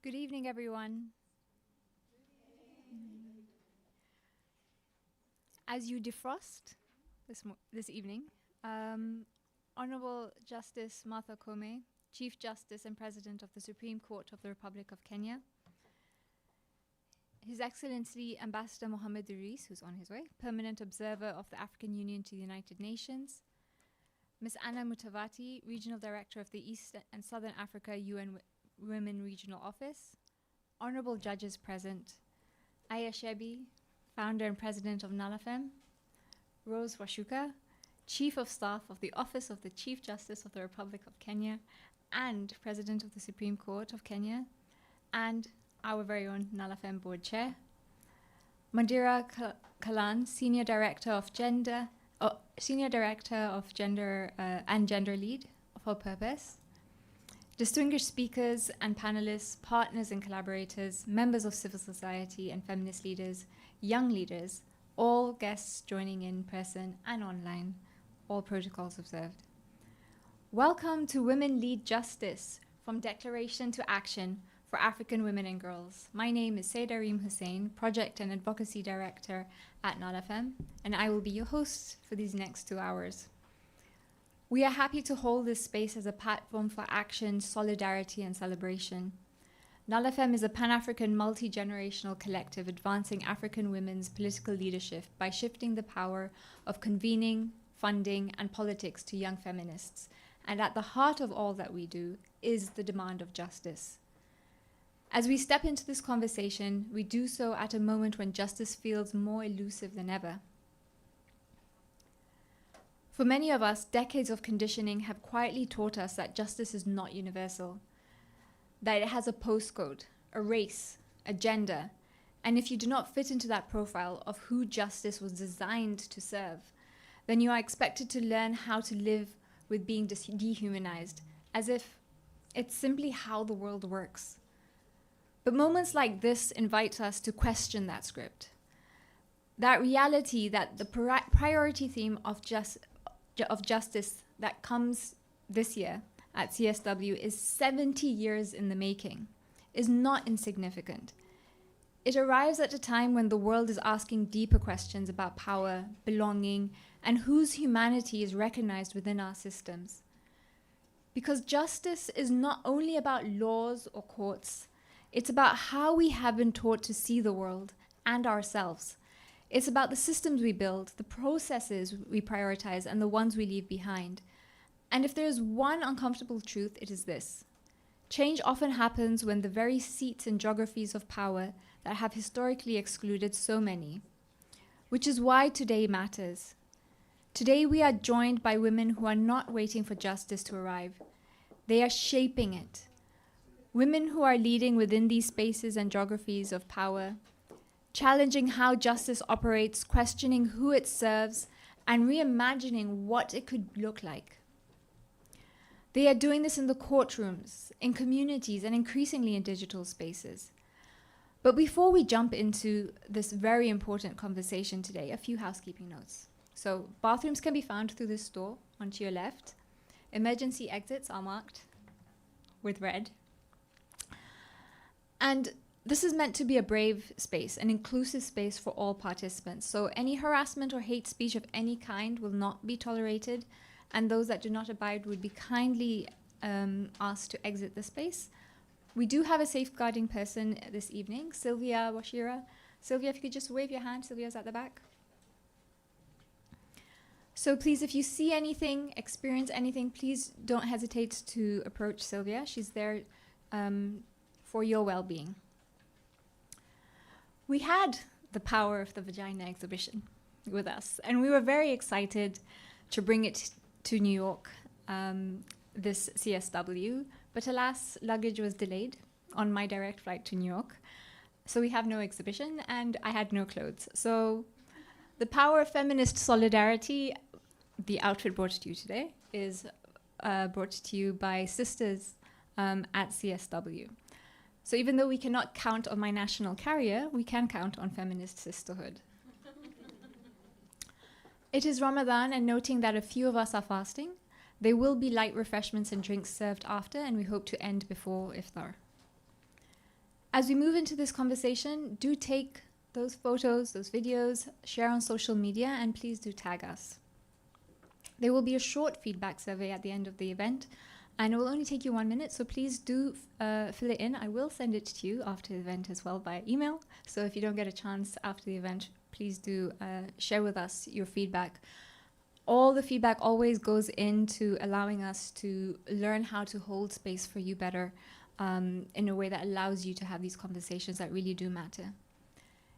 Good evening, everyone. As you defrost this evening, Honorable Justice Martha Koome, Chief Justice and President of the Supreme Court of the Republic of Kenya, His Excellency Ambassador Mohammed Idris, who's on his way, Permanent Observer of the African Union to the United Nations, Ms. Anna Mutavati, Regional Director of the East and Southern Africa UN Women Regional Office, Honorable Judges present, Aya Shebi, Founder and President of NALAFEM, Rose Washuka, Chief of Staff of the Office of the Chief Justice of the Republic of Kenya and President of the Supreme Court of Kenya, and our very own NALAFEM Board Chair, Mandira Kalan, Senior Director of Gender and Gender Lead of All Purpose, distinguished speakers and panelists, partners and collaborators, members of civil society and feminist leaders, young leaders, all guests joining in person and online, all protocols observed. Welcome to Women Lead Justice, from Declaration to Action for African Women and Girls. My name is Sayeda Reem Hussein, Project and Advocacy Director at NALAFEM, and I will be your host for these next 2 hours. We are happy to hold this space as a platform for action, solidarity, and celebration. NALAFEM is a Pan-African multi-generational collective advancing African women's political leadership by shifting the power of convening, funding, and politics to young feminists. And at the heart of all that we do is the demand of justice. As we step into this conversation, we do so at a moment when justice feels more elusive than ever. For many of us, decades of conditioning have quietly taught us that justice is not universal, that it has a postcode, a race, a gender, and if you do not fit into that profile of who justice was designed to serve, then you are expected to learn how to live with being dehumanized, as if it's simply how the world works. But moments like this invite us to question that script, that reality that the priority theme of justice that comes this year at CSW is 70 years in the making, is not insignificant. It arrives at a time when the world is asking deeper questions about power, belonging, and whose humanity is recognized within our systems. Because justice is not only about laws or courts, it's about how we have been taught to see the world and ourselves. It's about the systems we build, the processes we prioritize, and the ones we leave behind. And if there is one uncomfortable truth, it is this. Change often happens when the very seats and geographies of power that have historically excluded so many, which is why today matters. Today we are joined by women who are not waiting for justice to arrive. They are shaping it. Women who are leading within these spaces and geographies of power, challenging how justice operates, questioning who it serves, and reimagining what it could look like. They are doing this in the courtrooms, in communities, and increasingly in digital spaces. But before we jump into this very important conversation today, a few housekeeping notes. So bathrooms can be found through this door on to your left. Emergency exits are marked with red. And this is meant to be a brave space, an inclusive space for all participants. So any harassment or hate speech of any kind will not be tolerated, and those that do not abide would be kindly asked to exit the space. We do have a safeguarding person this evening, Sylvia Washira. Sylvia, if you could just wave your hand. Sylvia's at the back. So please, if you see anything, experience anything, please don't hesitate to approach Sylvia. She's there for your well-being. We had the Power of the Vagina exhibition with us, and we were very excited to bring it to New York this CSW, but alas, luggage was delayed on my direct flight to New York, so we have no exhibition, and I had no clothes. So the Power of Feminist Solidarity, the outfit brought to you today, is brought to you by sisters at CSW. So even though we cannot count on my national carrier, we can count on feminist sisterhood. It is Ramadan, and noting that a few of us are fasting, there will be light refreshments and drinks served after, and we hope to end before iftar. As we move into this conversation, do take those photos, those videos, share on social media, and please do tag us. There will be a short feedback survey at the end of the event, and it will only take you 1 minute, so please do fill it in. I will send it to you after the event as well by email, so if you don't get a chance after the event, please do share with us your feedback. All the feedback always goes into allowing us to learn how to hold space for you better, in a way that allows you to have these conversations that really do matter.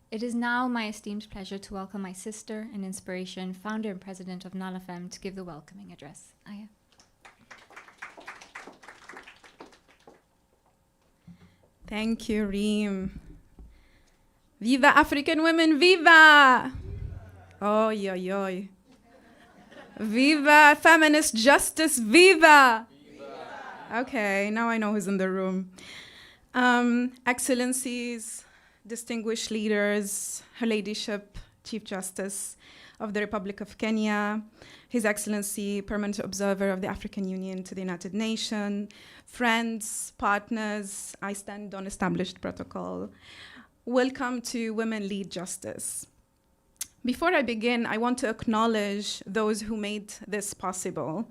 It is now my esteemed pleasure to welcome my sister and inspiration, founder and president of NALFM, to give the welcoming address. Aya. Thank you, Reem. Viva African women, viva! Oy, oy, oy. Viva feminist justice, viva! Okay, now I know who's in the room. Excellencies, distinguished leaders, Her Ladyship, Chief Justice of the Republic of Kenya, His Excellency, Permanent Observer of the African Union to the United Nations, friends, partners, I stand on established protocol. Welcome to Women Lead Justice. Before I begin, I want to acknowledge those who made this possible.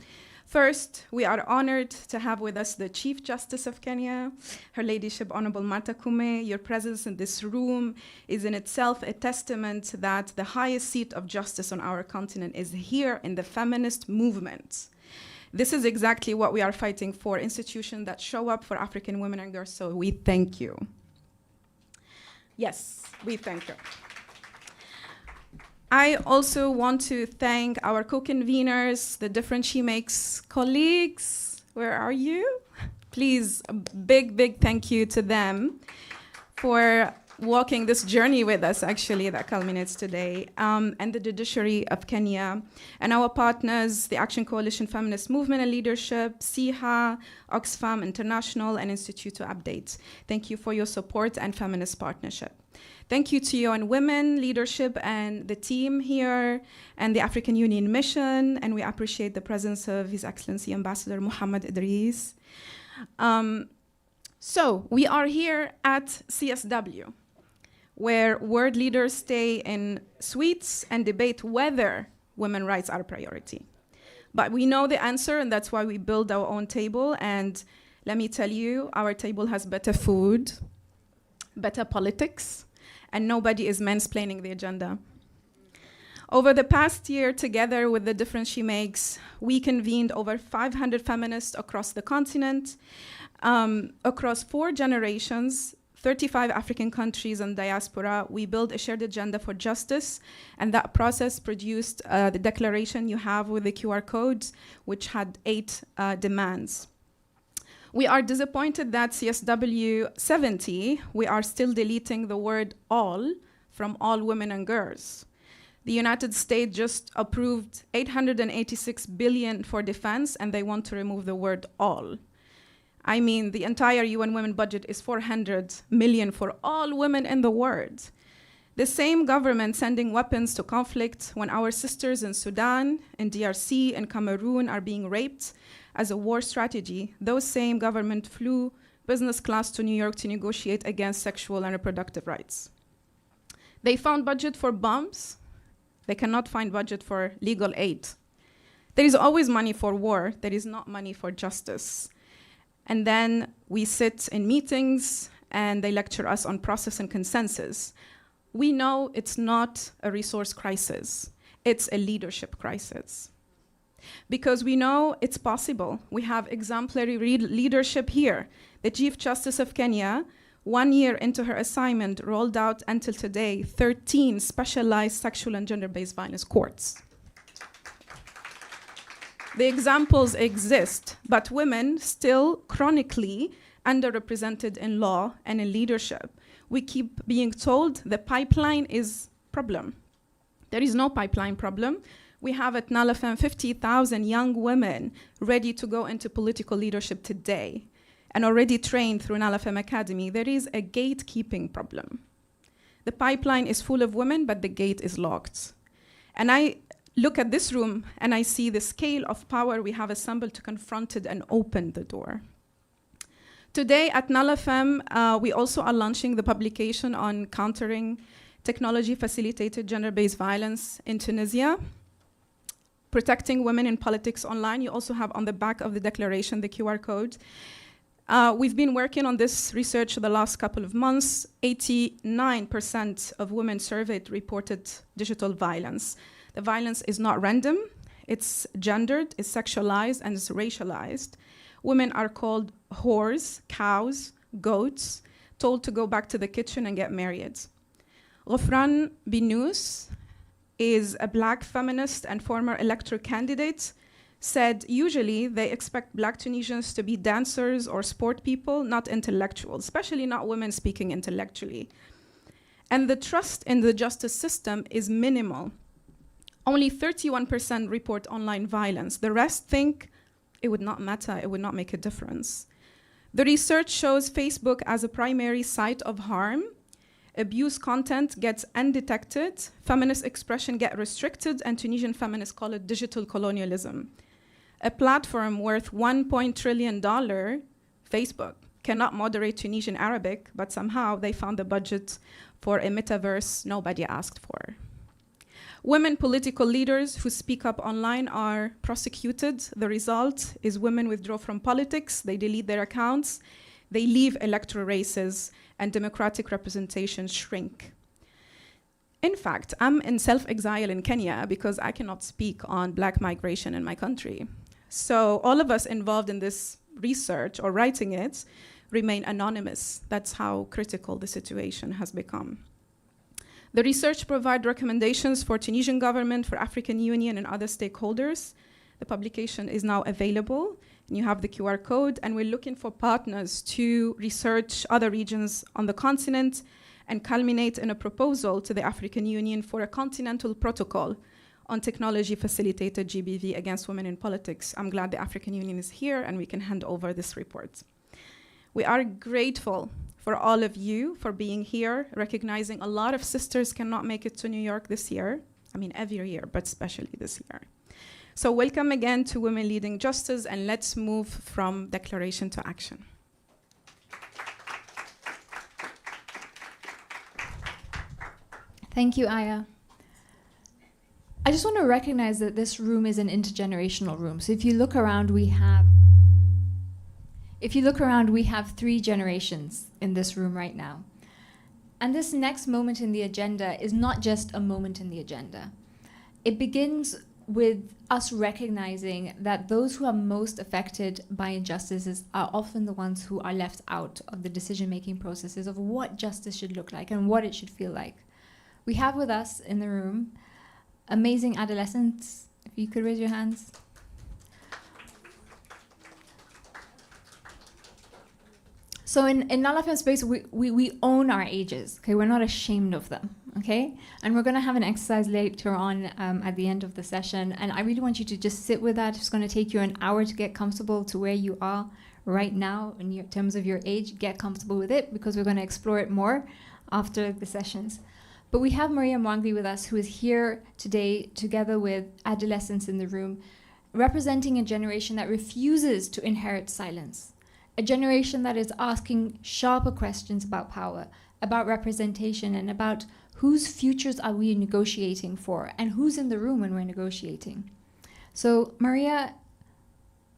First, we are honored to have with us the Chief Justice of Kenya, Her Ladyship Honorable Martha Koome. Your presence in this room is in itself a testament that the highest seat of justice on our continent is here in the feminist movement. This is exactly what we are fighting for, institutions that show up for African women and girls, so we thank you. Yes, we thank you. I also want to thank our co-conveners, the different She Makes colleagues. Where are you? Please, a big, big thank you to them for walking this journey with us, actually, that culminates today, and the judiciary of Kenya, and our partners, the Action Coalition Feminist Movement and Leadership, SIHA, Oxfam International, and Institute to Update. Thank you for your support and feminist partnership. Thank you to UN Women Leadership and the team here and the African Union Mission, and we appreciate the presence of His Excellency Ambassador Muhammad Idris. So we are here at CSW, where world leaders stay in suites and debate whether women's rights are a priority. But we know the answer, and that's why we build our own table. And let me tell you, our table has better food, better politics, and nobody is mansplaining the agenda. Over the past year, together with the difference She Makes, we convened over 500 feminists across the continent, across 4 generations, 35 African countries and diaspora. We built a shared agenda for justice, and that process produced the declaration you have with the QR codes, which had 8 demands. We are disappointed that CSW 70, we are still deleting the word all from all women and girls. The United States just approved $886 billion for defense, and they want to remove the word all. I mean, the entire UN Women budget is $400 million for all women in the world. The same government sending weapons to conflict when our sisters in Sudan, in DRC, and Cameroon are being raped as a war strategy. Those same government flew business class to New York to negotiate against sexual and reproductive rights. They found budget for bombs. They cannot find budget for legal aid. There is always money for war. There is not money for justice. And then we sit in meetings and they lecture us on process and consensus. We know it's not a resource crisis. It's a leadership crisis. Because we know it's possible. We have exemplary leadership here. The Chief Justice of Kenya, 1 year into her assignment, rolled out until today 13 specialized sexual and gender-based violence courts. The examples exist, but women still chronically underrepresented in law and in leadership. We keep being told the pipeline is problem. There is no pipeline problem. We have at NALFM 50,000 young women ready to go into political leadership today and already trained through NALFM Academy. There is a gatekeeping problem. The pipeline is full of women, but the gate is locked. And I look at this room and I see the scale of power we have assembled to confront it and open the door. Today at NALFM, we also are launching the publication on countering technology-facilitated gender-based violence in Tunisia, protecting women in politics online. You also have on the back of the declaration the QR code. We've been working on this research the last couple of months. 89% of women surveyed reported digital violence. The violence is not random, it's gendered, it's sexualized, and it's racialized. Women are called whores, cows, goats, told to go back to the kitchen and get married. Ghofran Binous is a black feminist and former electoral candidate, said usually they expect black Tunisians to be dancers or sport people, not intellectuals, especially not women speaking intellectually. And the trust in the justice system is minimal. Only 31% report online violence. The rest think it would not matter, it would not make a difference. The research shows Facebook as a primary site of harm. Abuse content gets undetected, feminist expression get restricted, and Tunisian feminists call it digital colonialism. A platform worth $1 trillion, Facebook, cannot moderate Tunisian Arabic, but somehow they found the budget for a metaverse nobody asked for. Women political leaders who speak up online are prosecuted. The result is women withdraw from politics, they delete their accounts, they leave electoral races, and democratic representation shrink. In fact, I'm in self-exile in Kenya because I cannot speak on black migration in my country. So all of us involved in this research or writing it remain anonymous. That's how critical the situation has become. The research provides recommendations for Tunisian government, for African Union, and other stakeholders. The publication is now available, and you have the QR code, and we're looking for partners to research other regions on the continent and culminate in a proposal to the African Union for a continental protocol on technology-facilitated GBV against women in politics. I'm glad the African Union is here, and we can hand over this report. We are grateful for all of you for being here, recognizing a lot of sisters cannot make it to New York this year. I mean, every year, but especially this year. So welcome again to Women Leading Justice, and let's move from declaration to action. Thank you, Aya. I just want to recognize that this room is an intergenerational room. So if you look around, we have 3 generations in this room right now. And this next moment in the agenda is not just a moment in the agenda. It begins with us recognizing that those who are most affected by injustices are often the ones who are left out of the decision-making processes of what justice should look like and what it should feel like. We have with us in the room amazing adolescents. If you could raise your hands. So in NALFM space, we own our ages, okay? We're not ashamed of them, okay? And we're gonna have an exercise later on at the end of the session, and I really want you to just sit with that. It's gonna take you an hour to get comfortable to where you are right now in terms of your age. Get comfortable with it, because we're gonna explore it more after the sessions. But we have Maria Mwangi with us, who is here today together with adolescents in the room, representing a generation that refuses to inherit silence. A generation that is asking sharper questions about power, about representation, and about whose futures are we negotiating for, and who's in the room when we're negotiating. So, Maria,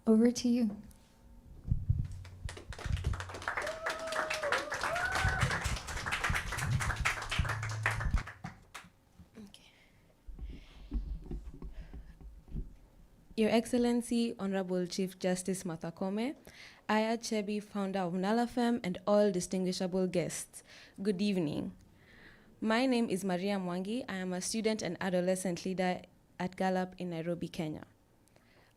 over to you. Your Excellency, Honorable Chief Justice Martha Koome, Aya Chebi, founder of NALFM, and all distinguishable guests, good evening. My name is Maria Mwangi. I am a student and adolescent leader at Gallup in Nairobi, Kenya.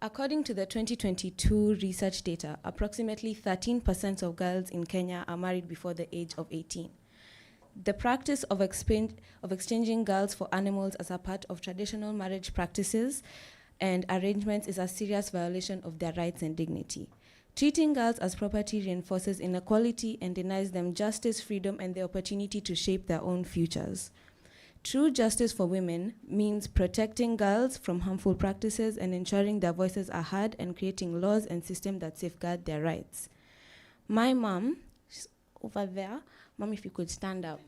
According to the 2022 research data, approximately 13% of girls in Kenya are married before the age of 18. The practice of exchanging girls for animals as a part of traditional marriage practices and arrangements is a serious violation of their rights and dignity. Treating girls as property reinforces inequality and denies them justice, freedom, and the opportunity to shape their own futures. True justice for women means protecting girls from harmful practices and ensuring their voices are heard and creating laws and systems that safeguard their rights. My mom, she's over there. Mom, if you could stand up.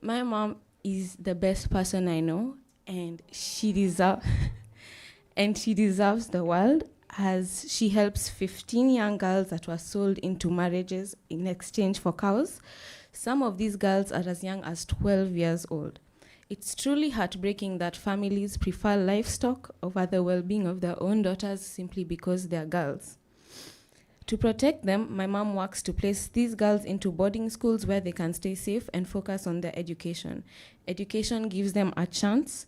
My mom is the best person I know, and she deserves the world, as she helps 15 young girls that were sold into marriages in exchange for cows. Some of these girls are as young as 12 years old. It's truly heartbreaking that families prefer livestock over the well-being of their own daughters simply because they're girls. To protect them, my mom works to place these girls into boarding schools where they can stay safe and focus on their education. Education gives them a chance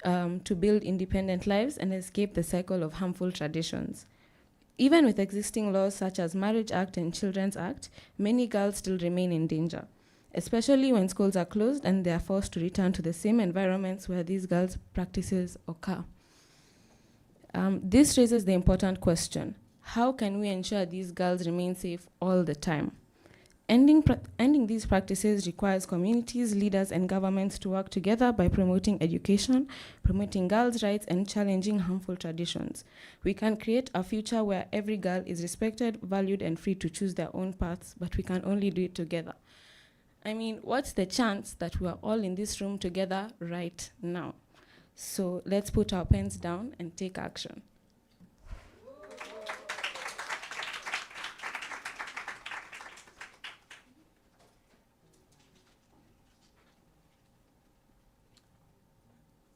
to build independent lives and escape the cycle of harmful traditions. Even with existing laws such as Marriage Act and Children's Act, many girls still remain in danger, especially when schools are closed and they are forced to return to the same environments where these girls' practices occur. This raises the important question: how can we ensure these girls remain safe all the time? Ending these practices requires communities, leaders, and governments to work together by promoting education, promoting girls' rights, and challenging harmful traditions. We can create a future where every girl is respected, valued, and free to choose their own paths, but we can only do it together. I mean, what's the chance that we are all in this room together right now? So let's put our pens down and take action.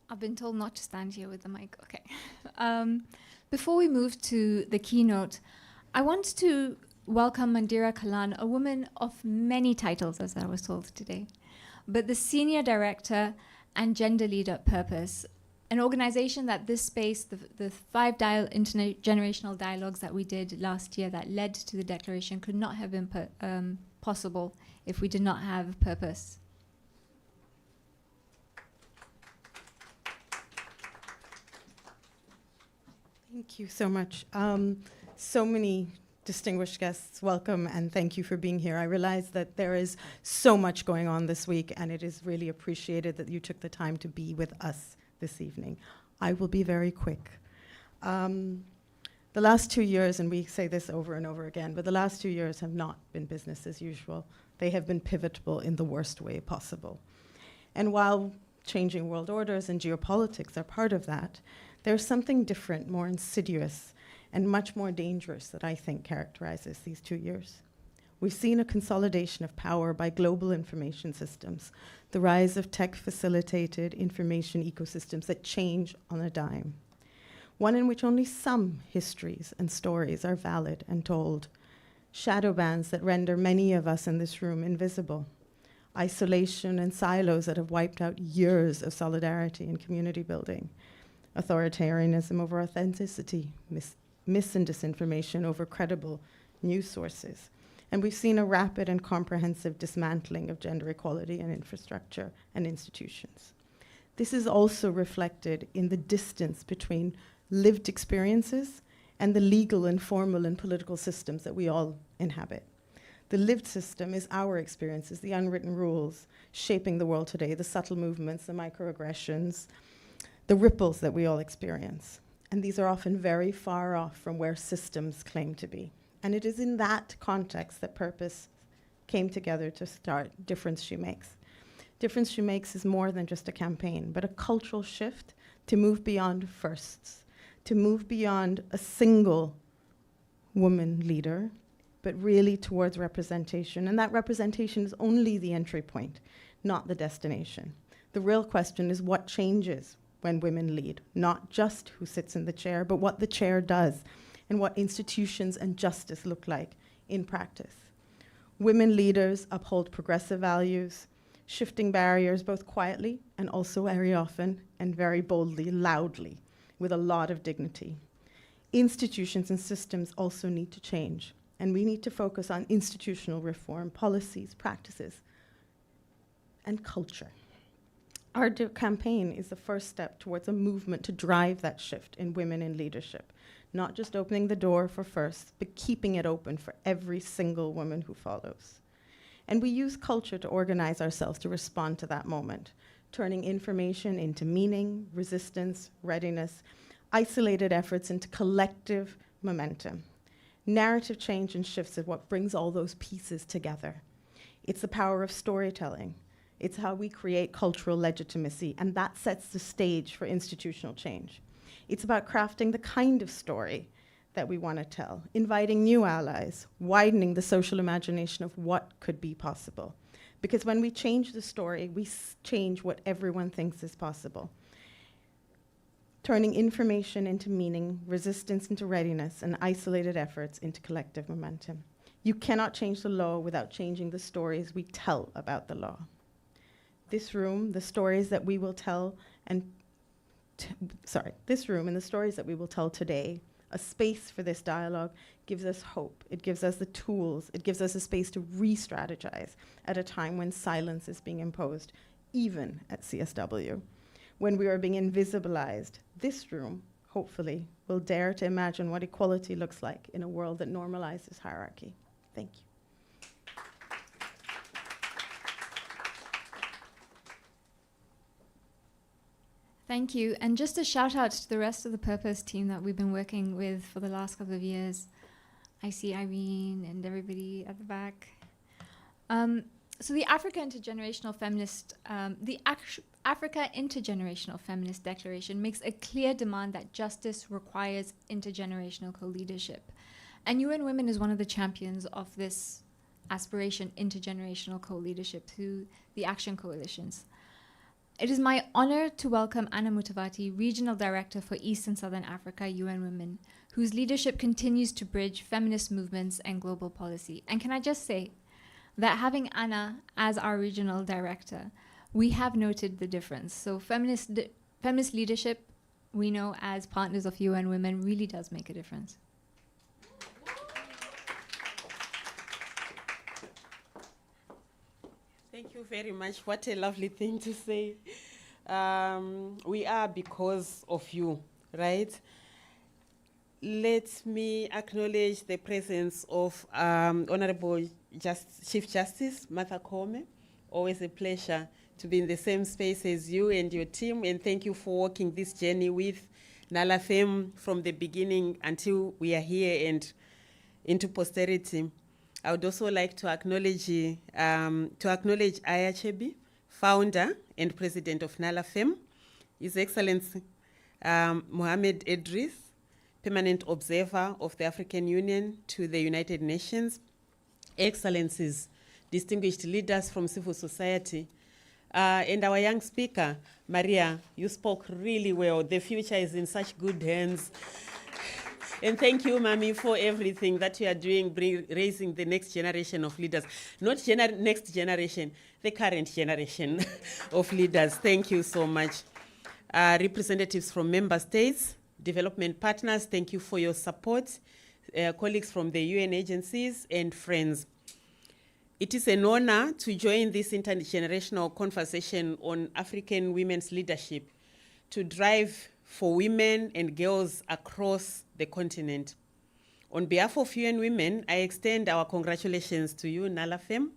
I've been told not to stand here with the mic. Okay. Before we move to the keynote, I want to welcome Mandira Kalan, a woman of many titles, as I was told today, but the Senior Director and Gender Lead at Purpose, an organization that this space, the five intergenerational dialogues that we did last year that led to the declaration, could not have been possible if we did not have purpose. Thank you so much. So many distinguished guests, welcome and thank you for being here. I realize that there is so much going on this week and it is really appreciated that you took the time to be with us this evening. I will be very quick. The last 2 years, and we say this over and over again, but the last 2 years have not been business as usual. They have been pivotal in the worst way possible. And while changing world orders and geopolitics are part of that, there's something different, more insidious, and much more dangerous that I think characterizes these 2 years. We've seen a consolidation of power by global information systems, the rise of tech-facilitated information ecosystems that change on a dime, one in which only some histories and stories are valid and told, shadow bans that render many of us in this room invisible, isolation and silos that have wiped out years of solidarity and community building, authoritarianism over authenticity, mis and disinformation over credible news sources. And we've seen a rapid and comprehensive dismantling of gender equality and infrastructure and institutions. This is also reflected in the distance between lived experiences and the legal and formal and political systems that we all inhabit. The lived system is our experiences, the unwritten rules shaping the world today, the subtle movements, the microaggressions, the ripples that we all experience. And these are often very far off from where systems claim to be. And it is in that context that Purpose came together to start Difference She Makes. Difference She Makes is more than just a campaign, but a cultural shift to move beyond firsts, to move beyond a single woman leader, but really towards representation. And that representation is only the entry point, not the destination. The real question is what changes when women lead, not just who sits in the chair, but what the chair does and what institutions and justice look like in practice. Women leaders uphold progressive values, shifting barriers both quietly and also very often and very boldly, loudly, with a lot of dignity. Institutions and systems also need to change, and we need to focus on institutional reform, policies, practices, and culture. Our campaign is the first step towards a movement to drive that shift in women in leadership, not just opening the door for first, but keeping it open for every single woman who follows. And we use culture to organize ourselves to respond to that moment, turning information into meaning, resistance, readiness, isolated efforts into collective momentum. Narrative change and shifts is what brings all those pieces together. It's the power of storytelling. It's how we create cultural legitimacy, and that sets the stage for institutional change. It's about crafting the kind of story that we want to tell, inviting new allies, widening the social imagination of what could be possible. Because when we change the story, we change what everyone thinks is possible. Turning information into meaning, resistance into readiness, and isolated efforts into collective momentum. You cannot change the law without changing the stories we tell about the law. This room, the stories that we will tell, this room and the stories that we will tell today, a space for this dialogue, gives us hope. It gives us the tools. It gives us a space to re-strategize at a time when silence is being imposed, even at CSW. When we are being invisibilized, this room, hopefully, will dare to imagine what equality looks like in a world that normalizes hierarchy. Thank you. Thank you. And just a shout out to the rest of the Purpose team that we've been working with for the last couple of years. I see Irene and everybody at the back. So the Africa Intergenerational Feminist Declaration makes a clear demand that justice requires intergenerational co-leadership. And UN Women is one of the champions of this aspiration, intergenerational co-leadership, through the Action Coalitions. It is my honor to welcome Anna Mutavati, Regional Director for East and Southern Africa, UN Women, whose leadership continues to bridge feminist movements and global policy. And can I just say that having Anna as our Regional Director, we have noted the difference. So feminist leadership, we know as partners of UN Women, really does make a difference. Thank you very much. What a lovely thing to say. We are because of you, right? Let me acknowledge the presence of Honorable Chief Justice Martha Koome. Always a pleasure to be in the same space as you and your team, and thank you for walking this journey with Nala Fem from the beginning until we are here and into posterity. I would also like to acknowledge Aya Chebi, founder and president of Nala Fem, His Excellency Mohamed Idris, permanent observer of the African Union to the United Nations, Excellencies, distinguished leaders from civil society, and our young speaker, Maria. You spoke really well. The future is in such good hands. And thank you, Mami, for everything that you are doing, raising the next generation of leaders. Not next generation, the current generation of leaders. Thank you so much. Representatives from member states, development partners, thank you for your support. Colleagues from the UN agencies and friends. It is an honor to join this intergenerational conversation on African women's leadership to drive for women and girls across the continent. On behalf of UN Women, I extend our congratulations to you, Nala Fem,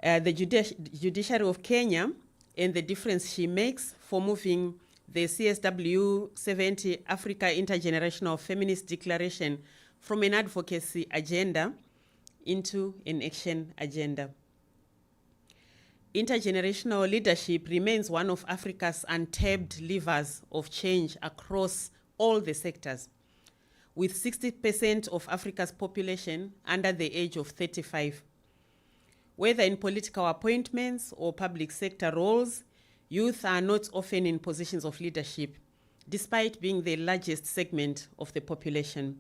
the judiciary of Kenya, and the difference she makes for moving the CSW 70 Africa Intergenerational Feminist Declaration from an advocacy agenda into an action agenda. Intergenerational leadership remains one of Africa's untapped levers of change across all the sectors, with 60% of Africa's population under the age of 35. Whether in political appointments or public sector roles, youth are not often in positions of leadership, despite being the largest segment of the population.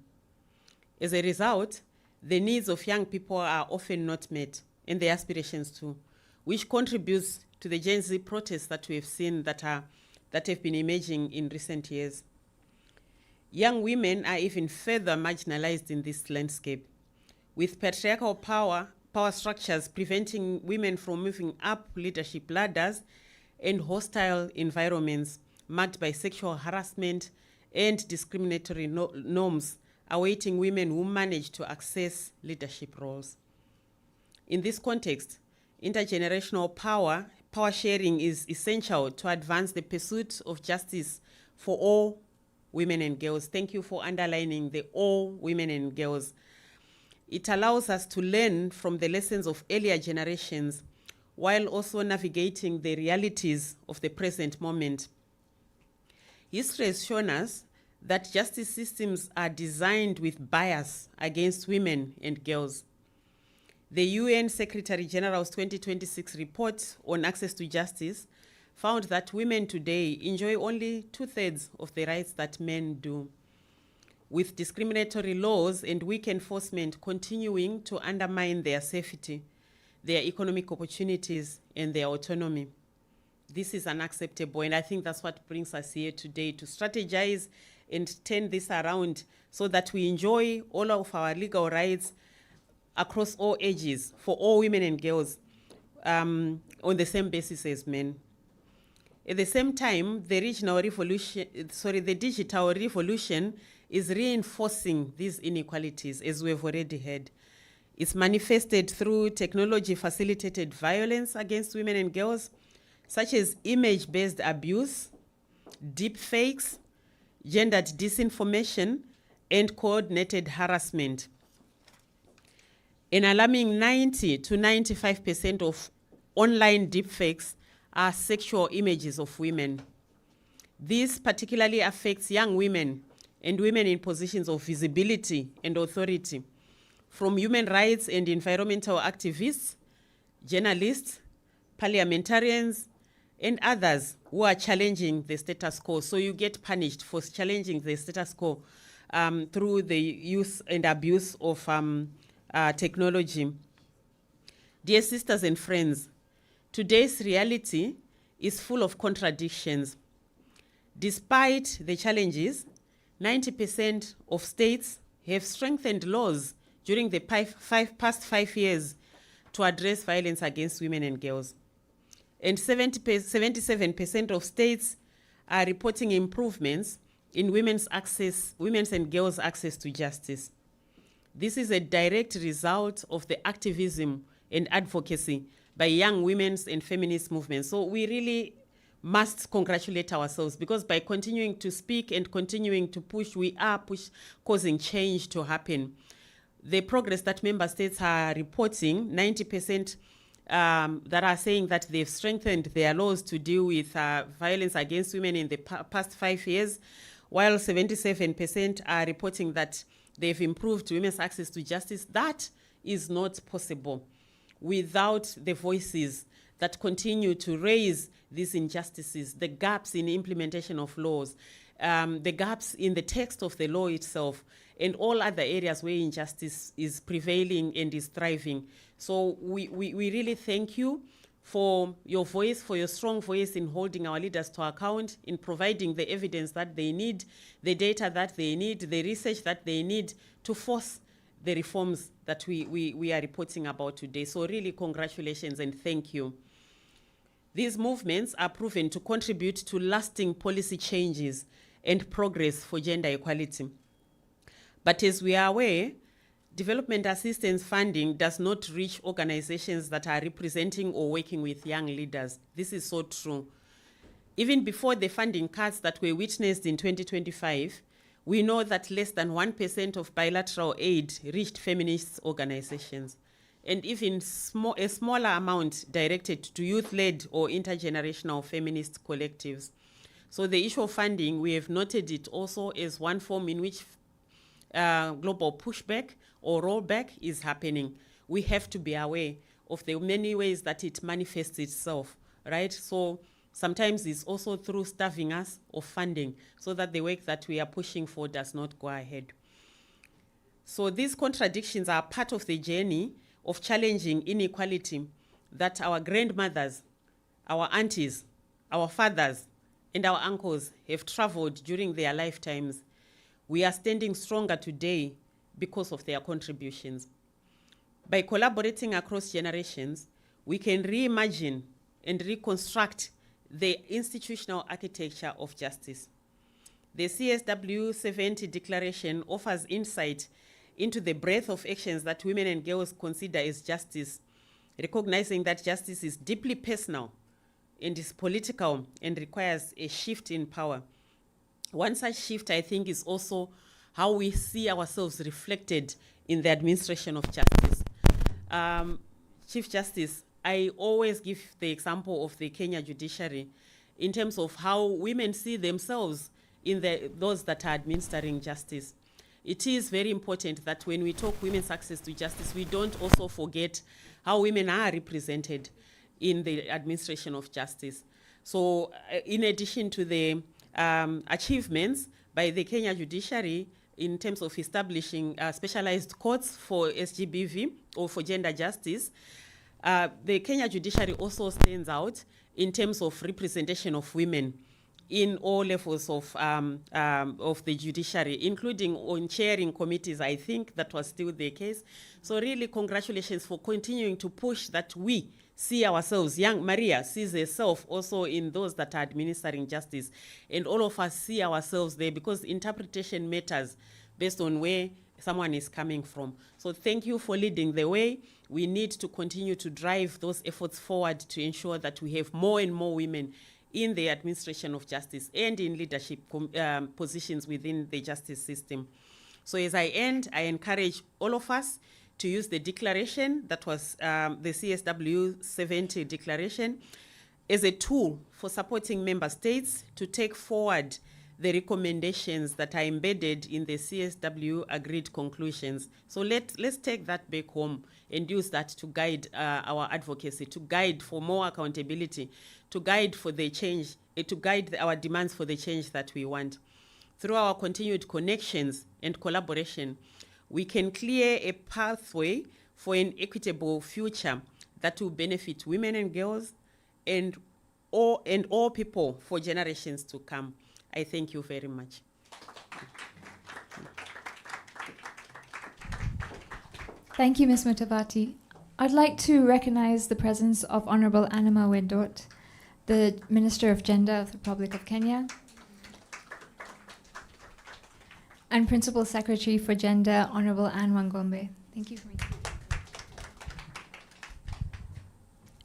As a result, the needs of young people are often not met, and their aspirations too, which contributes to the Gen Z protests that we have seen that have been emerging in recent years. Young women are even further marginalized in this landscape, with patriarchal power structures preventing women from moving up leadership ladders and hostile environments marked by sexual harassment and discriminatory norms awaiting women who manage to access leadership roles. In this context, intergenerational power sharing is essential to advance the pursuit of justice for all women and girls. Thank you for underlining the all women and girls. It allows us to learn from the lessons of earlier generations while also navigating the realities of the present moment. History has shown us that justice systems are designed with bias against women and girls. The UN Secretary General's 2026 report on access to justice found that women today enjoy only 2/3 of the rights that men do, with discriminatory laws and weak enforcement continuing to undermine their safety, their economic opportunities, and their autonomy. This is unacceptable, and I think that's what brings us here today, to strategize and turn this around so that we enjoy all of our legal rights across all ages for all women and girls on the same basis as men. At the same time, the digital revolution is reinforcing these inequalities, as we've already heard. It's manifested through technology-facilitated violence against women and girls, such as image-based abuse, deep fakes, gendered disinformation, and coordinated harassment. An alarming 90 to 95% of online deepfakes are sexual images of women. This particularly affects young women and women in positions of visibility and authority, from human rights and environmental activists, journalists, parliamentarians, and others who are challenging the status quo. So you get punished for challenging the status quo through the use and abuse of technology. Dear sisters and friends, today's reality is full of contradictions. Despite the challenges, 90% of states have strengthened laws during the past 5 years to address violence against women and girls. And 77% of states are reporting improvements in women's and girls' access to justice. This is a direct result of the activism and advocacy by young women's and feminist movements. So we really must congratulate ourselves, because by continuing to speak and continuing to push, we are causing change to happen. The progress that member states are reporting, 90% that are saying that they've strengthened their laws to deal with violence against women in the past 5 years, while 77% are reporting that they've improved women's access to justice. That is not possible without the voices that continue to raise these injustices, the gaps in implementation of laws, the gaps in the text of the law itself, and all other areas where injustice is prevailing and is thriving. So we really thank you for your voice, for your strong voice in holding our leaders to account, in providing the evidence that they need, the data that they need, the research that they need to force the reforms that we are reporting about today. So really congratulations and thank you. These movements are proven to contribute to lasting policy changes and progress for gender equality. But as we are aware, development assistance funding does not reach organizations that are representing or working with young leaders. This is so true. Even before the funding cuts that were witnessed in 2025, we know that less than 1% of bilateral aid reached feminist organizations, and even a smaller amount directed to youth-led or intergenerational feminist collectives. So the issue of funding, we have noted it also as one form in which global pushback or rollback is happening. We have to be aware of the many ways that it manifests itself, right? So sometimes it's also through starving us of funding so that the work that we are pushing for does not go ahead. So these contradictions are part of the journey of challenging inequality that our grandmothers, our aunties, our fathers, and our uncles have traveled during their lifetimes. We are standing stronger today because of their contributions. By collaborating across generations, we can reimagine and reconstruct the institutional architecture of justice. The CSW 70 declaration offers insight into the breadth of actions that women and girls consider as justice, recognizing that justice is deeply personal and is political and requires a shift in power. One such shift, I think, is also how we see ourselves reflected in the administration of justice. Chief Justice, I always give the example of the Kenya judiciary in terms of how women see themselves in those that are administering justice. It is very important that when we talk women's access to justice, we don't also forget how women are represented in the administration of justice. So in addition to the achievements by the Kenya judiciary in terms of establishing specialized courts for SGBV or for gender justice, the Kenya judiciary also stands out in terms of representation of women in all levels of the judiciary, including on chairing committees. I think that was still the case. So really, congratulations for continuing to push that we see ourselves. Young Maria sees herself also in those that are administering justice. And all of us see ourselves there because interpretation matters based on where someone is coming from. So thank you for leading the way. We need to continue to drive those efforts forward to ensure that we have more and more women in the administration of justice and in leadership positions within the justice system. So as I end, I encourage all of us to use the declaration that was the CSW 70 declaration as a tool for supporting member states to take forward the recommendations that are embedded in the CSW agreed conclusions. So let's take that back home and use that to guide our advocacy, to guide for more accountability, to guide for the change, to guide our demands for the change that we want. Through our continued connections and collaboration, we can clear a pathway for an equitable future that will benefit women and girls and all people for generations to come. I thank you very much. Thank you, Ms. Mutavati. I'd like to recognize the presence of Honorable Anima Wendot, the Minister of Gender of the Republic of Kenya, and Principal Secretary for Gender, Honorable Anne Wangombe. Thank you for me.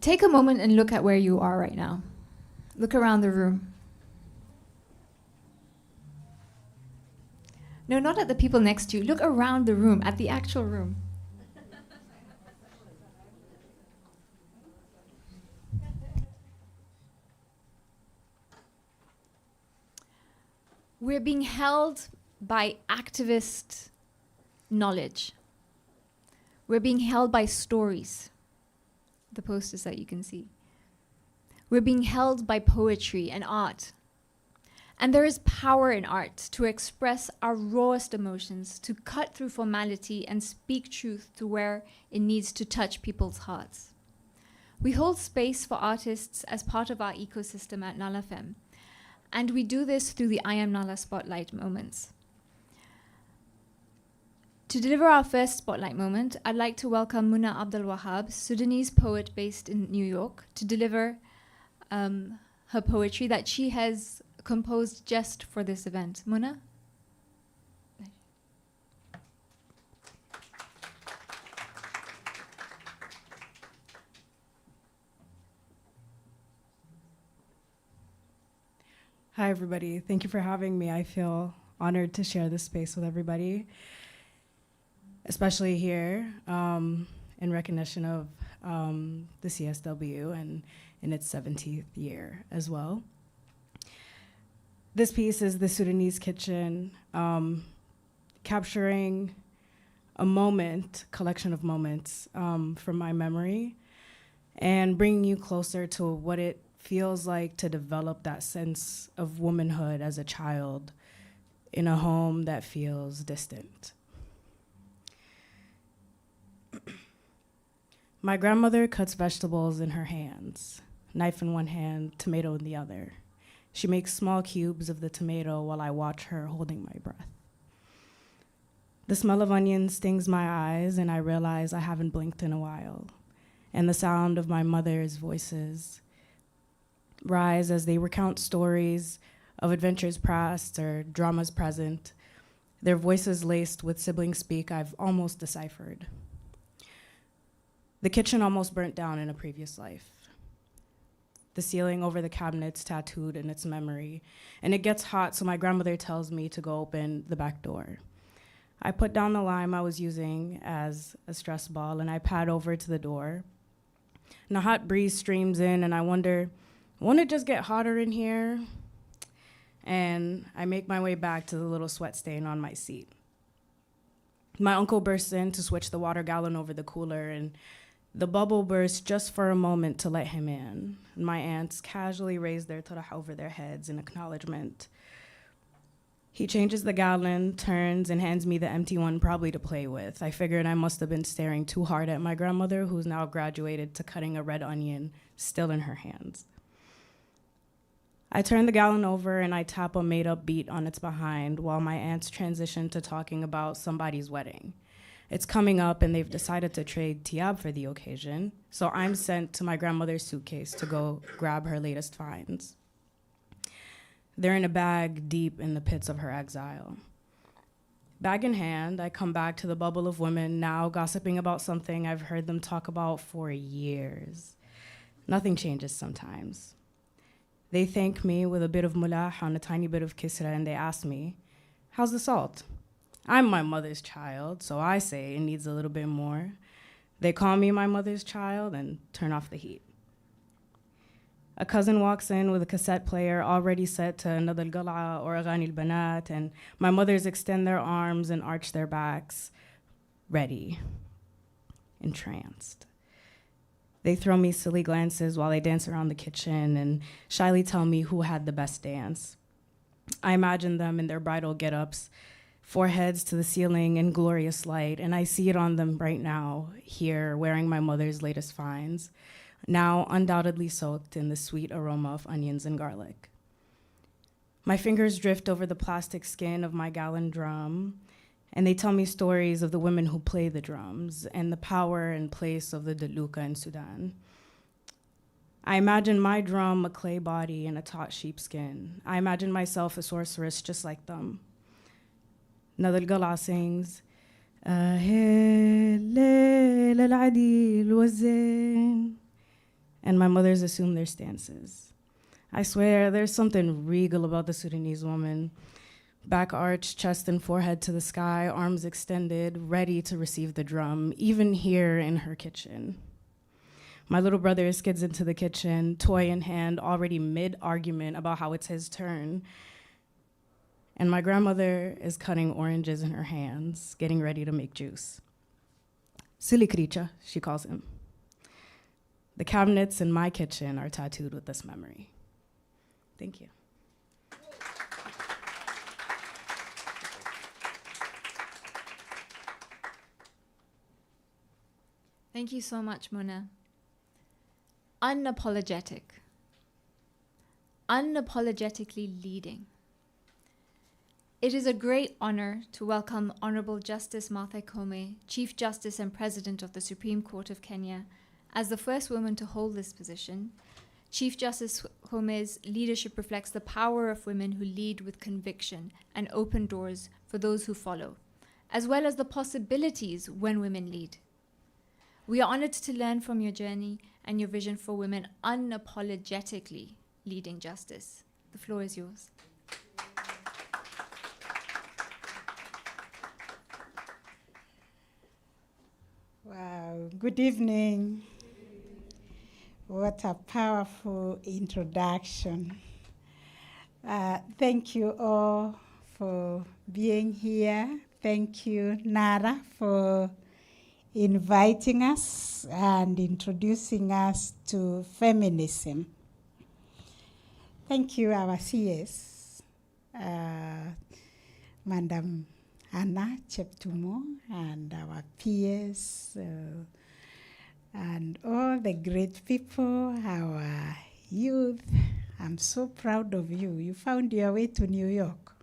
Take a moment and look at where you are right now. Look around the room. No, not at the people next to you. Look around the room, at the actual room. We're being held by activist knowledge. We're being held by stories, the posters that you can see. We're being held by poetry and art. And there is power in art to express our rawest emotions, to cut through formality and speak truth to where it needs to touch people's hearts. We hold space for artists as part of our ecosystem at NalaFem, and we do this through the I Am Nala Spotlight moments. To deliver our first Spotlight moment, I'd like to welcome Muna Abdul Wahab, Sudanese poet based in New York, to deliver her poetry that she has composed just for this event. Muna? Hi, everybody. Thank you for having me. I feel honored to share this space with everybody, especially here in recognition of the CSW and in its 17th year as well. This piece is the Sudanese Kitchen, capturing a moment, collection of moments from my memory, and bringing you closer to what it feels like to develop that sense of womanhood as a child in a home that feels distant. My grandmother cuts vegetables in her hands, knife in one hand, tomato in the other. She makes small cubes of the tomato while I watch her holding my breath. The smell of onions stings my eyes, and I realize I haven't blinked in a while. And the sound of my mother's voices rise as they recount stories of adventures past or dramas present, their voices laced with sibling speak I've almost deciphered. The kitchen almost burnt down in a previous life. the ceiling over the cabinets tattooed in its memory. And it gets hot, so my grandmother tells me to go open the back door. I put down the lime I was using as a stress ball, and I pad over to the door. And a hot breeze streams in, and I wonder, won't it just get hotter in here? And I make my way back to the little sweat stain on my seat. My uncle bursts in to switch the water gallon over the cooler, and the bubble bursts just for a moment to let him in. And my aunts casually raise their tarah over their heads in acknowledgement. He changes the gallon, turns, and hands me the empty one, probably to play with. I figured I must have been staring too hard at my grandmother, who's now graduated to cutting a red onion, still in her hands. I turn the gallon over and I tap a made-up beat on its behind while my aunts transition to talking about somebody's wedding. It's coming up and they've decided to trade tiab for the occasion, so I'm sent to my grandmother's suitcase to go grab her latest finds. They're in a bag deep in the pits of her exile. Bag in hand, I come back to the bubble of women now gossiping about something I've heard them talk about for years. Nothing changes sometimes. They thank me with a bit of mulah on a tiny bit of kisra, and they ask me, how's the salt? I'm my mother's child, so I say it needs a little bit more. They call me my mother's child and turn off the heat. A cousin walks in with a cassette player already set to Nad al-Qal'a or Aghani al-Banat, and my mothers extend their arms and arch their backs, ready, entranced. They throw me silly glances while they dance around the kitchen and shyly tell me who had the best dance. I imagine them in their bridal get-ups, foreheads to the ceiling in glorious light, and I see it on them right now, here, wearing my mother's latest finds, now undoubtedly soaked in the sweet aroma of onions and garlic. My fingers drift over the plastic skin of my gallon drum, and they tell me stories of the women who play the drums and the power and place of the daluka in Sudan. I imagine my drum a clay body and a taut sheepskin. I imagine myself a sorceress just like them. Nad al-Qal'a sings, and my mothers assume their stances. I swear, there's something regal about the Sudanese woman. Back arched, chest and forehead to the sky, arms extended, ready to receive the drum, even here in her kitchen. My little brother skids into the kitchen, toy in hand, already mid-argument about how it's his turn. And my grandmother is cutting oranges in her hands, getting ready to make juice. Silly Kricha, she calls him. The cabinets in my kitchen are tattooed with this memory. Thank you. Thank you so much, Mona. Unapologetic. Unapologetically leading. It is a great honor to welcome Honorable Justice Martha Koome, Chief Justice and President of the Supreme Court of Kenya. As the first woman to hold this position, Chief Justice Koome's leadership reflects the power of women who lead with conviction and open doors for those who follow, as well as the possibilities when women lead. We are honored to learn from your journey and your vision for women unapologetically leading justice. The floor is yours. Wow, good evening. What a powerful introduction. Thank you all for being here. Thank you, Nara, for inviting us and introducing us to feminism. Thank you, our CS, Madam Anna Cheptumo, and our peers, and all the great people, our youth. I'm so proud of you. You found your way to New York.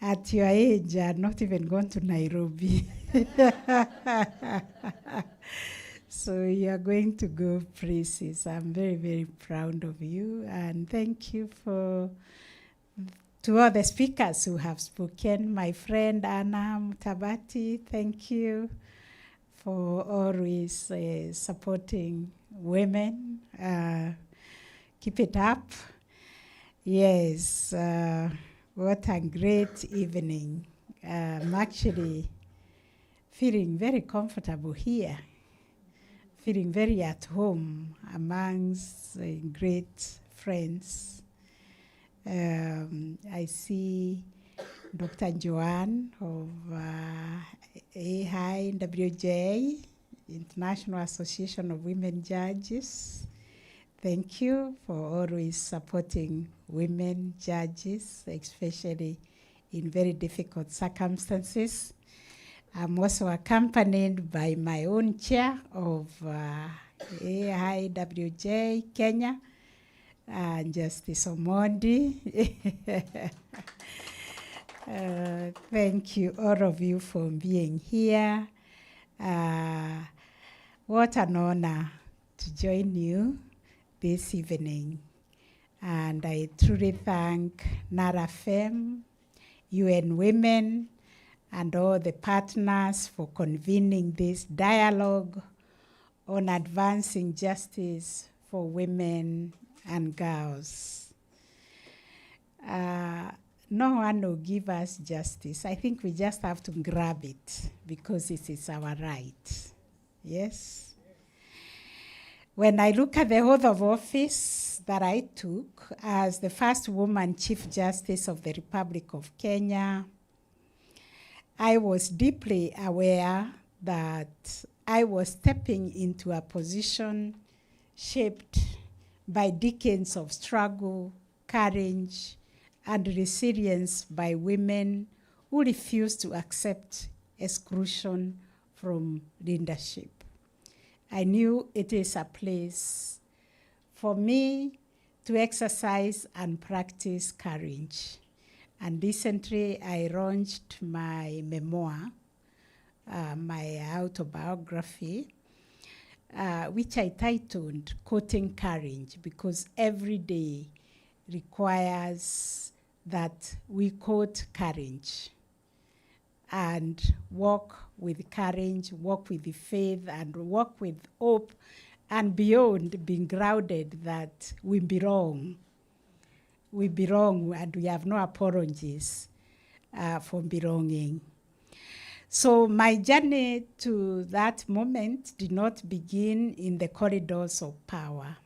At your age, you had not even gone to Nairobi. So you are going to go places. I'm very, very proud of you. And thank you to all the speakers who have spoken. My friend Anna Mutabati, thank you for always supporting women. Keep it up. Yes, what a great evening. I'm actually feeling very comfortable here, feeling very at home amongst great friends. I see Dr. Joanne of AIWJ, International Association of Women Judges. Thank you for always supporting women judges, especially in very difficult circumstances. I'm also accompanied by my own chair of AIWJ Kenya, Justice Omondi. Thank you, all of you, for being here. What an honor to join you this evening. And I truly thank NARAFEM, UN Women, and all the partners for convening this dialogue on advancing justice for women and girls. No one will give us justice. I think we just have to grab it because it is our right. Yes? When I look at the oath of office that I took as the first woman Chief Justice of the Republic of Kenya, I was deeply aware that I was stepping into a position shaped by decades of struggle, courage, and resilience by women who refused to accept exclusion from leadership. I knew it is a place for me to exercise and practice courage. And recently I launched my memoir, my autobiography, which I titled Quoting Courage, because every day requires that we quote courage and walk with courage, walk with the faith, and walk with hope, and beyond being grounded that we belong. We belong, and we have no apologies for belonging. So my journey to that moment did not begin in the corridors of power.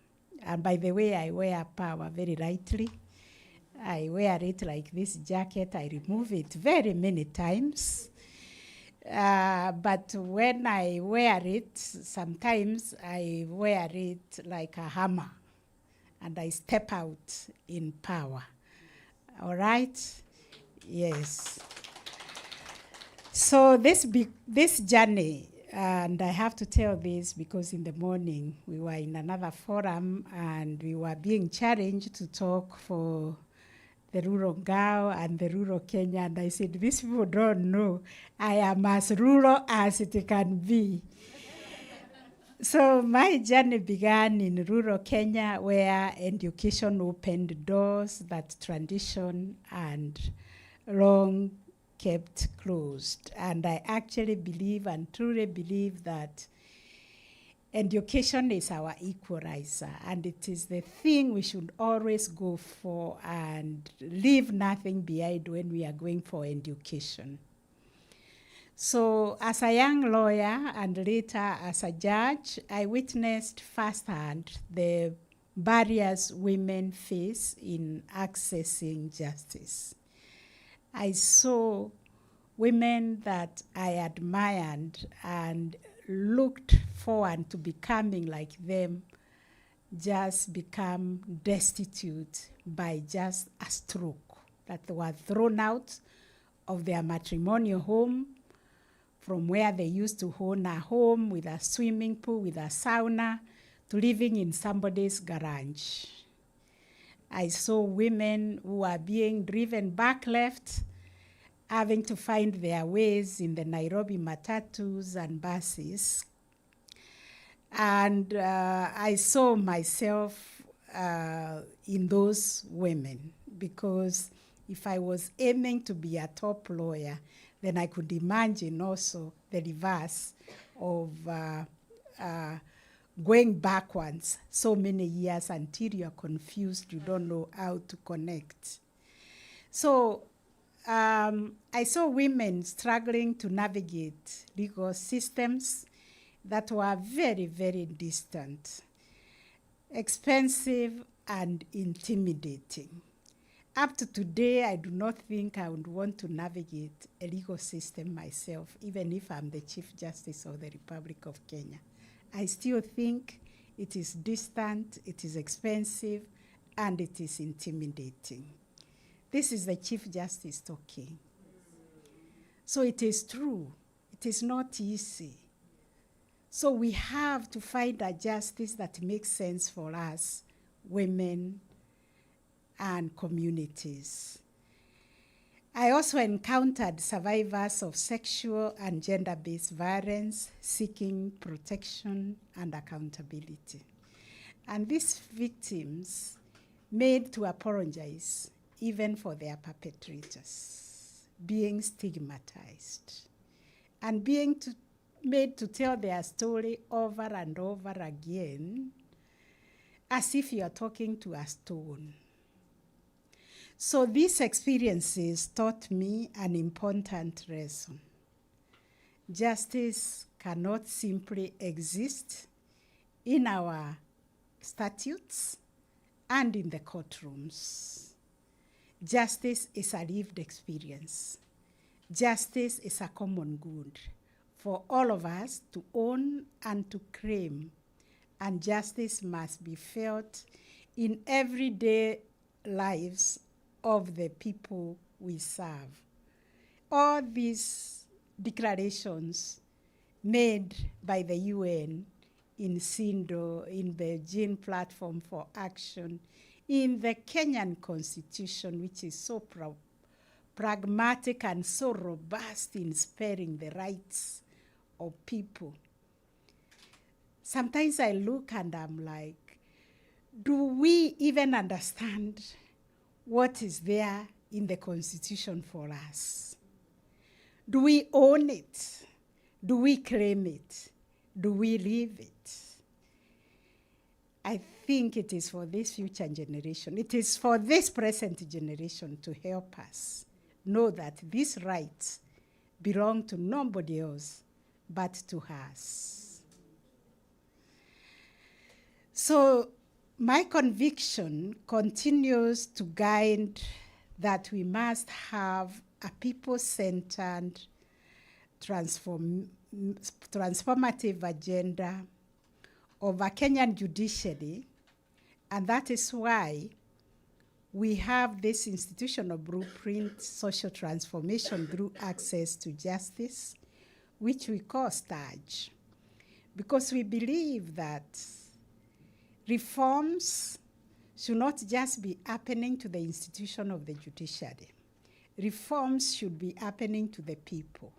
And by the way, I wear power very lightly. I wear it like this jacket. I remove it very many times. But when I wear it, sometimes I wear it like a hammer, and I step out in power. All right? Yes. So this journey, and I have to tell this because in the morning we were in another forum and we were being challenged to talk for the rural girl and the rural Kenya, and I said, these people don't know I am as rural as it can be. So my journey began in rural Kenya, where education opened doors that tradition and long kept closed. And I actually believe and truly believe that education is our equalizer, and it is the thing we should always go for and leave nothing behind when we are going for education. So as a young lawyer and later as a judge, I witnessed firsthand the barriers women face in accessing justice. I saw women that I admired and looked forward to becoming like them just become destitute by just a stroke, that they were thrown out of their matrimonial home from where they used to own a home with a swimming pool, with a sauna, to living in somebody's garage. I saw women who are being driven back left, having to find their ways in the Nairobi matatus and buses. And I saw myself in those women, because if I was aiming to be a top lawyer, then I could imagine also the reverse of going backwards so many years until you're confused, you don't know how to connect. So I saw women struggling to navigate legal systems that were very, very distant, expensive, and intimidating. Up to today, I do not think I would want to navigate a legal system myself, even if I'm the Chief Justice of the Republic of Kenya. I still think it is distant, it is expensive, and it is intimidating. This is the Chief Justice talking. So it is true. It is not easy. So we have to find a justice that makes sense for us, women, and communities. I also encountered survivors of sexual and gender-based violence seeking protection and accountability. And these victims made to apologize even for their perpetrators, being stigmatized, and being made to tell their story over and over again as if you are talking to a stone. So these experiences taught me an important lesson. Justice cannot simply exist in our statutes and in the courtrooms. Justice is a lived experience. Justice is a common good for all of us to own and to claim. And justice must be felt in everyday lives of the people we serve. All these declarations made by the UN in Sindo, in Beijing Platform for Action, in the Kenyan Constitution, which is so pragmatic and so robust in sparing the rights of people. Sometimes I look and I'm like, do we even understand what is there in the Constitution for us? Do we own it? Do we claim it? Do we live it? I think it is for this future generation. It is for this present generation to help us know that these rights belong to nobody else but to us. So my conviction continues to guide that we must have a people-centered, transformative agenda of a Kenyan judiciary, and that is why we have this institutional blueprint, social transformation through access to justice, which we call STARJ, because we believe that reforms should not just be happening to the institution of the judiciary. Reforms should be happening to the people.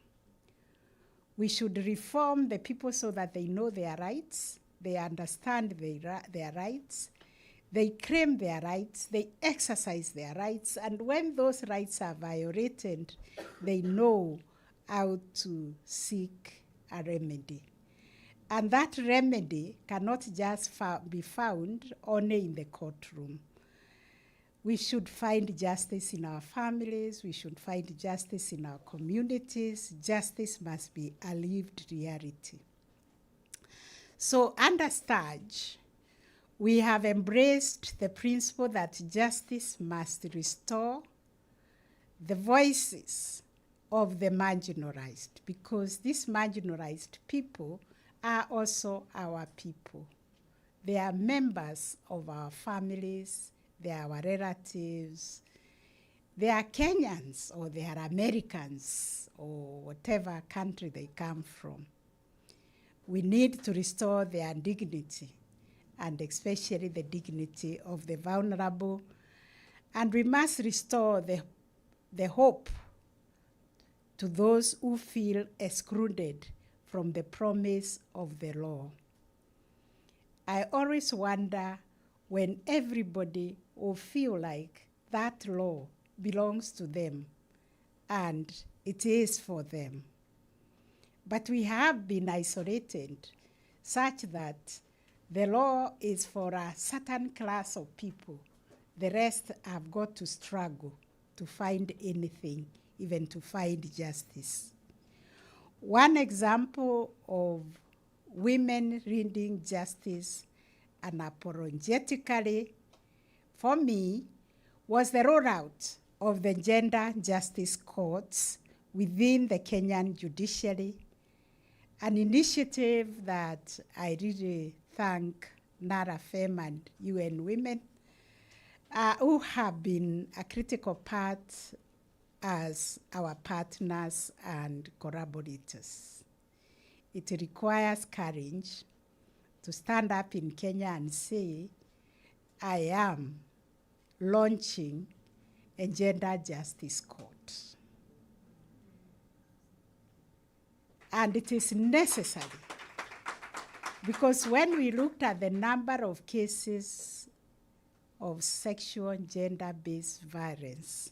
We should reform the people so that they know their rights, they understand their rights, they claim their rights, they exercise their rights, and when those rights are violated, they know how to seek a remedy. And that remedy cannot just be found only in the courtroom. We should find justice in our families. We should find justice in our communities. Justice must be a lived reality. So under STARJ, we have embraced the principle that justice must restore the voices of the marginalized, because these marginalized people are also our people. They are members of our families, they are our relatives, they are Kenyans or they are Americans or whatever country they come from. We need to restore their dignity, and especially the dignity of the vulnerable, and we must restore the hope to those who feel excluded from the promise of the law. I always wonder when everybody will feel like that law belongs to them and it is for them. But we have been isolated such that the law is for a certain class of people. The rest have got to struggle to find anything, even to find justice. One example of women reading justice unapologetically for me was the rollout of the gender justice courts within the Kenyan judiciary, an initiative that I really thank NARAFEM and UN Women who have been a critical part as our partners and collaborators. It requires courage to stand up in Kenya and say, I am launching a gender justice court. And it is necessary because when we looked at the number of cases of sexual gender-based violence,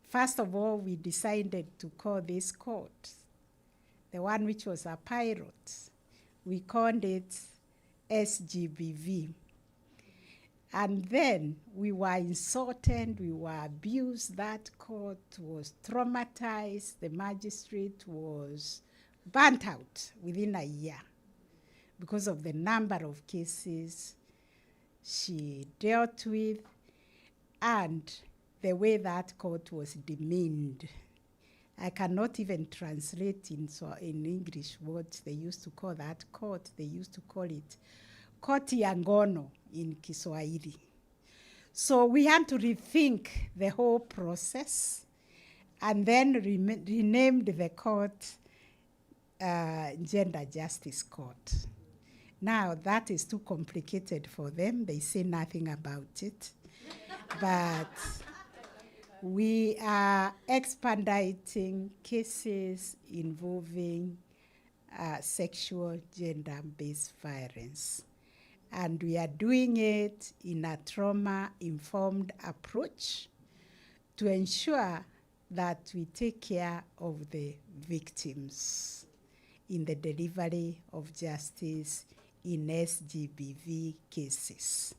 first of all, we decided to call this court, the one which was a pilot, we called it SGBV. And then we were insulted, we were abused, that court was traumatized, the magistrate was burnt out within a year because of the number of cases she dealt with and the way that court was demeaned. I cannot even translate in English what they used to call that court. They used to call it koti ya ngono in Kiswahili. So we had to rethink the whole process and then renamed the court Gender Justice Court. Now that is too complicated for them. They say nothing about it. But we are expediting cases involving sexual gender-based violence. And we are doing it in a trauma-informed approach to ensure that we take care of the victims in the delivery of justice in SGBV cases.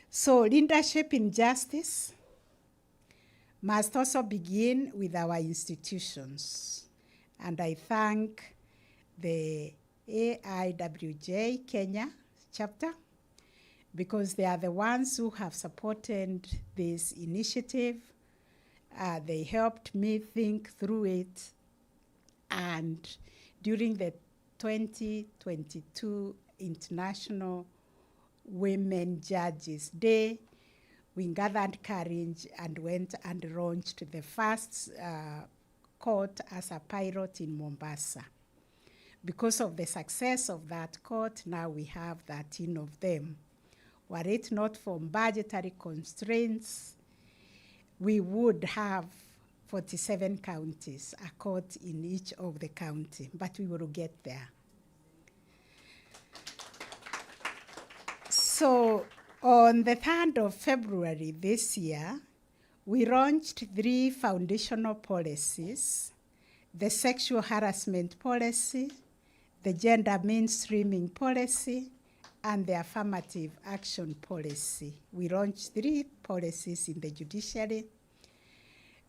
So leadership in justice must also begin with our institutions. And I thank the AIWJ Kenya chapter because they are the ones who have supported this initiative. They helped me think through it. And during the 2022 International Women Judges Day, we gathered courage and went and launched the first court as a pilot in Mombasa. Because of the success of that court, now we have 13 of them. Were it not for budgetary constraints, we would have 47 counties, a court in each of the county, but we will get there. So on the 3rd of February this year, we launched 3 foundational policies: the sexual harassment policy, the gender mainstreaming policy, and the affirmative action policy. We launched 3 policies in the judiciary,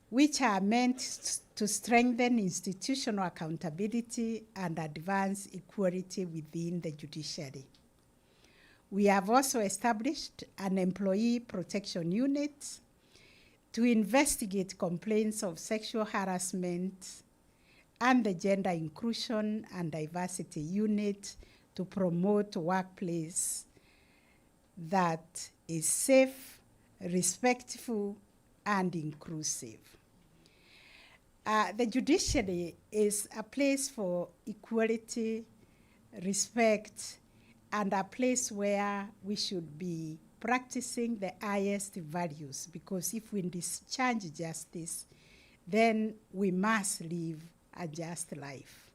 which are meant to strengthen institutional accountability and advance equality within the judiciary. We have also established an employee protection unit to investigate complaints of sexual harassment, and the gender inclusion and diversity unit to promote a workplace that is safe, respectful, and inclusive. The judiciary is a place for equality, respect, and a place where we should be practicing the highest values, because if we discharge justice, then we must live a just life.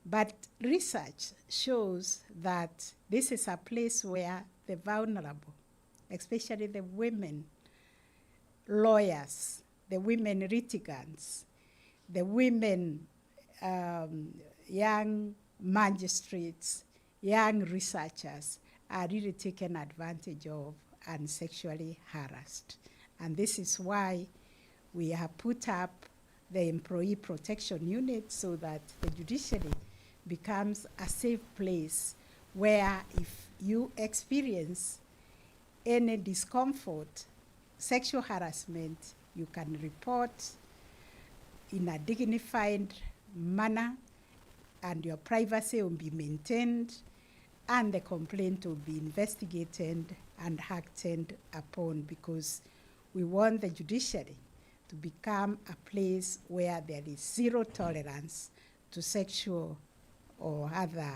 But research shows that this is a place where the vulnerable, especially the women lawyers, the women litigants, the women young magistrates, young researchers are really taken advantage of and sexually harassed. And this is why we have put up the Employee Protection Unit so that the judiciary becomes a safe place where if you experience any discomfort, sexual harassment, you can report in a dignified manner, and your privacy will be maintained, and the complaint will be investigated and acted upon, because we want the judiciary to become a place where there is zero tolerance to sexual or other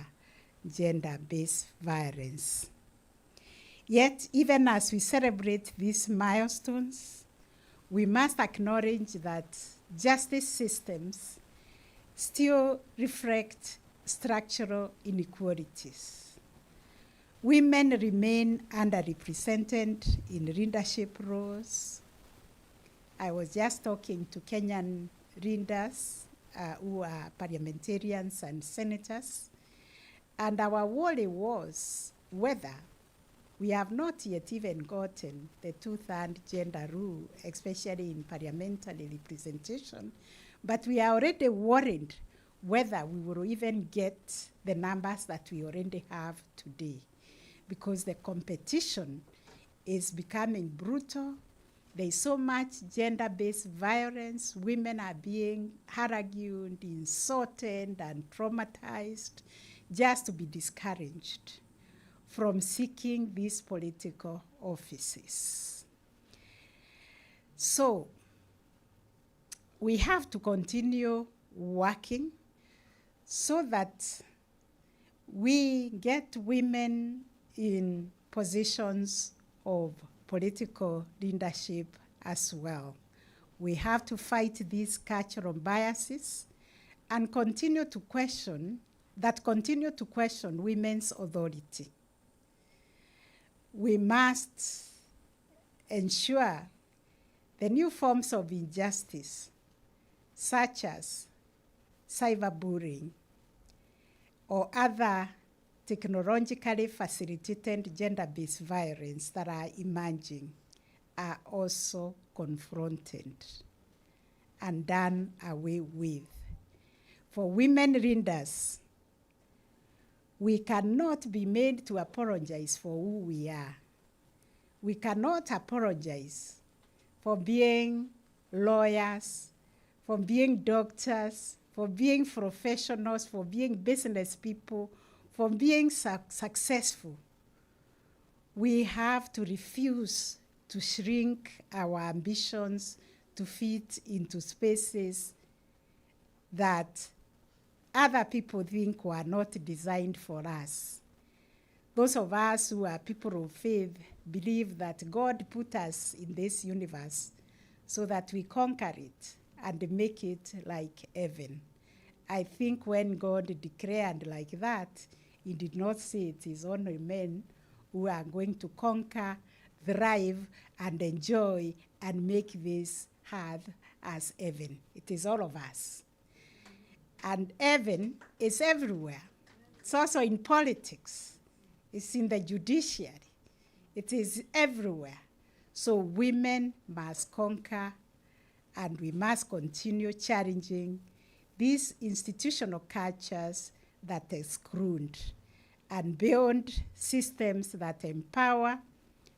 gender-based violence. Yet, even as we celebrate these milestones, we must acknowledge that justice systems still reflect structural inequalities. Women remain underrepresented in leadership roles. I was just talking to Kenyan leaders who are parliamentarians and senators, and our worry was whether we have not yet even gotten the 2/3 gender rule, especially in parliamentary representation, but we are already worried whether we will even get the numbers that we already have today, because the competition is becoming brutal. There is so much gender-based violence. Women are being harassed, insulted, and traumatized just to be discouraged from seeking these political offices. So we have to continue working so that we get women in positions of political leadership as well. We have to fight these cultural biases and continue to question women's authority. We must ensure the new forms of injustice, such as cyberbullying or other technologically facilitated gender-based violence that are emerging, are also confronted and done away with. For women leaders, we cannot be made to apologize for who we are. We cannot apologize for being lawyers, for being doctors, for being professionals, for being business people, for being successful. We have to refuse to shrink our ambitions to fit into spaces that other people think were not designed for us. Those of us who are people of faith believe that God put us in this universe so that we conquer it and make it like heaven. I think when God declared like that, he did not say it is only men who are going to conquer, thrive, and enjoy and make this earth as heaven. It is all of us. And heaven is everywhere. It's also in politics. It's in the judiciary. It is everywhere. So women must conquer, and we must continue challenging these institutional cultures that exclude and build systems that empower,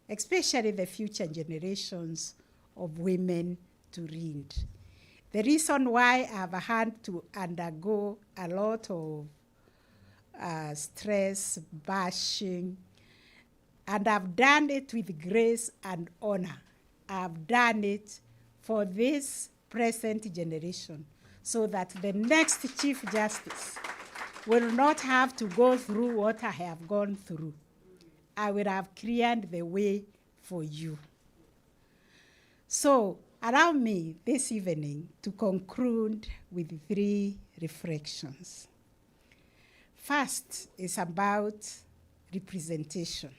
especially the future generations of women to lead. The reason why I've had to undergo a lot of stress, bashing, and I've done it with grace and honor. I've done it for this present generation so that the next Chief Justice will not have to go through what I have gone through. I will have cleared the way for you. So allow me this evening to conclude with 3 reflections. First is about representation.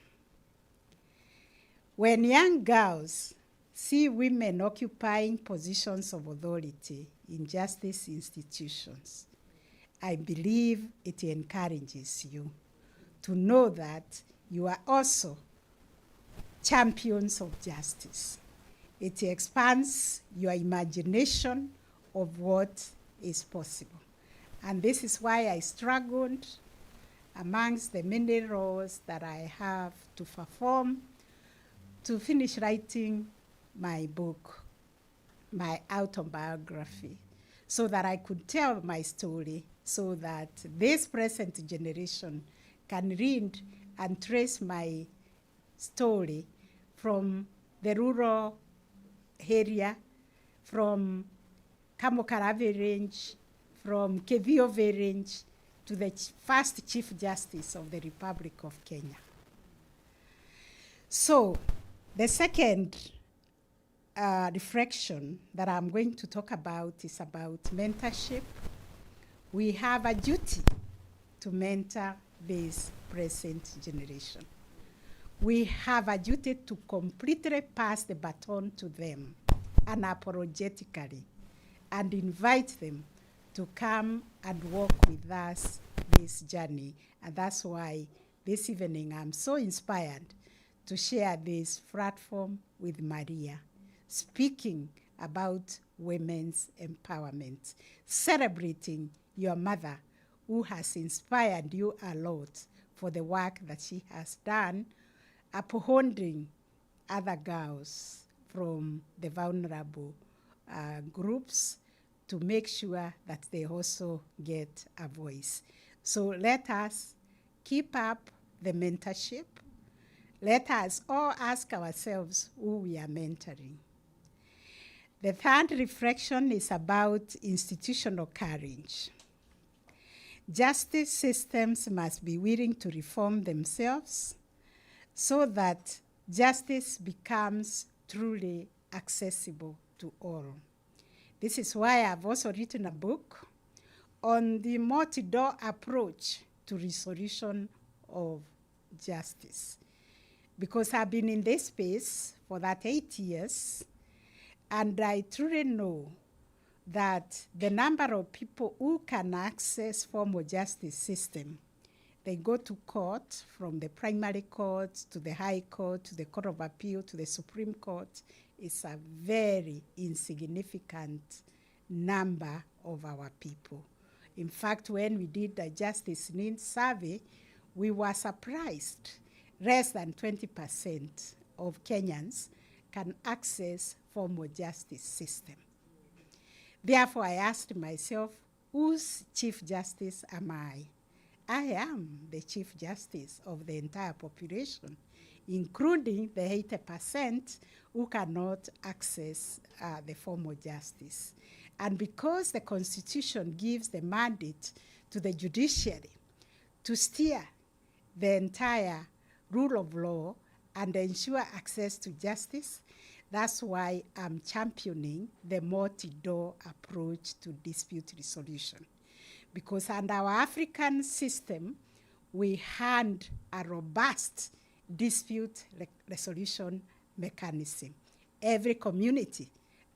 When young girls see women occupying positions of authority in justice institutions, I believe it encourages you to know that you are also champions of justice. It expands your imagination of what is possible. And this is why I struggled amongst the many roles that I have to perform to finish writing my book, my autobiography, so that I could tell my story, so that this present generation can read and trace my story from the rural area, from Kamokarave Range, from Keviove Range, to the first Chief Justice of the Republic of Kenya. So the second reflection that I'm going to talk about is about mentorship. We have a duty to mentor this present generation. We have a duty to completely pass the baton to them unapologetically and invite them to come and walk with us this journey. And that's why this evening I'm so inspired to share this platform with Maria, speaking about women's empowerment, celebrating your mother who has inspired you a lot for the work that she has done, upholding other girls from the vulnerable groups to make sure that they also get a voice. So let us keep up the mentorship. Let us all ask ourselves who we are mentoring. The third reflection is about institutional courage. Justice systems must be willing to reform themselves so that justice becomes truly accessible to all. This is why I've also written a book on the multi-door approach to resolution of justice. Because I've been in this space for that 8 years, and I truly know that the number of people who can access formal justice system, they go to court, from the primary court to the high court, to the Court of Appeal, to the Supreme Court, is a very insignificant number of our people. In fact, when we did the justice needs survey, we were surprised. Less than 20% of Kenyans can access formal justice system. Therefore, I asked myself, whose Chief Justice am I? I am the Chief Justice of the entire population, including the 80% who cannot access the formal justice. And because the Constitution gives the mandate to the judiciary to steer the entire rule of law and ensure access to justice, that's why I'm championing the multi-door approach to dispute resolution. Because under our African system, we had a robust dispute resolution mechanism. Every community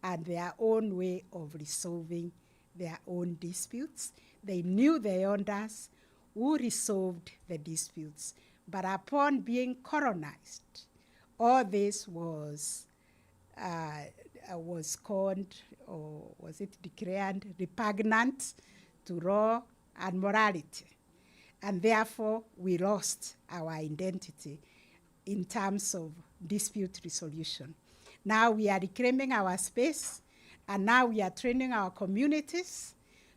had their own way of resolving their own disputes. They knew the owners who resolved the disputes. But upon being colonized, all this was called, or was it declared, repugnant to law and morality. And therefore, we lost our identity in terms of dispute resolution. Now we are reclaiming our space, and now we are training our communities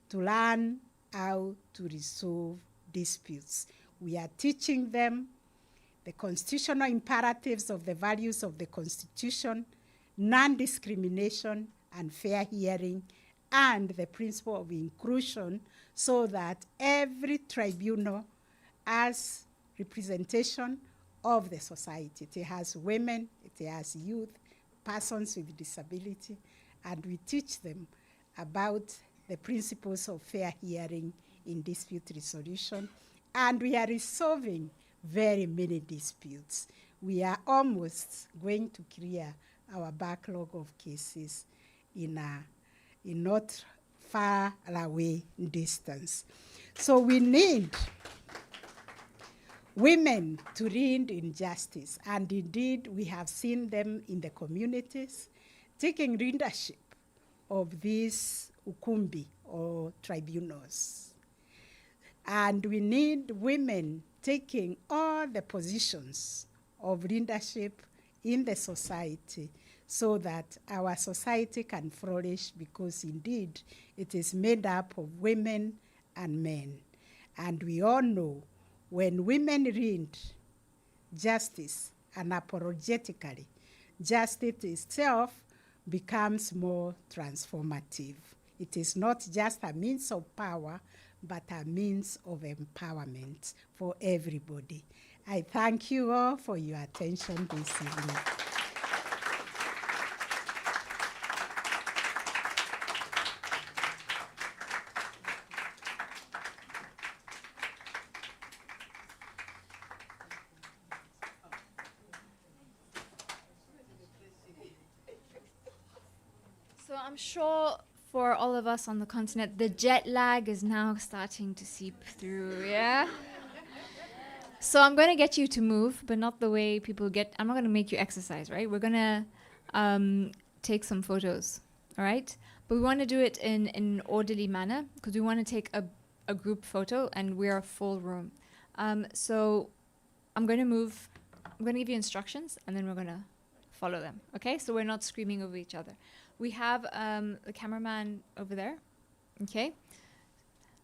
to learn how to resolve disputes. We are teaching them the constitutional imperatives of the values of the Constitution, non-discrimination and fair hearing, and the principle of inclusion, so that every tribunal has representation of the society. It has women, it has youth, persons with disability, and we teach them about the principles of fair hearing in dispute resolution. And we are resolving very many disputes. We are almost going to clear our backlog of cases in not far away distance. So we need women to end injustice. And indeed, we have seen them in the communities taking leadership of these ukumbi or tribunals. And we need women taking all the positions of leadership in the society so that our society can flourish, because indeed it is made up of women and men. And we all know when women read justice unapologetically, justice itself becomes more transformative. It is not just a means of power, but a means of empowerment for everybody. I thank you all for your attention this evening. So I'm sure for all of us on the continent, the jet lag is now starting to seep through, yeah? So I'm going to get you to move, but not the way people get. I'm not going to make you exercise, right? We're going to take some photos, all right? But we want to do it in an orderly manner because we want to take a group photo and we're a full room. So I'm going to move. I'm going to give you instructions and then we're going to follow them, okay? So we're not screaming over each other. We have the cameraman over there, okay?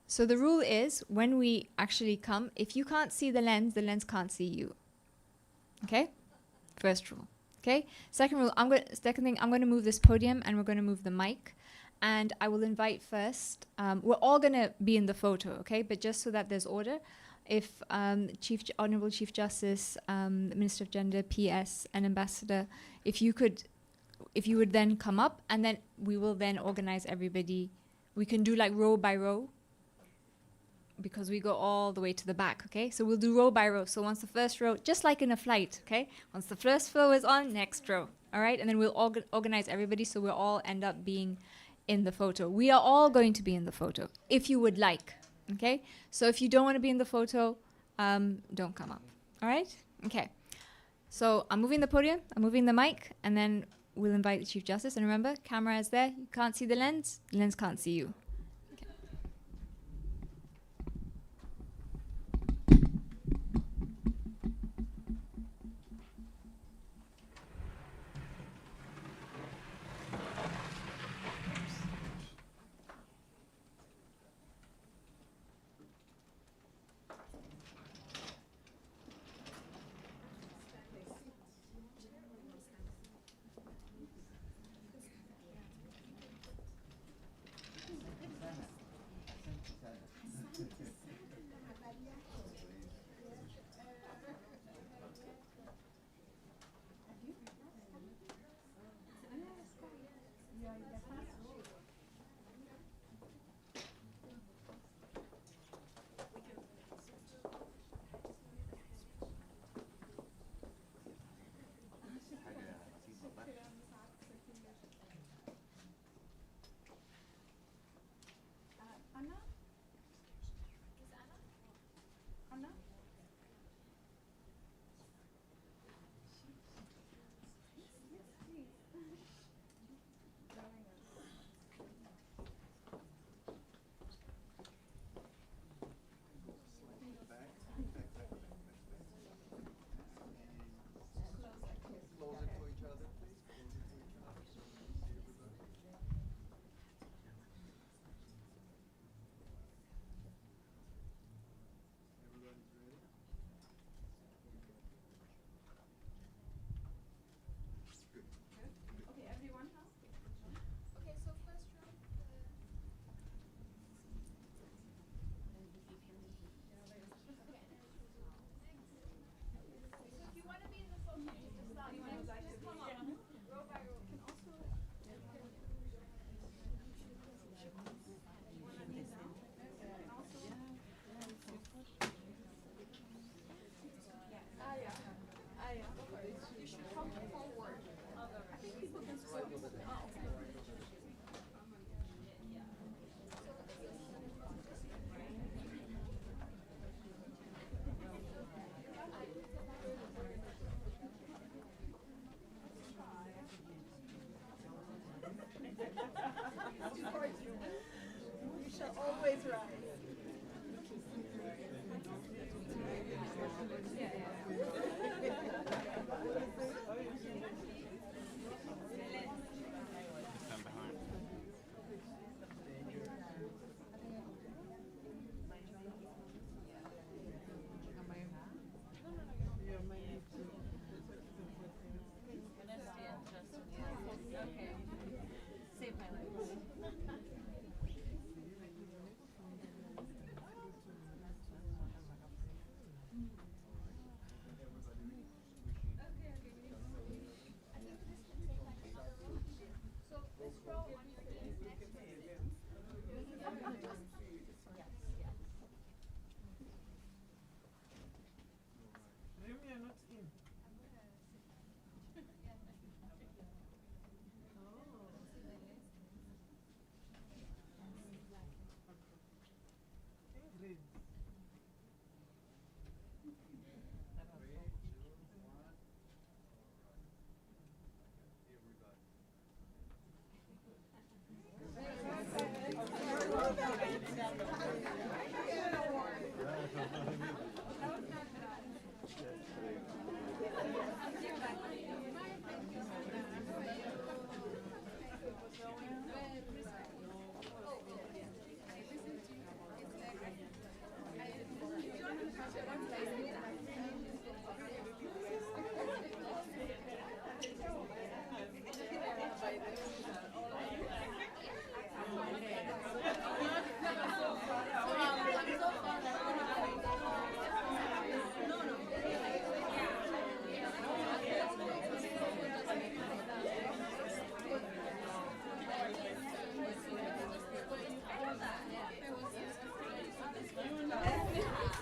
So the rule is when we actually come, if you can't see the lens can't see you, okay? First rule, okay? Second rule, second thing, I'm going to move this podium and we're going to move the mic. And I will invite first, we're all going to be in the photo, okay? But just so that there's order, if Honorable Chief Justice, Minister of Gender, PS, and Ambassador, if you would then come up, and then we will then organize everybody. We can do like row by row, because we go all the way to the back, okay? So we'll do row by row. So once the first row, just like in a flight, okay? Once the first row is on, next row, all right? And then we'll organize everybody so we'll all end up being in the photo. We are all going to be in the photo, if you would like, okay? So if you don't want to be in the photo, don't come up, all right? Okay. So I'm moving the podium, I'm moving the mic, and then we'll invite the Chief Justice. And remember, camera is there. You can't see the lens can't see you. Okay.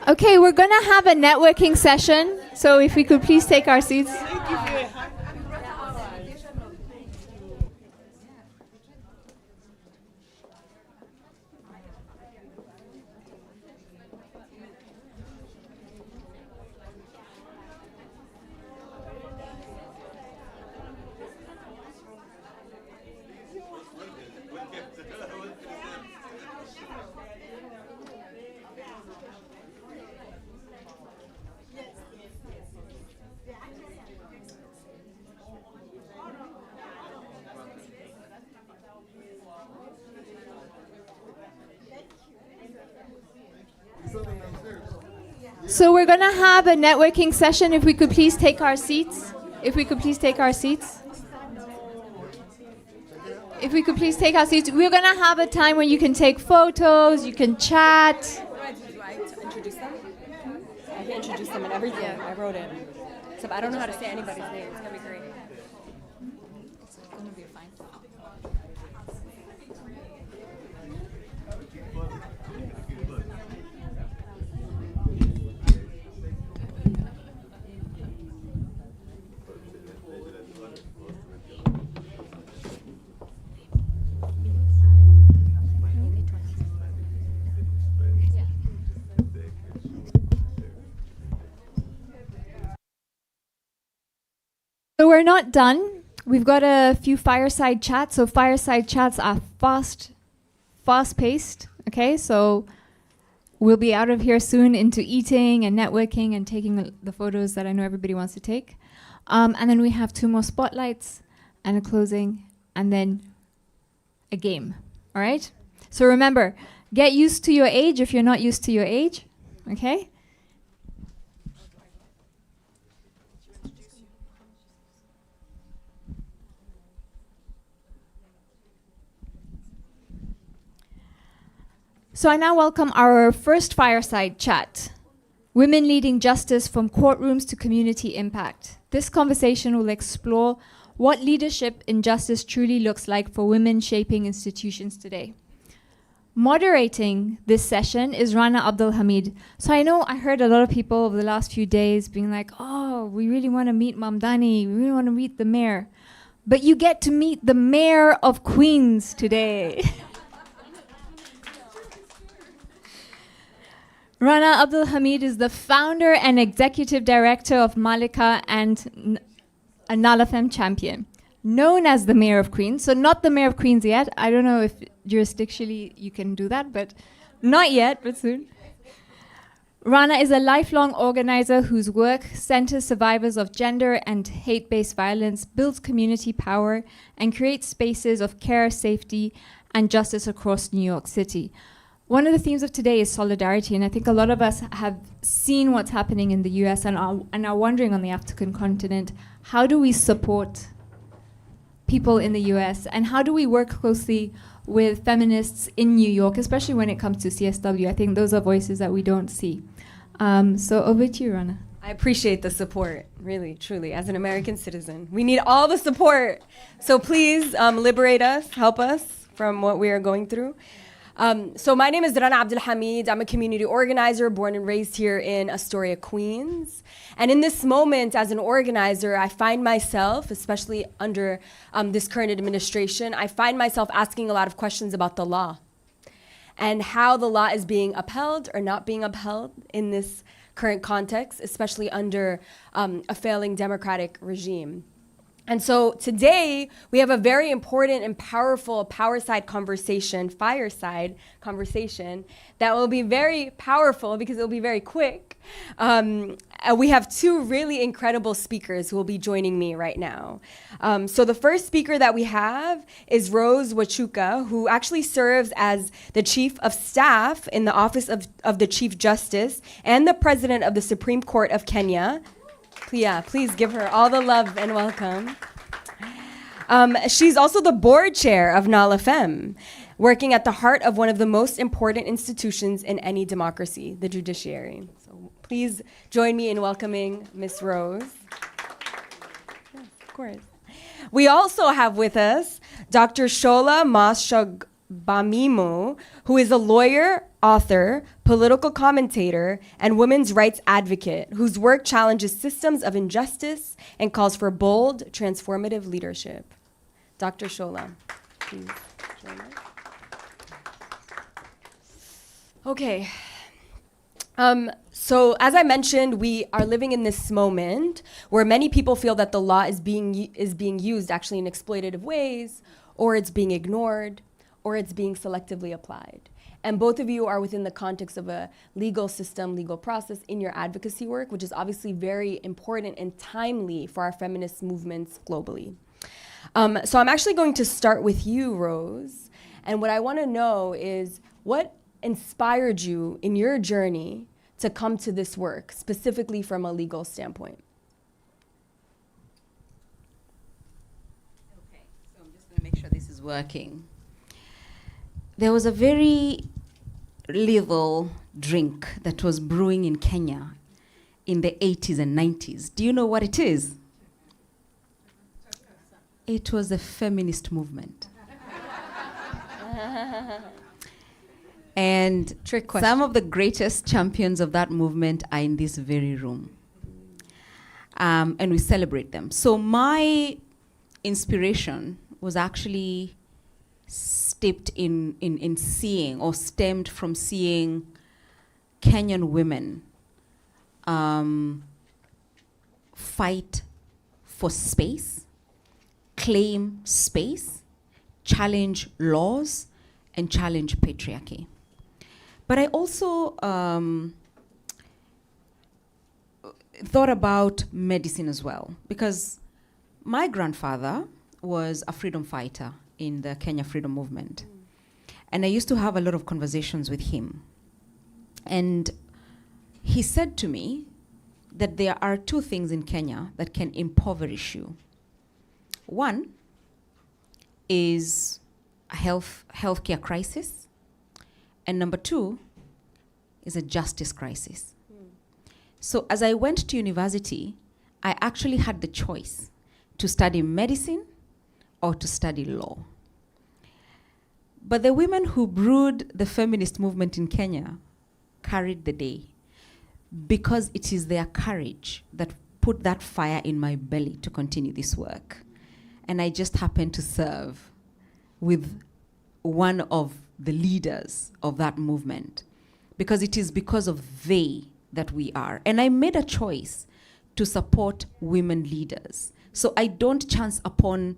Okay, we're going to have a networking session. So if we could please take our seats. So we're going to have a networking session. If we could please take our seats. If we could please take our seats. If we could please take our seats. We're going to have a time when you can take photos, you can chat. Do I introduce them? I can introduce them and everything. Yeah. I wrote it. Except I don't know how to say anybody's name. It's going to be great. It's going to be fine. So we're not done. We've got a few fireside chats. So fireside chats are fast-paced. Okay, so we'll be out of here soon into eating and networking and taking the photos that I know everybody wants to take. And then we have 2 more spotlights and a closing and then a game. All right? So remember, get used to your age if you're not used to your age. Okay? So I now welcome our first fireside chat, Women Leading Justice from Courtrooms to Community Impact. This conversation will explore what leadership in justice truly looks like for women shaping institutions today. Moderating this session is Rana Abdul Hamid. So I heard a lot of people over the last few days being like, oh, we really want to meet Mamdani, we really want to meet the mayor. But you get to meet the mayor of Queens today. Rana Abdul Hamid is the founder and executive director of Malika and a Nalafem champion, known as the Mayor of Queens. So not the Mayor of Queens yet. I don't know if jurisdictionally you can do that, but not yet, but soon. Rana is a lifelong organizer whose work centers survivors of gender and hate-based violence, builds community power, and creates spaces of care, safety, and justice across New York City. One of the themes of today is solidarity, and I think a lot of us have seen what's happening in the US and are wondering on the African continent, how do we support people in the US, and how do we work closely with feminists in New York, especially when it comes to CSW? I think those are voices that we don't see. So over to you, Rana. I appreciate the support, really, truly, as an American citizen. We need all the support. So please liberate us, help us from what we are going through. So my name is Rana Abdul Hamid. I'm a community organizer born and raised here in Astoria, Queens. And in this moment as an organizer, I find myself, especially under this current administration, I find myself asking a lot of questions about the law. and how the law is being upheld or not being upheld in this current context, especially under a failing democratic regime. And so today we have a very important and powerful fireside conversation that will be very powerful because it will be very quick. We have two really incredible speakers who will be joining me right now. So the first speaker that we have is Rose Wachuka, who actually serves as the Chief of Staff in the Office of the Chief Justice and the President of the Supreme Court of Kenya. Yeah, please give her all the love and welcome. She's also the board chair of Nala Femme, working at the heart of one of the most important institutions in any democracy, the judiciary. So please join me in welcoming Ms. Rose. Yes, of course. We also have with us Dr. Shola Mas-Bamimu, who is a lawyer, author, political commentator, and women's rights advocate whose work challenges systems of injustice and calls for bold, transformative leadership. Dr. Shola, please join us. Okay. So as I mentioned, we are living in this moment where many people feel that the law is being used actually in exploitative ways, or it's being ignored, or it's being selectively applied. And both of you are within the context of a legal system, legal process in your advocacy work, which is obviously very important and timely for our feminist movements globally. So I'm actually going to start with you, Rose. And what I want to know is what inspired you in your journey to come to this work, specifically from a legal standpoint? Okay, so I'm just going to make sure this is working. There was a very little drink that was brewing in Kenya in the 80s and 90s. Do you know what it is? It was a feminist movement. And some of the greatest champions of that movement are in this very room. And we celebrate them. So my inspiration was actually steeped in seeing, or stemmed from seeing Kenyan women fight for space, claim space, challenge laws, and challenge patriarchy. But I also thought about medicine as well, because my grandfather was a freedom fighter in the Kenya freedom movement. And I used to have a lot of conversations with him. And he said to me that there are two things in Kenya that can impoverish you. One is a healthcare crisis, and number two is a justice crisis. So as I went to university, I actually had the choice to study medicine or to study law. But the women who brewed the feminist movement in Kenya carried the day, because it is their courage that put that fire in my belly to continue this work. And I just happened to serve with one of the leaders of that movement, because it is because of they that we are. And I made a choice to support women leaders. So I don't chance upon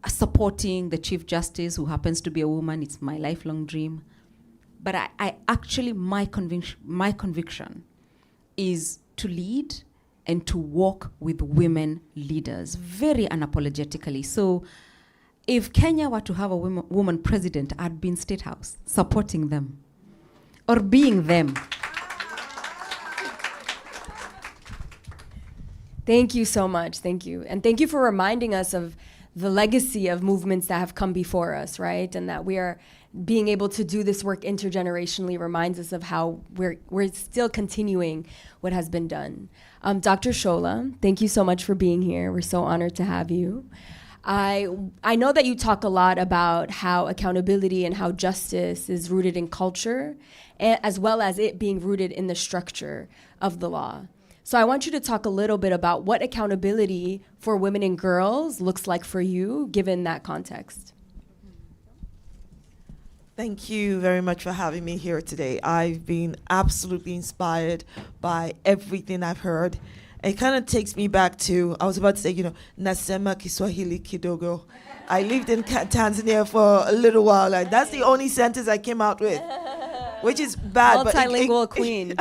supporting the Chief Justice, who happens to be a woman. It's my lifelong dream. But I actually, my conviction is to lead and to walk with women leaders very unapologetically. So if Kenya were to have a woman president, I'd be in State House supporting them or being them. Thank you so much. Thank you. And thank you for reminding us of the legacy of movements that have come before us, right? And that we are being able to do this work intergenerationally reminds us of how we're still continuing what has been done. Dr. Shola, thank you so much for being here. We're so honored to have you. I know that you talk a lot about how accountability and how justice is rooted in culture, as well as it being rooted in the structure of the law. So I want you to talk a little bit about what accountability for women and girls looks like for you, given that context. Thank you very much for having me here today. I've been absolutely inspired by everything I've heard. It kind of takes me back to, I was about to say, Nasema Kiswahili Kidogo. I lived in Tanzania for a little while, and that's the only sentence I came out with, which is bad. Multilingual queen.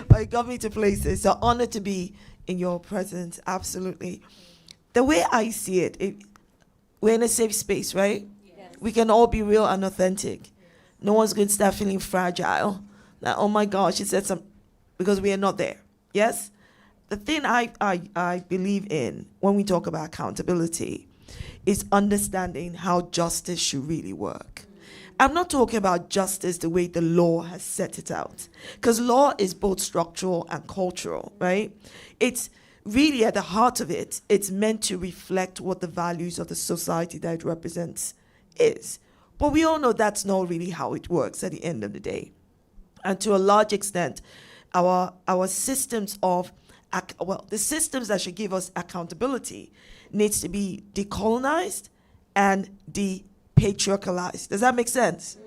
But it got me to places. So honored to be in your presence, absolutely. The way I see it, we're in a safe space, right? We can all be real and authentic. No one's going to start feeling fragile. Like, oh my gosh, she said something, because we are not there. Yes? The thing I believe in when we talk about accountability is understanding how justice should really work. I'm not talking about justice the way the law has set it out, because law is both structural and cultural, right? It's really at the heart of it, it's meant to reflect what the values of the society that it represents is. But we all know that's not really how it works at the end of the day. And to a large extent, our systems of, the systems that should give us accountability needs to be decolonized and de-patriarchalized. Does that make sense?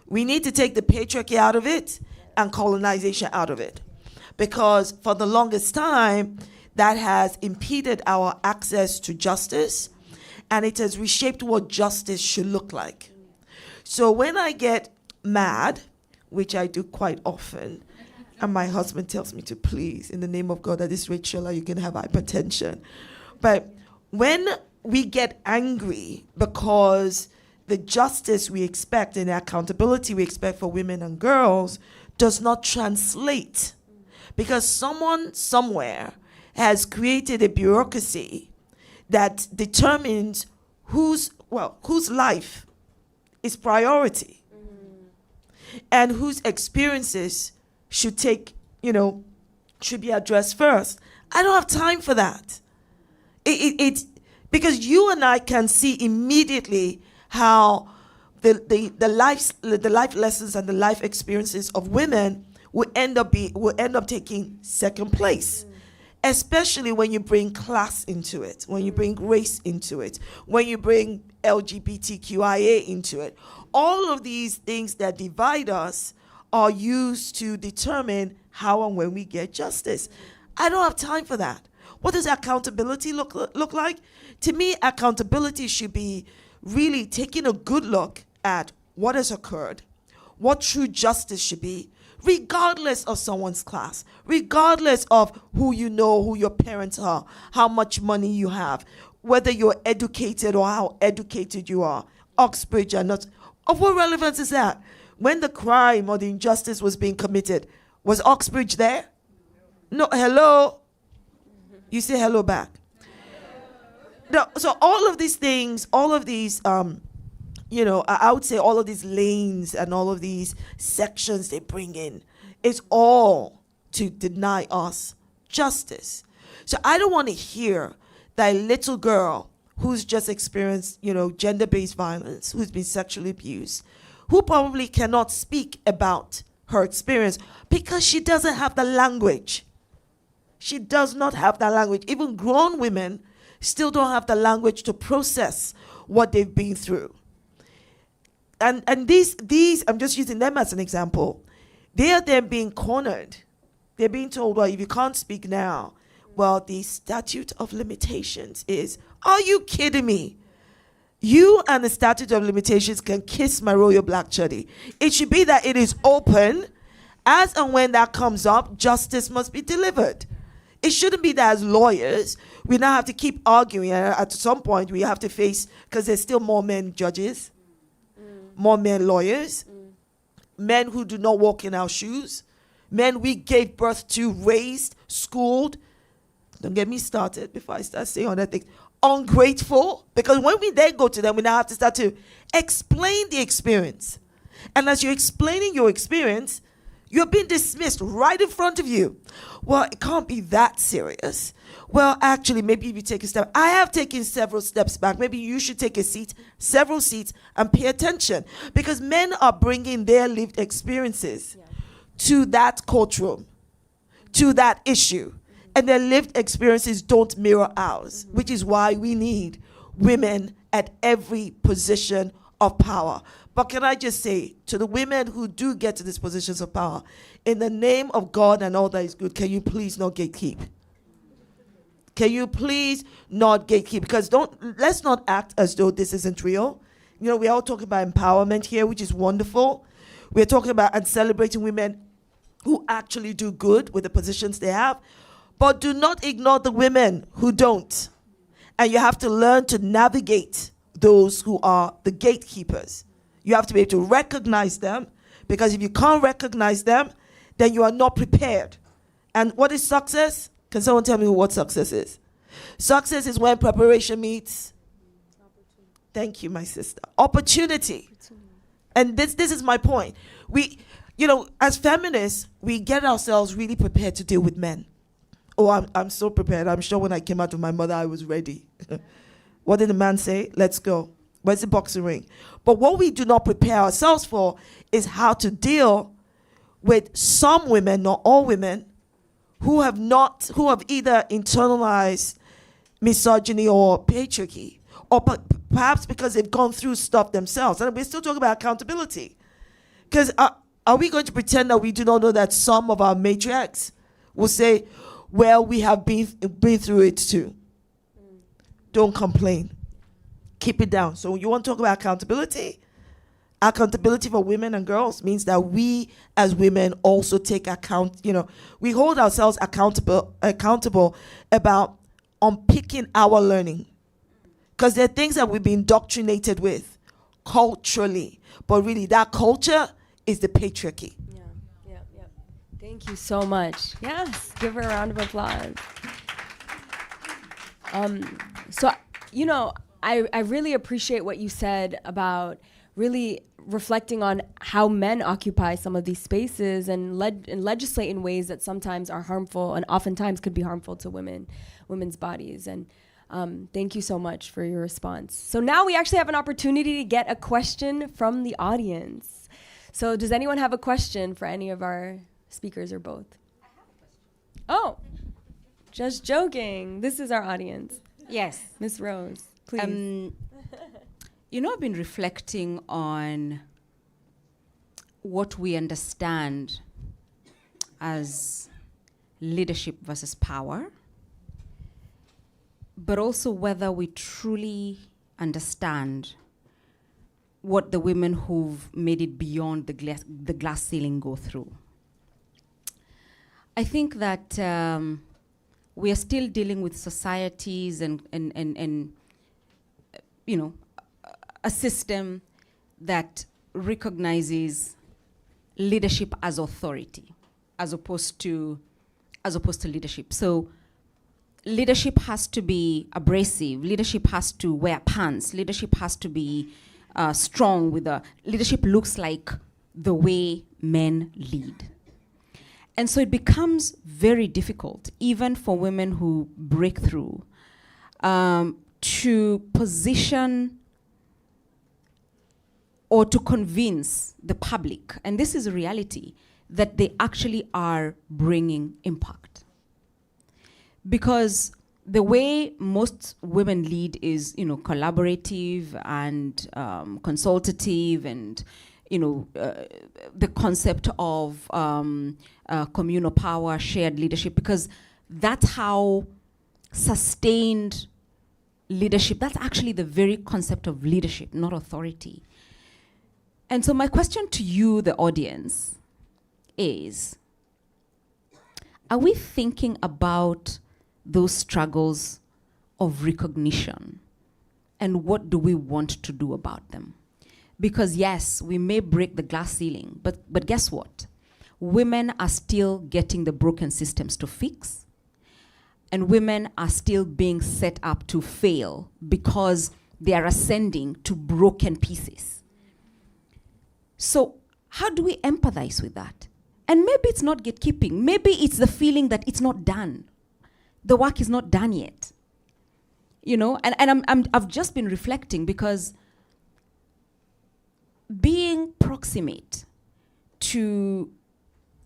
We need to take the patriarchy out of it and colonization out of it. Because for the longest time, that has impeded our access to justice, and it has reshaped what justice should look like. So when I get mad, which I do quite often, and my husband tells me to please, in the name of God, at this rate, Shola, you can have hypertension. But when we get angry because the justice we expect and the accountability we expect for women and girls does not translate, because someone somewhere has created a bureaucracy that determines whose life is priority and whose experiences should should be addressed first. I don't have time for that. Because you and I can see immediately how the life lessons and the life experiences of women will end up taking second place. Especially when you bring class into it, when you bring race into it, when you bring LGBTQIA into it. All of these things that divide us are used to determine how and when we get justice. I don't have time for that. What does accountability look like? To me, accountability should be really taking a good look at what has occurred, what true justice should be, regardless of someone's class, regardless of who you know, who your parents are, how much money you have, whether you're educated or how educated you are, Oxbridge or not. Of what relevance is that? When the crime or the injustice was being committed, was Oxbridge there? No, hello? You say hello back. No, so all of these things, all of these I would say all of these lanes and all of these sections they bring in is all to deny us justice. So I don't want to hear that little girl who's just experienced, gender-based violence, who's been sexually abused, who probably cannot speak about her experience because she doesn't have the language. She does not have that language. Even grown women still don't have the language to process what they've been through. And these, I'm just using them as an example. They are then being cornered. They're being told, well, if you can't speak now, well, the statute of limitations is, are you kidding me? You and the statute of limitations can kiss my royal black chuddy. It should be that it is open. As and when that comes up, justice must be delivered. It shouldn't be that as lawyers, we now have to keep arguing. At some point, we have to face, because there's still more men judges, more men lawyers, men who do not walk in our shoes, men we gave birth to, raised, schooled. Don't get me started before I start saying other things. Ungrateful, because when we then go to them, we now have to start to explain the experience. And as you're explaining your experience, you're being dismissed right in front of you. Well, it can't be that serious. Well, actually, maybe if you take a step. I have taken several steps back. Maybe you should take a seat, several seats, and pay attention. Because men are bringing their lived experiences to that courtroom, to that issue. And their lived experiences don't mirror ours, which is why we need women at every position of power. But can I just say to the women who do get to these positions of power, in the name of God and all that is good, can you please not gatekeep? Can you please not gatekeep? Because let's not act as though this isn't real. You know, we all talk about empowerment here, which is wonderful. We're talking about and celebrating women who actually do good with the positions they have. But do not ignore the women who don't. And you have to learn to navigate those who are the gatekeepers. You have to be able to recognize them, because if you can't recognize them, then you are not prepared. And what is success? Can someone tell me what success is? Success is when preparation meets. Thank you, my sister. Opportunity. And this is my point. We, as feminists, we get ourselves really prepared to deal with men. Oh, I'm so prepared. I'm sure when I came out of my mother, I was ready. What did the man say? Let's go. Where's the boxing ring? But what we do not prepare ourselves for is how to deal with some women, not all women, who have either internalized misogyny or patriarchy, or perhaps because they've gone through stuff themselves. And we're still talking about accountability. Because are we going to pretend that we do not know that some of our matriarchs will say, well, we have been through it too. Don't complain. Keep it down. So you want to talk about accountability? Accountability for women and girls means that we as women also take account, we hold ourselves accountable about unpicking our learning. Because there are things that we've been indoctrinated with culturally. But really that culture is the patriarchy. Yeah. Thank you so much. Yes, give her a round of applause. I really appreciate what you said about really reflecting on how men occupy some of these spaces and legislate in ways that sometimes are harmful and oftentimes could be harmful to women's bodies. And thank you so much for your response. So now we actually have an opportunity to get a question from the audience. So does anyone have a question for any of our speakers or both? I have a question. Oh, just joking. This is our audience. Yes. Miss Rose, please. I've been reflecting on what we understand as leadership versus power, but also whether we truly understand what the women who've made it beyond the glass ceiling go through. I think that we are still dealing with societies and a system that recognizes leadership as authority, as opposed to leadership. So leadership has to be abrasive. Leadership has to wear pants. Leadership has to be strong. Leadership looks like the way men lead. And so it becomes very difficult, even for women who break through, to position or to convince the public, and this is a reality, that they actually are bringing impact. Because the way most women lead is, collaborative and consultative, and the concept of communal power, shared leadership, because that's how sustained leadership, that's actually the very concept of leadership, not authority. And so my question to you, the audience, is, are we thinking about those struggles of recognition, and what do we want to do about them? Because yes, we may break the glass ceiling, but guess what? Women are still getting the broken systems to fix, and women are still being set up to fail because they are ascending to broken pieces. So how do we empathize with that? And maybe it's not gatekeeping. Maybe it's the feeling that it's not done. The work is not done yet. And I've just been reflecting, because being proximate to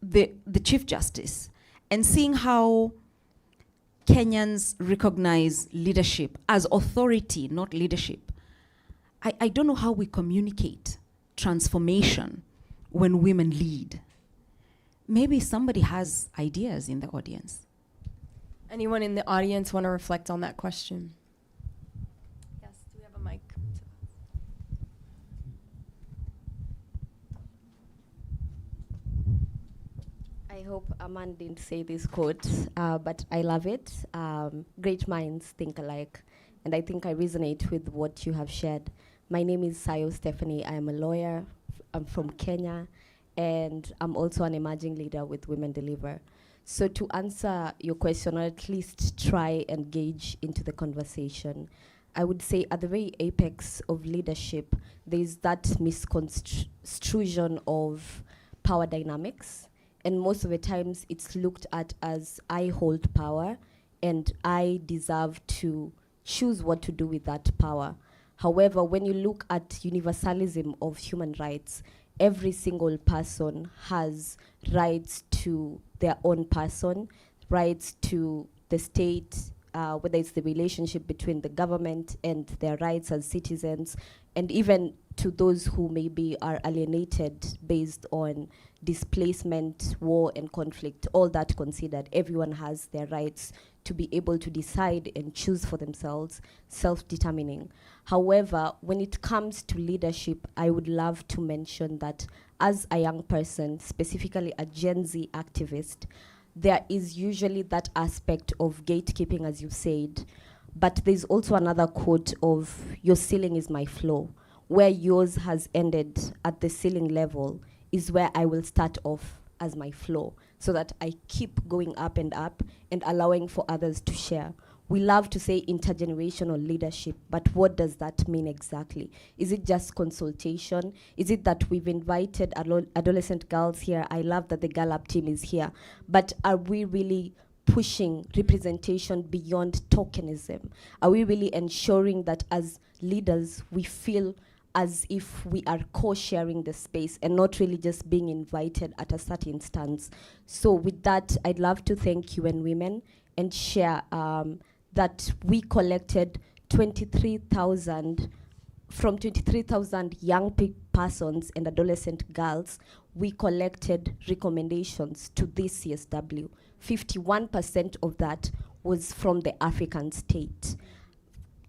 the Chief Justice and seeing how Kenyans recognize leadership as authority, not leadership, I don't know how we communicate transformation when women lead. Maybe somebody has ideas in the audience. Anyone in the audience want to reflect on that question? Yes, do we have a mic? I hope Aman didn't say this quote, but I love it. Great minds think alike. And I think I resonate with what you have shared. My name is Sayo Stephanie. I am a lawyer. I'm from Kenya. And I'm also an emerging leader with Women Deliver. So to answer your question, or at least try and gauge into the conversation, I would say at the very apex of leadership, there's that misconstruction of power dynamics. And most of the times it's looked at as I hold power and I deserve to choose what to do with that power. However, when you look at universalism of human rights, every single person has rights to their own person, rights to the state, whether it's the relationship between the government and their rights as citizens, and even to those who maybe are alienated based on displacement, war, and conflict. All that considered, everyone has their rights to be able to decide and choose for themselves, self-determining. However, when it comes to leadership, I would love to mention that as a young person, specifically a Gen Z activist, there is usually that aspect of gatekeeping, as you said, but there's also another quote of your ceiling is my floor. Where yours has ended at the ceiling level is where I will start off as my floor, so that I keep going up and allowing for others to share. We love to say intergenerational leadership, but what does that mean exactly? Is it just consultation? Is it that we've invited adolescent girls here? I love that the Girl Up team is here, but are we really pushing representation beyond tokenism? Are we really ensuring that as leaders we feel as if we are co-sharing the space and not really just being invited at a certain stance? So with that, I'd love to thank UN Women and share that we collected 23,000 from 23,000 young persons and adolescent girls. We collected recommendations to this CSW. 51% of that was from the African state.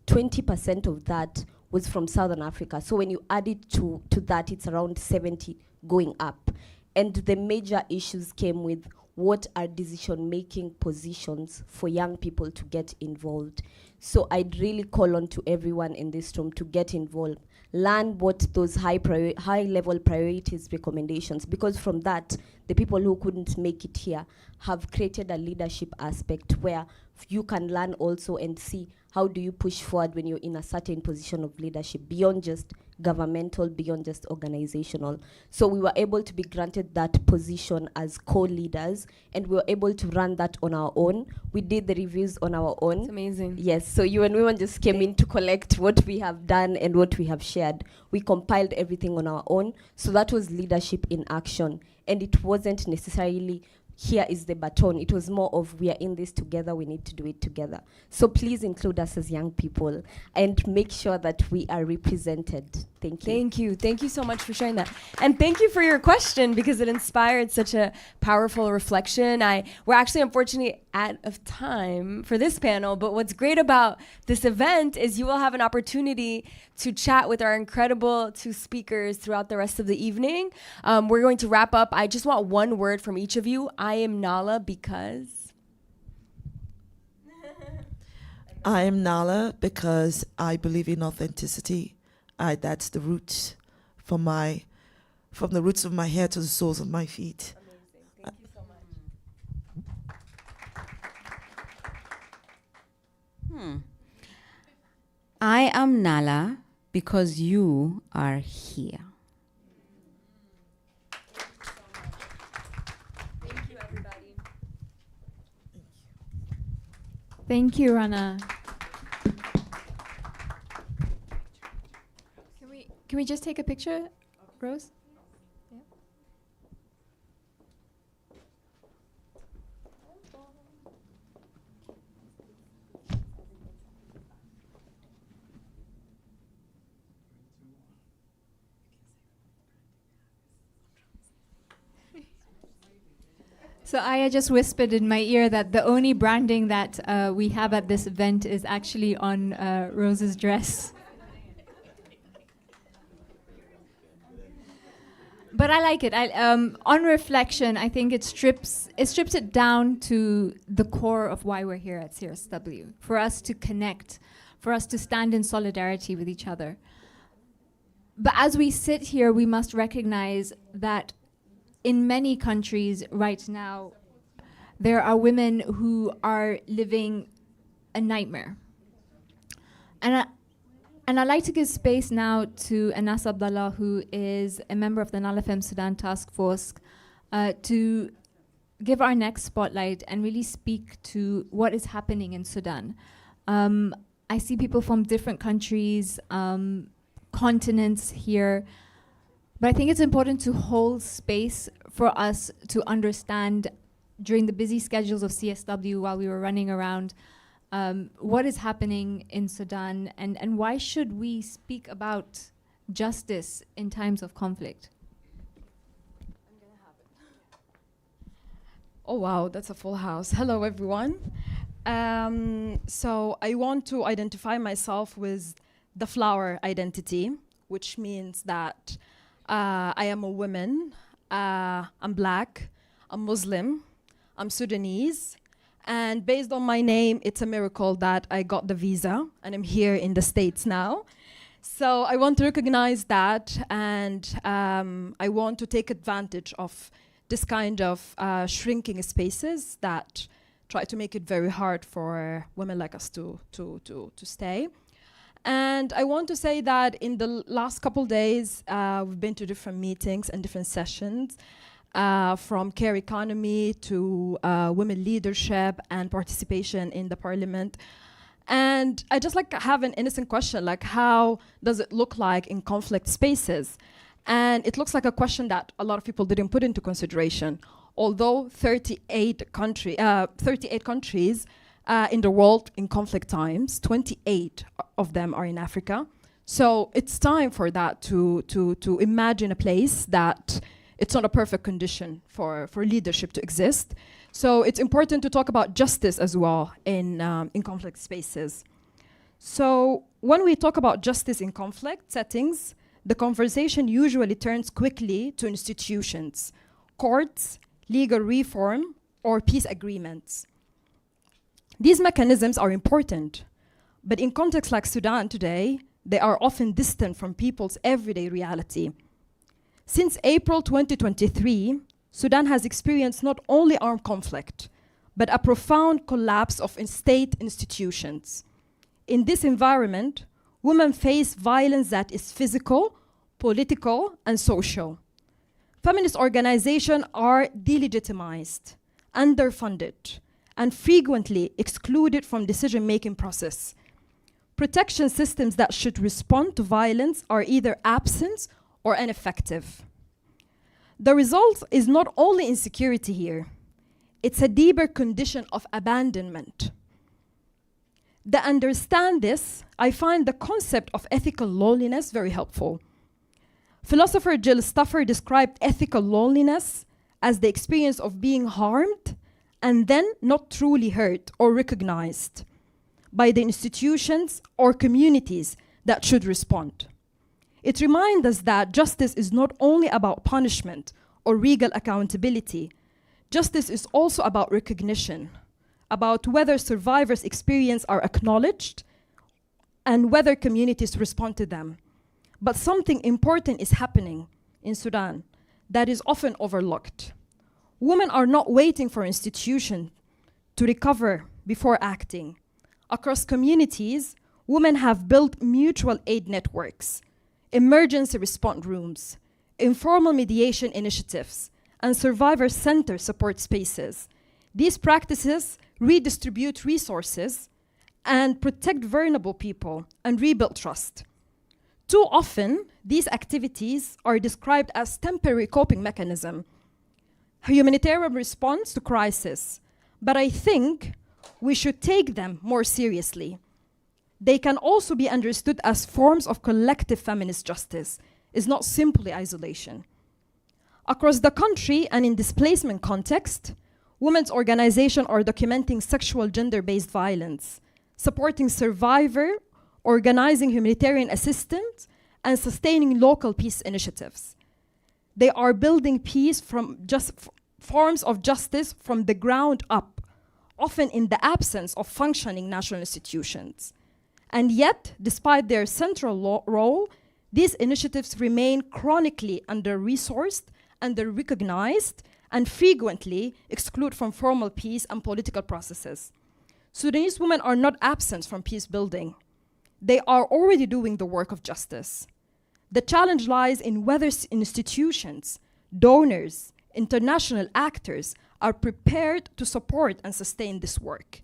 20% of that was from Southern Africa. So when you add it to that, it's around 70 going up. And the major issues came with what are decision-making positions for young people to get involved. So I'd really call on to everyone in this room to get involved. Learn what those high-level priorities recommendations, because from that, the people who couldn't make it here have created a leadership aspect where you can learn also and see how do you push forward when you're in a certain position of leadership, beyond just governmental, beyond just organizational. So we were able to be granted that position as co-leaders, and we were able to run that on our own. We did the reviews on our own. It's amazing. Yes, so UN Women just came in to collect what we have done and what we have shared. We compiled everything on our own. So that was leadership in action. And it wasn't necessarily here is the baton. It was more of we are in this together, we need to do it together. So please include us as young people and make sure that we are represented. Thank you. Thank you. Thank you so much for sharing that. And thank you for your question, because it inspired such a powerful reflection. We're actually unfortunately out of time for this panel, but what's great about this event is you will have an opportunity to chat with our incredible two speakers throughout the rest of the evening. We're going to wrap up. I just want one word from each of you. I am Nala because... I am Nala because I believe in authenticity. That's the root from the roots of my hair to the soles of my feet. Amazing. Thank you so much. I am Nala because you are here. Thank you, everybody. Thank you, Rana. Can we just take a picture, Rose? Yeah. So Aya just whispered in my ear that the only branding that we have at this event is actually on Rose's dress. But I like it. On reflection, I think it strips it down to the core of why we're here at CSW, for us to connect, for us to stand in solidarity with each other. But as we sit here, we must recognize that in many countries right now, there are women who are living a nightmare. And I'd like to give space now to Anas Abdallah, who is a member of the Nalafem Sudan Task Force, to give our next spotlight and really speak to what is happening in Sudan. I see people from different countries, continents here, but I think it's important to hold space for us to understand during the busy schedules of CSW while we were running around what is happening in Sudan and why should we speak about justice in times of conflict? Oh wow, that's a full house. Hello everyone. So I want to identify myself with the flower identity, which means that I am a woman, I'm black, I'm Muslim, I'm Sudanese, and based on my name, it's a miracle that I got the visa and I'm here in the States now. So I want to recognize that, and I want to take advantage of this kind of shrinking spaces that try to make it very hard for women like us to stay. And I want to say that in the last couple days, we've been to different meetings and different sessions, from care economy to women leadership and participation in the parliament. And I just have an innocent question, like how does it look like in conflict spaces? And it looks like a question that a lot of people didn't put into consideration. Although 38 countries in the world in conflict times, 28 of them are in Africa. So it's time for that to imagine a place that it's not a perfect condition for leadership to exist. So it's important to talk about justice as well in conflict spaces. So when we talk about justice in conflict settings, the conversation usually turns quickly to institutions, courts, legal reform, or peace agreements. These mechanisms are important, but in contexts like Sudan today, they are often distant from people's everyday reality. Since April 2023, Sudan has experienced not only armed conflict, but a profound collapse of state institutions. In this environment, women face violence that is physical, political, and social. Feminist organizations are delegitimized, underfunded, and frequently excluded from decision-making process. Protection systems that should respond to violence are either absent or ineffective. The result is not only insecurity here, it's a deeper condition of abandonment. To understand this, I find the concept of ethical loneliness very helpful. Philosopher Jill Stafford described ethical loneliness as the experience of being harmed and then not truly heard or recognized by the institutions or communities that should respond. It reminds us that justice is not only about punishment or legal accountability. Justice is also about recognition, about whether survivors' experiences are acknowledged and whether communities respond to them. But something important is happening in Sudan that is often overlooked. Women are not waiting for institutions to recover before acting. Across communities, women have built mutual aid networks, emergency response rooms, informal mediation initiatives, and survivor-centered support spaces. These practices redistribute resources and protect vulnerable people and rebuild trust. Too often, these activities are described as temporary coping mechanism, humanitarian response to crisis, but I think we should take them more seriously. They can also be understood as forms of collective feminist justice. It's not simply isolation. Across the country and in displacement context, Women's organizations are documenting sexual gender-based violence, supporting survivor, organizing humanitarian assistance, and sustaining local peace initiatives. They are building peace from forms of justice from the ground up, often in the absence of functioning national institutions. And yet, despite their central role, these initiatives remain chronically under-resourced, under-recognized, and frequently exclude from formal peace and political processes. Sudanese women are not absent from peace building. They are already doing the work of justice. The challenge lies in whether institutions, donors, international actors are prepared to support and sustain this work.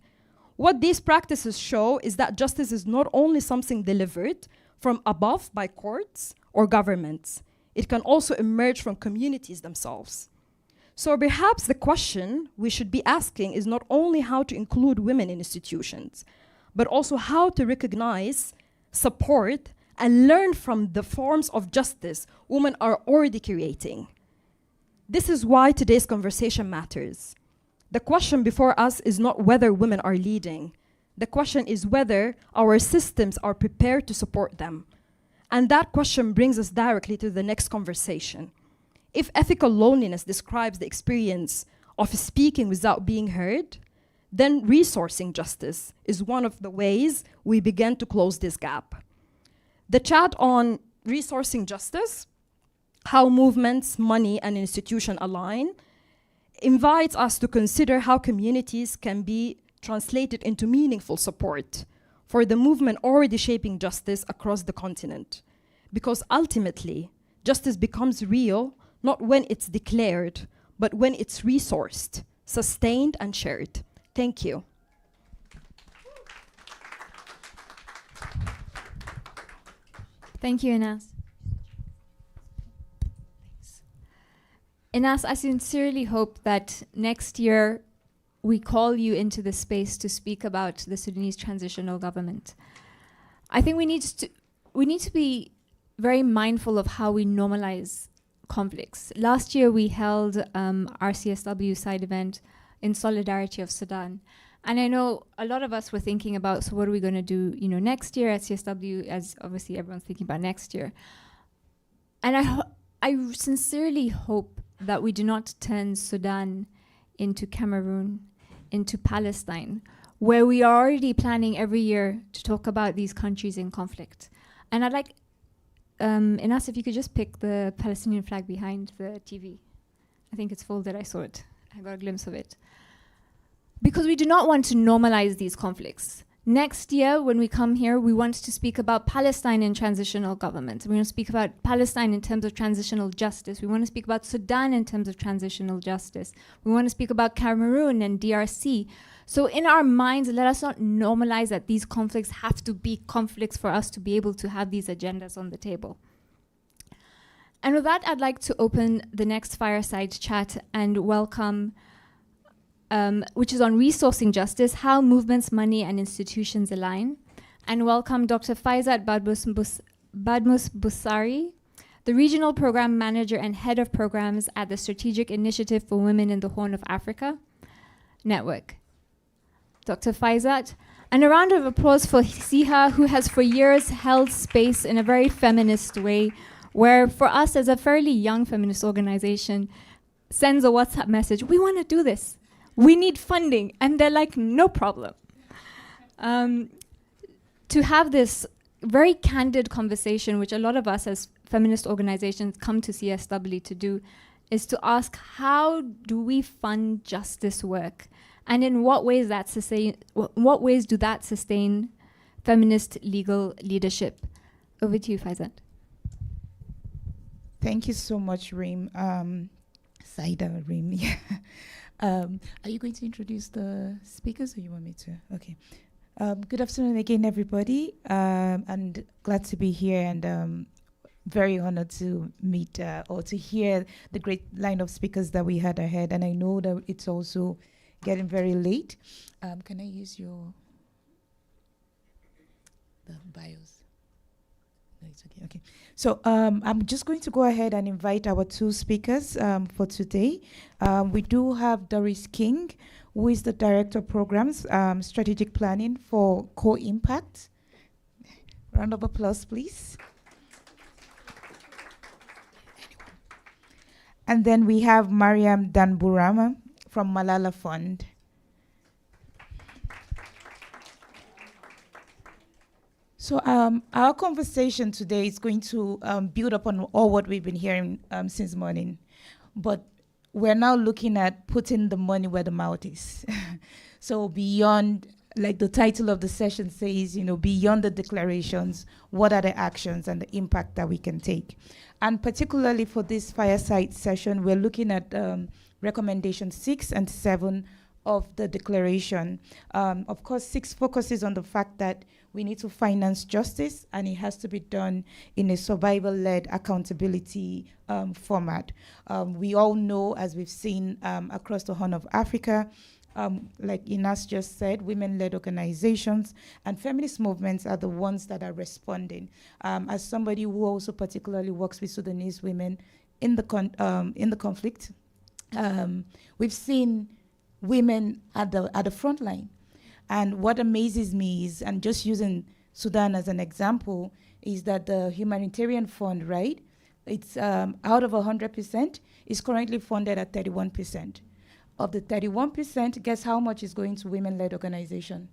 What these practices show is that justice is not only something delivered from above by courts or governments, it can also emerge from communities themselves. So perhaps the question we should be asking is not only how to include women in institutions, but also how to recognize, support, and learn from the forms of justice women are already creating. This is why today's conversation matters. The question before us is not whether women are leading. The question is whether our systems are prepared to support them. And that question brings us directly to the next conversation. If ethical loneliness describes the experience of speaking without being heard, then resourcing justice is one of the ways we begin to close this gap. The chat on resourcing justice, how movements, money, and institutions align, invites us to consider how communities can be translated into meaningful support for the movement already shaping justice across the continent. Because ultimately, justice becomes real not when it's declared, but when it's resourced, sustained, and shared. Thank you. Thank you, Inas. Inas, I sincerely hope that next year we call you into the space to speak about the Sudanese transitional government. I think we need to be very mindful of how we normalize conflicts. Last year we held our CSW side event in solidarity of Sudan. And I know a lot of us were thinking about, so what are we going to do, next year at CSW, as obviously everyone's thinking about next year. And I sincerely hope that we do not turn Sudan into Cameroon, into Palestine, where we are already planning every year to talk about these countries in conflict. And I'd like, Inas, if you could just pick the Palestinian flag behind the TV. I think it's folded, I saw it. I got a glimpse of it. Because we do not want to normalize these conflicts. Next year, when we come here, we want to speak about Palestine in transitional government. We want to speak about Palestine in terms of transitional justice. We want to speak about Sudan in terms of transitional justice. We want to speak about Cameroon and DRC. So in our minds, let us not normalize that these conflicts have to be conflicts for us to be able to have these agendas on the table. And with that, I'd like to open the next fireside chat and welcome which is on resourcing justice, how movements, money, and institutions align. And welcome Dr. Faizat Badmus Busari, the Regional Program Manager and Head of Programs at the Strategic Initiative for Women in the Horn of Africa Network. Dr. Faizat, and a round of applause for Siha, who has for years held space in a very feminist way, where for us as a fairly young feminist organization, sends a WhatsApp message, we want to do this. We need funding. And they're like, no problem. To have this very candid conversation, which a lot of us as feminist organizations come to CSW to do, is to ask, how do we fund justice work? And in what ways do that sustain feminist legal leadership? Over to you, Faizat. Thank you so much, Reem. Saida, Reem, yeah. Are you going to introduce the speakers or you want me to? Okay. Good afternoon again, everybody. And glad to be here and very honored to meet or to hear the great line of speakers that we had ahead. And I know that it's also getting very late. Can I use the bios? No, it's okay. Okay. So I'm just going to go ahead and invite our two speakers for today. We do have Doris King, who is the Director of Programs, Strategic Planning for Co-Impact. Round of applause, please. And then we have Mariam Danburama from Malala Fund. So our conversation today is going to build upon all what we've been hearing since morning. But we're now looking at putting the money where the mouth is. So beyond, like the title of the session says, beyond the declarations, what are the actions and the impact that we can take? And particularly for this fireside session, we're looking at recommendations 6 and 7 of the declaration. Of course, 6 focuses on the fact that we need to finance justice, and it has to be done in a survivor-led accountability format. We all know, as we've seen across the Horn of Africa, like Inas just said, women-led organizations and feminist movements are the ones that are responding. As somebody who also particularly works with Sudanese women in the conflict, we've seen women at the front line. And what amazes me is, and just using Sudan as an example, is that the humanitarian fund, right, it's out of 100%, is currently funded at 31%. Of the 31%, guess how much is going to women-led organization?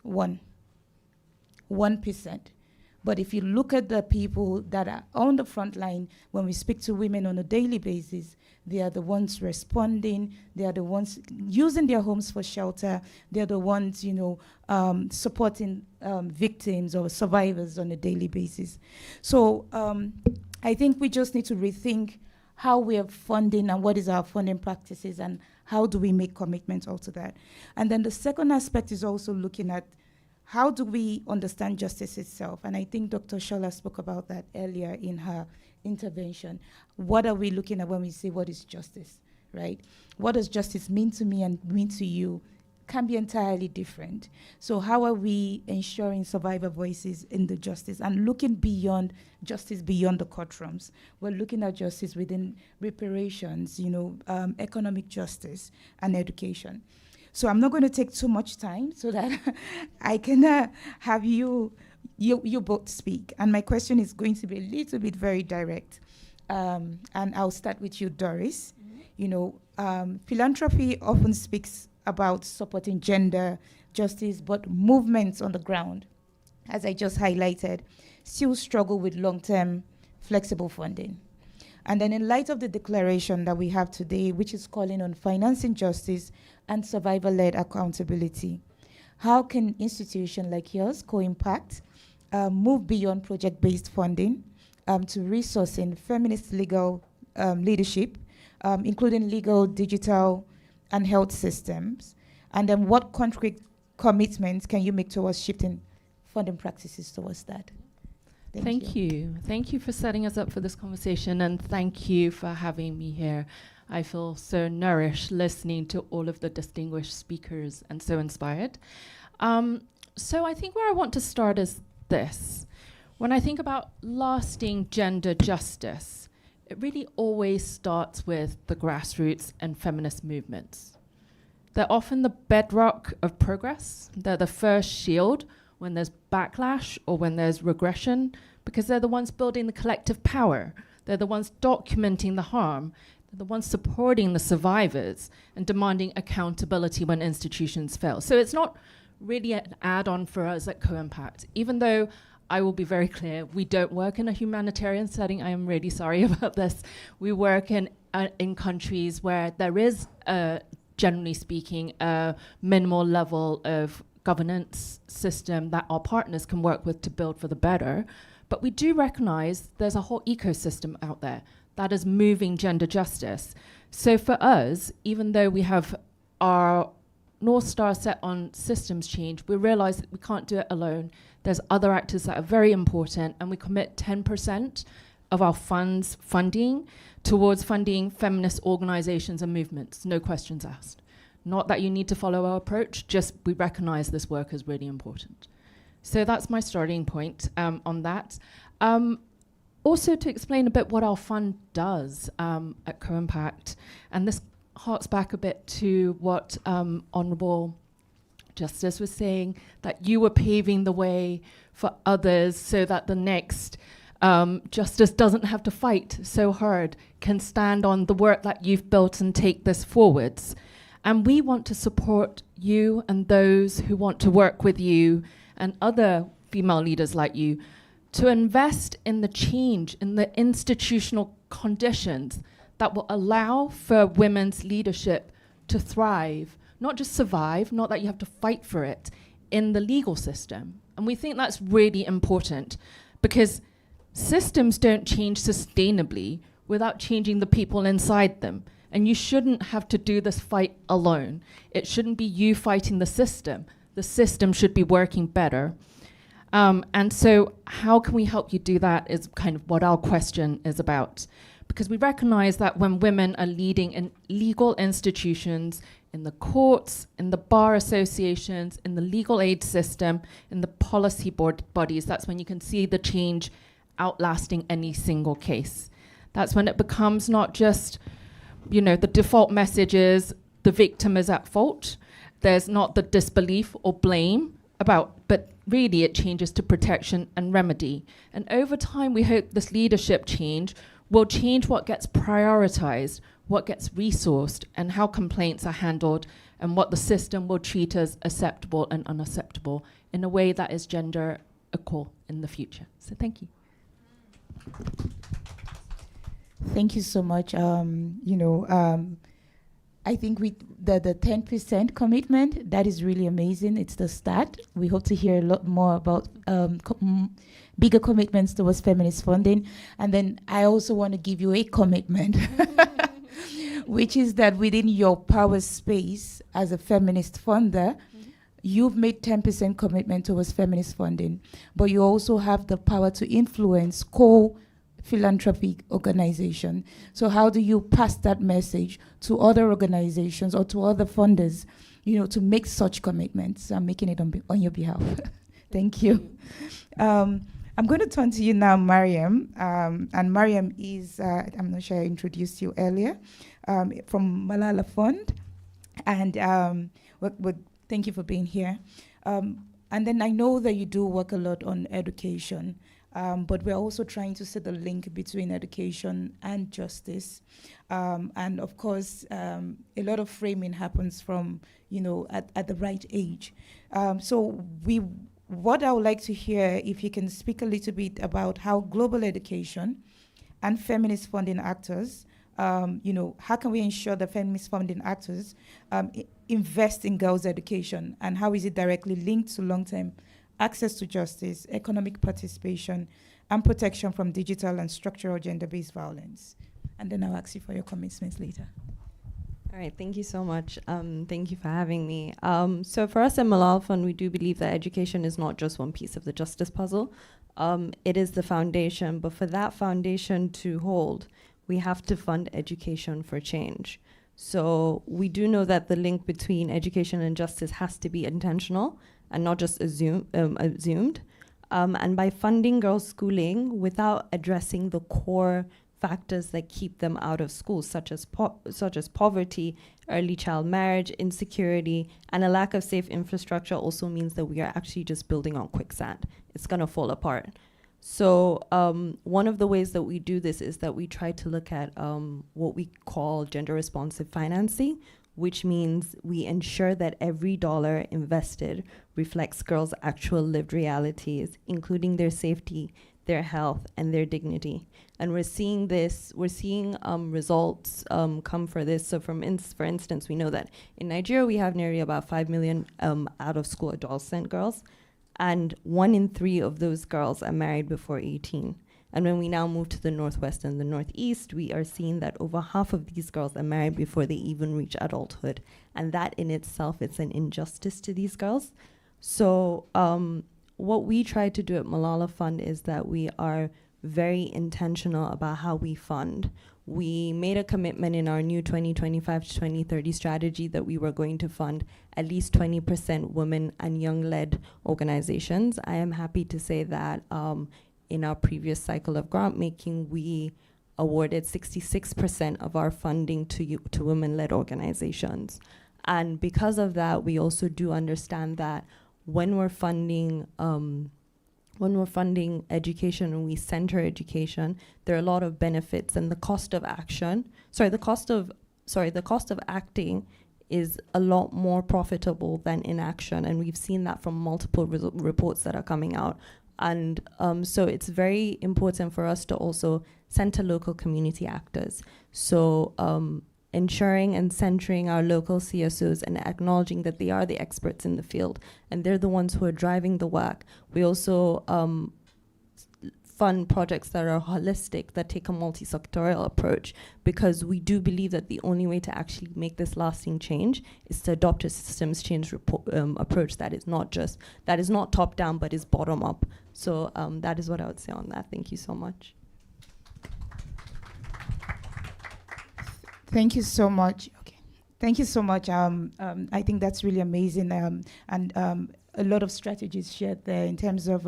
1%. But if you look at the people that are on the front line, when we speak to women on a daily basis, they are the ones responding. They are the ones using their homes for shelter. They are the ones, supporting victims or survivors on a daily basis. So I think we just need to rethink how we are funding and what is our funding practices and how do we make commitments also that. And then the second aspect is also looking at how do we understand justice itself? And I think Dr. Shola spoke about that earlier in her intervention. What are we looking at when we say what is justice, right? What does justice mean to me and mean to you can be entirely different. So how are we ensuring survivor voices in the justice and looking beyond justice, beyond the courtrooms? We're looking at justice within reparations, economic justice and education. So I'm not going to take too much time so that I can have you both speak. And my question is going to be a little bit very direct. And I'll start with you, Doris. Philanthropy often speaks about supporting gender justice, but movements on the ground, as I just highlighted, still struggle with long-term flexible funding. And then in light of the declaration that we have today, which is calling on financing justice and survivor-led accountability, how can institutions like yours, Co-Impact, move beyond project-based funding to resourcing feminist legal leadership, including legal, digital, and health systems? And then what concrete commitments can you make towards shifting funding practices towards that? Thank you. Thank you for setting us up for this conversation, and thank you for having me here. I feel so nourished listening to all of the distinguished speakers and so inspired. So I think where I want to start is this. When I think about lasting gender justice, it really always starts with the grassroots and feminist movements. They're often the bedrock of progress. They're the first shield when there's backlash or when there's regression, because they're the ones building the collective power. They're the ones documenting the harm. They're the ones supporting the survivors and demanding accountability when institutions fail. So it's not really an add-on for us at Co-Impact, even though I will be very clear, we don't work in a humanitarian setting. I am really sorry about this. We work in countries where there is, generally speaking, a minimal level of governance system that our partners can work with to build for the better. But we do recognize there's a whole ecosystem out there that is moving gender justice. So for us, even though we have our North Star set on systems change, we realize that we can't do it alone. There's other actors that are very important, and we commit 10% of our funding towards funding feminist organizations and movements, no questions asked. Not that you need to follow our approach, just we recognize this work is really important. So that's my starting point on that. Also, to explain a bit what our fund does at Co-Impact, and this harks back a bit to what Honourable Justice was saying, that you were paving the way for others so that the next justice doesn't have to fight so hard, can stand on the work that you've built and take this forwards. And we want to support you and those who want to work with you and other female leaders like you to invest in the change in the institutional conditions that will allow for women's leadership to thrive, not just survive, not that you have to fight for it, in the legal system. And we think that's really important because systems don't change sustainably without changing the people inside them. And you shouldn't have to do this fight alone. It shouldn't be you fighting the system. The system should be working better. And so how can we help you do that is kind of what our question is about. Because we recognize that when women are leading in legal institutions, in the courts, in the bar associations, in the legal aid system, in the policy bodies, that's when you can see the change outlasting any single case. That's when it becomes not just, the default message is the victim is at fault. There's not the disbelief or blame but really it changes to protection and remedy. And over time, we hope this leadership change will change what gets prioritized, what gets resourced, and how complaints are handled, and what the system will treat as acceptable and unacceptable in a way that is gender equal in the future. So thank you. Thank you so much. I think the 10% commitment, that is really amazing. It's the start. We hope to hear a lot more about bigger commitments towards feminist funding. And then I also want to give you a commitment, which is that within your power space as a feminist funder, you've made 10% commitment towards feminist funding, but you also have the power to influence philanthropic organization. So how do you pass that message to other organizations or to other funders, to make such commitments? I'm making it on your behalf. Thank you. I'm going to turn to you now, Mariam. And Mariam is, I'm not sure I introduced you earlier, from Malala Fund. And thank you for being here. And then I know that you do work a lot on education. But we're also trying to see the link between education and justice. And of course, a lot of framing happens from, at the right age. So what I would like to hear, if you can speak a little bit about how global education and feminist funding actors, how can we ensure that feminist funding actors invest in girls' education, and how is it directly linked to long-term access to justice, economic participation, and protection from digital and structural gender-based violence? And then I'll ask you for your commitments later. All right, thank you so much. Thank you for having me. So for us at Malala Fund, we do believe that education is not just one piece of the justice puzzle. It is the foundation, but for that foundation to hold, we have to fund education for change. So we do know that the link between education and justice has to be intentional and not just assumed. And by funding girls' schooling without addressing the core factors that keep them out of school, such as poverty, early child marriage, insecurity, and a lack of safe infrastructure, also means that we are actually just building on quicksand. It's going to fall apart. So one of the ways that we do this is that we try to look at what we call gender-responsive financing, which means we ensure that every dollar invested reflects girls' actual lived realities, including their safety, their health, and their dignity. And we're seeing results come for this. So for instance, we know that in Nigeria, we have nearly about 5 million out-of-school adolescent girls, and 1 in 3 of those girls are married before 18. And when we now move to the Northwest and the Northeast, we are seeing that over half of these girls are married before they even reach adulthood. And that in itself, it's an injustice to these girls. So what we try to do at Malala Fund is that we are very intentional about how we fund. We made a commitment in our new 2025 to 2030 strategy that we were going to fund at least 20% women and young-led organizations. I am happy to say that in our previous cycle of grant making, we awarded 66% of our funding to women-led organizations. And because of that, we also do understand that when we're funding education and we center education, there are a lot of benefits, and the cost of acting is a lot more profitable than inaction, and we've seen that from multiple reports that are coming out. And so it's very important for us to also center local community actors. So ensuring and centering our local CSOs and acknowledging that they are the experts in the field and they're the ones who are driving the work. We also fund projects that are holistic, that take a multi-sectorial approach, because we do believe that the only way to actually make this lasting change is to adopt a systems change approach that is not top down but is bottom up. So that is what I would say on that. Thank you so much. Thank you so much. Okay, thank you so much. I think that's really amazing, and a lot of strategies shared there in terms of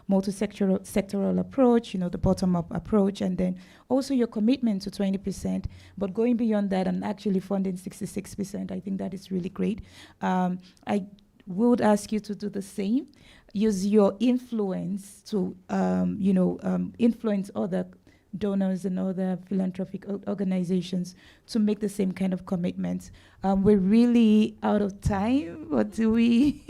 multi-sectoral approach, the bottom-up approach, and then also your commitment to 20%, but going beyond that and actually funding 66%. I think that is really great. I would ask you to do the same. Use your influence to, influence other donors and other philanthropic organizations to make the same kind of commitments. We're really out of time, but do we?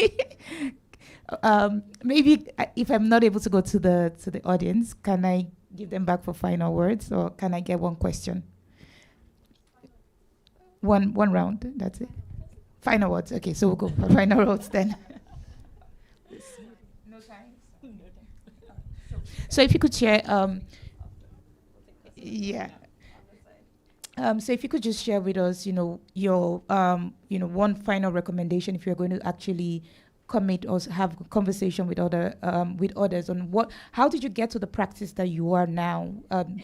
Maybe if I'm not able to go to the audience, can I give them back for final words, or can I get one question? One round, that's it. Final words. Okay, so we'll go for final words then. No time. So if you could share. So if you could just share with us, your, one final recommendation if you're going to actually commit or have a conversation with others on how did you get to the practice that you are now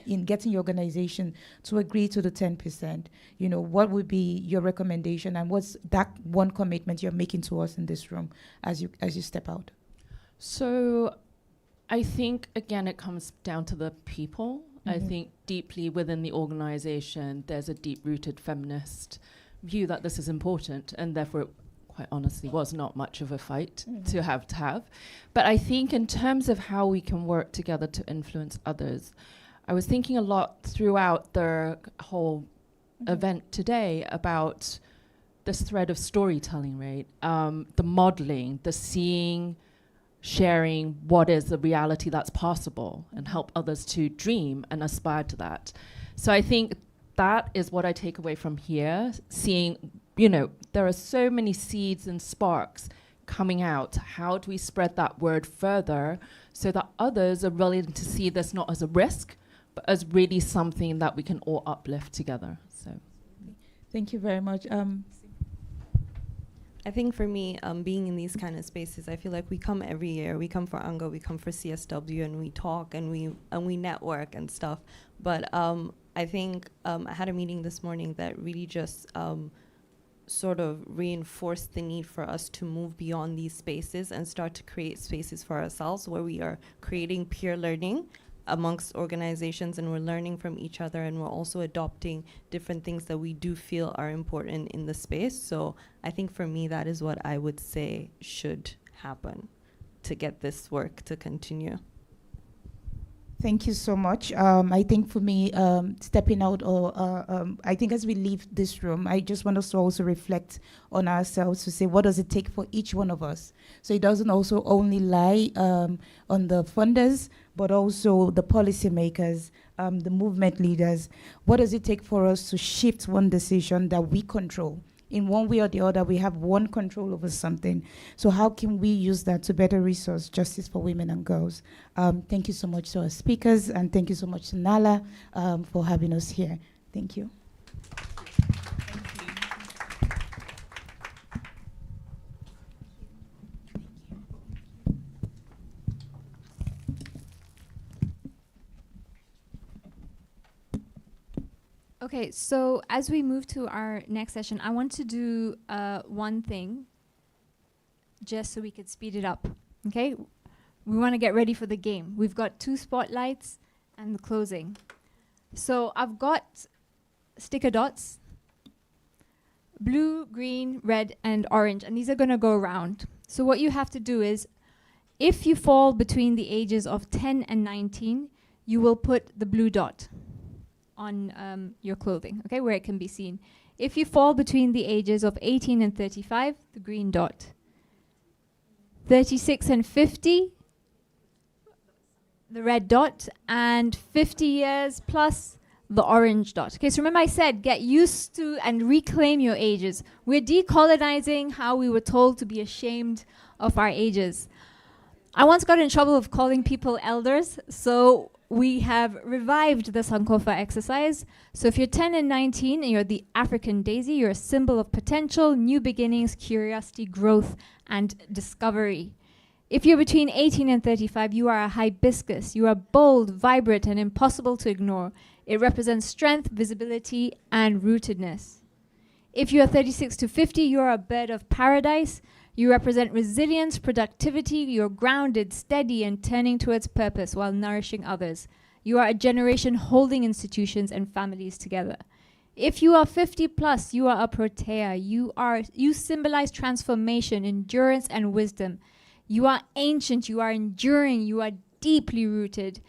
in getting your organization to agree to the 10%? What would be your recommendation, and what's that one commitment you're making to us in this room as you step out? So I think, again, it comes down to the people. I think deeply within the organization, there's a deep-rooted feminist view that this is important, and therefore it quite honestly was not much of a fight to have. But I think in terms of how we can work together to influence others, I was thinking a lot throughout the whole event today about this thread of storytelling, right? The modeling, the seeing, sharing what is the reality that's possible, and help others to dream and aspire to that. So I think that is what I take away from here, seeing, there are so many seeds and sparks coming out. How do we spread that word further so that others are willing to see this not as a risk, but as really something that we can all uplift together? So, thank you very much. I think for me, being in these kind of spaces, I feel like we come every year. We come for ANGA, we come for CSW, and we talk and we network and stuff. But I think I had a meeting this morning that really just sort of reinforced the need for us to move beyond these spaces and start to create spaces for ourselves where we are creating peer learning amongst organizations, and we're learning from each other, and we're also adopting different things that we do feel are important in the space. So I think for me, that is what I would say should happen to get this work to continue. Thank you so much. I think for me, stepping out, I think as we leave this room, I just want us to also reflect on ourselves to say, what does it take for each one of us? So it doesn't also only lie on the funders, but also the policymakers, the movement leaders. What does it take for us to shift one decision that we control? In one way or the other, we have one control over something. So how can we use that to better resource justice for women and girls? Thank you so much to our speakers, and thank you so much to Nala for having us here. Thank you. Okay, so as we move to our next session, I want to do one thing just so we could speed it up, okay? we want to get ready for the game. We've got 2 spotlights and the closing. So I've got sticker dots, blue, green, red, and orange, and these are going to go around. So what you have to do is, if you fall between the ages of 10 and 19, you will put the blue dot on your clothing, okay, where it can be seen. If you fall between the ages of 18 and 35, the green dot. 36 and 50, the red dot, and 50 years plus, the orange dot. Okay, so remember I said get used to and reclaim your ages. We're decolonizing how we were told to be ashamed of our ages. I once got in trouble of calling people elders, so we have revived the Sankofa exercise. So if you're 10 and 19 and you're the African daisy, you're a symbol of potential, new beginnings, curiosity, growth, and discovery. If you're between 18 and 35, you are a hibiscus. You are bold, vibrant, and impossible to ignore. It represents strength, visibility, and rootedness. If you are 36 to 50, you are a bird of paradise. You represent resilience, productivity. You're grounded, steady, and turning towards purpose while nourishing others. You are a generation holding institutions and families together. If you are 50 plus, you are a protea. You symbolize transformation, endurance, and wisdom. You are ancient, you are enduring, you are deeply rooted.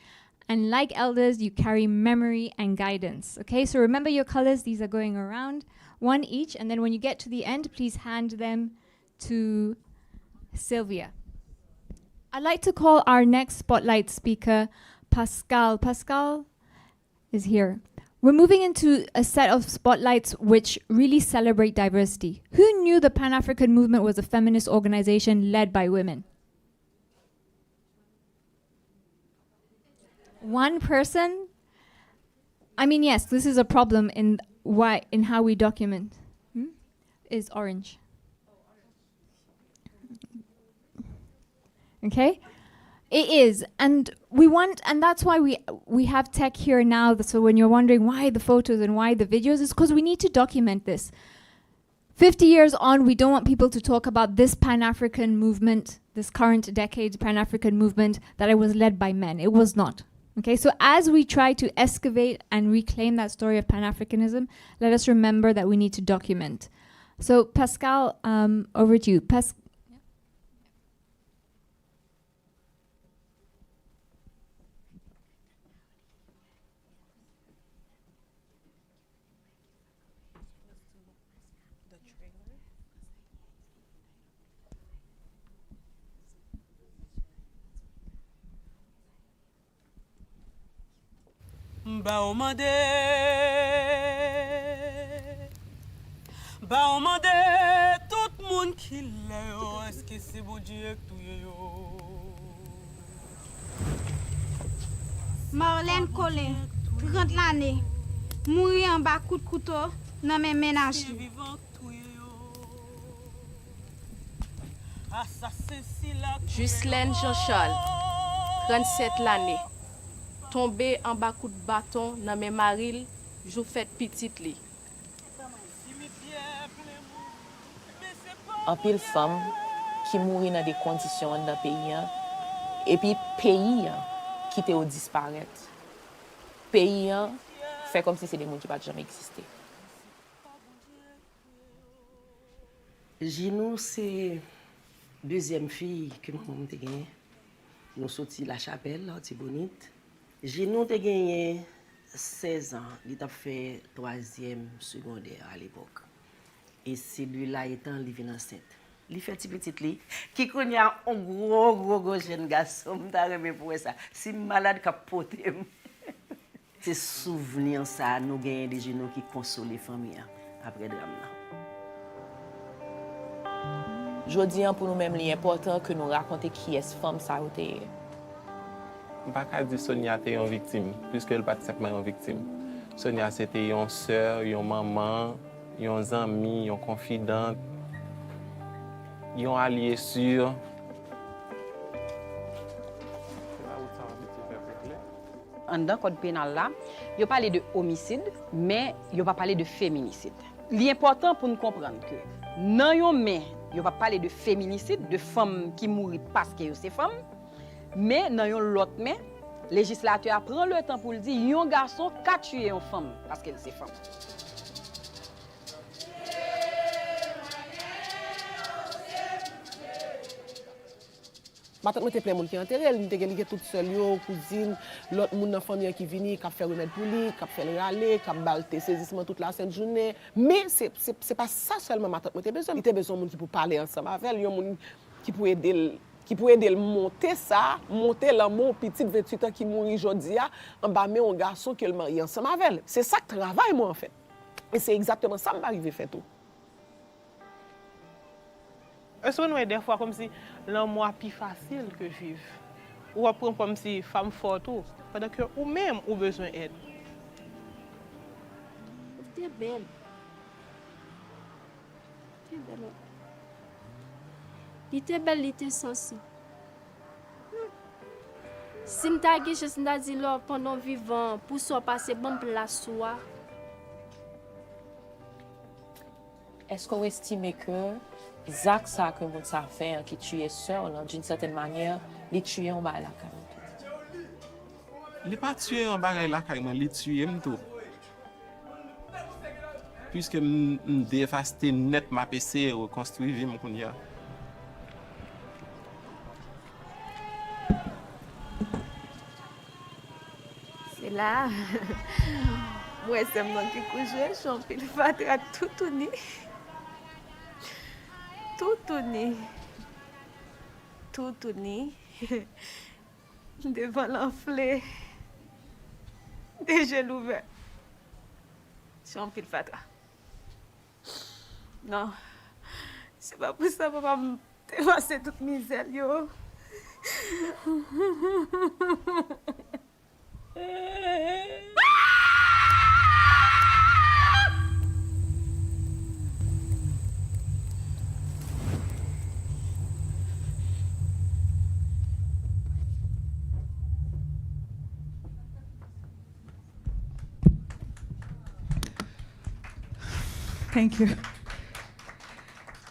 And like elders, you carry memory and guidance. Okay, so remember your colors. These are going around, 1 each. And then when you get to the end, please hand them to Sylvia. I'd like to call our next spotlight speaker, Pascal. Pascal is here. We're moving into a set of spotlights which really celebrate diversity. Who knew the Pan-African movement was a feminist organization led by women? One person? I mean, yes, this is a problem in how we document. Is orange. Okay? It is, and that's why we have tech here now. So when you're wondering why the photos and why the videos, it's because we need to document this. 50 years on, we don't want people to talk about this Pan-African movement, this current decade Pan-African movement, that it was led by men. It was not. Okay, so as we try to excavate and reclaim that story of Pan-Africanism, let us remember that we need to document. So Pascal, over to you. Ba omande tout moun ki la yo, eske se bon Dieu ki touye yo. Marlène Colin, 30 l'année, mouri en bas coup de couteau dans mes ménages. Ghislaine Jean-Charles, 37 l'année, tombé en bas coup de bâton dans mes maril, jou fait petite li. En pile femme qui mourit dans des conditions dans le pays et puis pays qui te disparaître. Pays fait comme si c'est des gens qui n'ont jamais existé. Gino, c'est deuxième fille que nous avons gagnée. Nous sorti la chapelle, là, Tibonite. Gino a gagné 16 ans. Il a fait 3e secondaire à l'époque. Et celui-là étant il vient enceinte. Il fait petit li qui connaît un gros jeune garçon, m'ta remé pour ça. Si malade qu'a poté. C'est souvenir ça nous gagne des genoux qui consolent les familles après drame là. Jodi pour nous-mêmes, il est important que nous raconter qui est femme ça ou t'es. Je ne peux pas dire que Sonia était une victime, puisqu'elle n'est pas simplement une victime. Sonia, c'était une sœur, une maman, une amie, une confidente, une alliée sûre. Dans le code pénal, là, il parle de homicide, mais il ne va pas parler de féminicide. L'important pour nous comprendre que non, il va parler de féminicide, de femmes qui mourent parce que c'est femmes. Mais dans yon l'autre main, législateur prend le temps pour le dire, yon garçon qu'a tué une femme parce qu'elle c'est femme. Matin, moi, plein de monde qui enterré, elle était toute seule, cousine, l'autre monde dans la famille qui vient, qui fait remède pour lui, qui fait râler, qui balte saisissement toute la sainte journée. Mais c'est pas ça seulement ma tante moi besoin. Il a besoin de monde qui pour parler ensemble avec elle, monde qui pour aider le monter ça, monter l'amour petit 28 ans qui mourit aujourd'hui en bas mais un garçon qui le marie ensemble avec elle. C'est ça que travaille moi en fait. Et c'est exactement ça qui m'arrive fait tout. Est-ce que nous est des fois comme si l'amour est plus facile que vivre? Ou apprend comme si femme forte pendant que ou même ou besoin d'aide. T'es belle. T'es belle. Il était belle, il était sensible. Si nous avons quelque chose à dire pendant vivant, pour ça passer bon place soi. Est-ce qu'on estime que Zach, ça que mon ça fait, qui tue seul, d'une certaine manière, les tuer en bas la carrière? Il n'est pas tué en bas la carrière, il tue tout. Puisque je dévasté net ma PC et reconstruit vie mon kounya. C'est là. Moi, c'est moi qui couche, je suis en pile fatra tout tourné. Tout tourné. Tout tourné. Devant l'enflé. Déjà l'ouvert. Je suis en pile fatra. Non. C'est pas pour ça, papa, me dépasser toute misère, yo. Thank you.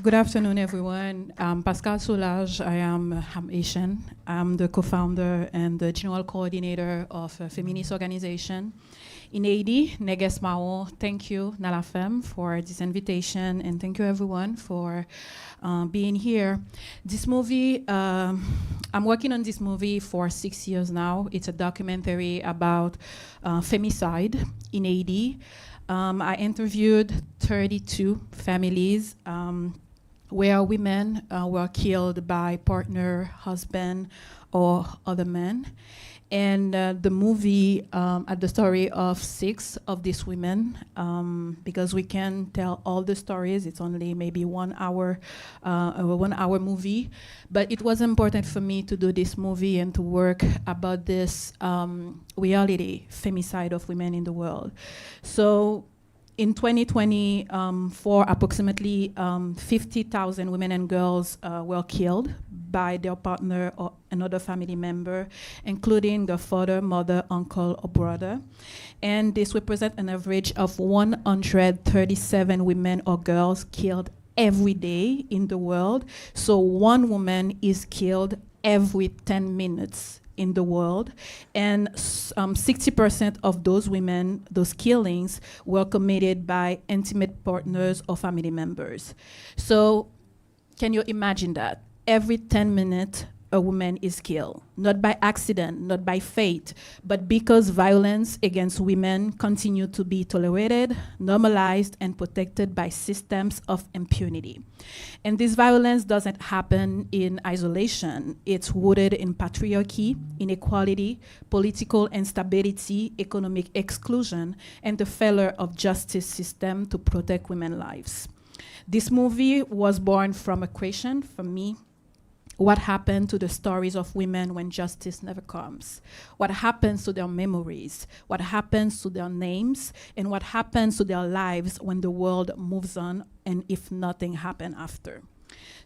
Good afternoon, everyone. I'm Pascal Soulage. I'm Asian. I'm the co-founder and the general coordinator of a feminist organization in Haiti, Neges Mao. Thank you, Nalafem, for this invitation, and thank you, everyone, for being here. This movie, I'm working on this movie for 6 years now. It's a documentary about femicide in Haiti. I interviewed 32 families where women were killed by partner, husband, or other men. And the movie at the story of 6 of these women, because we can tell all the stories. It's only maybe 1 hour, a 1 hour movie. But it was important for me to do this movie and to work about this reality, femicide of women in the world. So in 2020, for approximately 50,000 women and girls were killed by their partner or another family member, including their father, mother, uncle, or brother. And this represents an average of 137 women or girls killed every day in the world. So 1 woman is killed every 10 minutes in the world, and 60% of those women, those killings, were committed by intimate partners or family members. So can you imagine that? Every 10 minutes, a woman is killed, not by accident, not by fate, but because violence against women continue to be tolerated, normalized, and protected by systems of impunity. And this violence doesn't happen in isolation. It's rooted in patriarchy, inequality, political instability, economic exclusion, and the failure of justice system to protect women's lives. This movie was born from a question for me: what happened to the stories of women when justice never comes? What happens to their memories? What happens to their names? And what happens to their lives when the world moves on and if nothing happens after?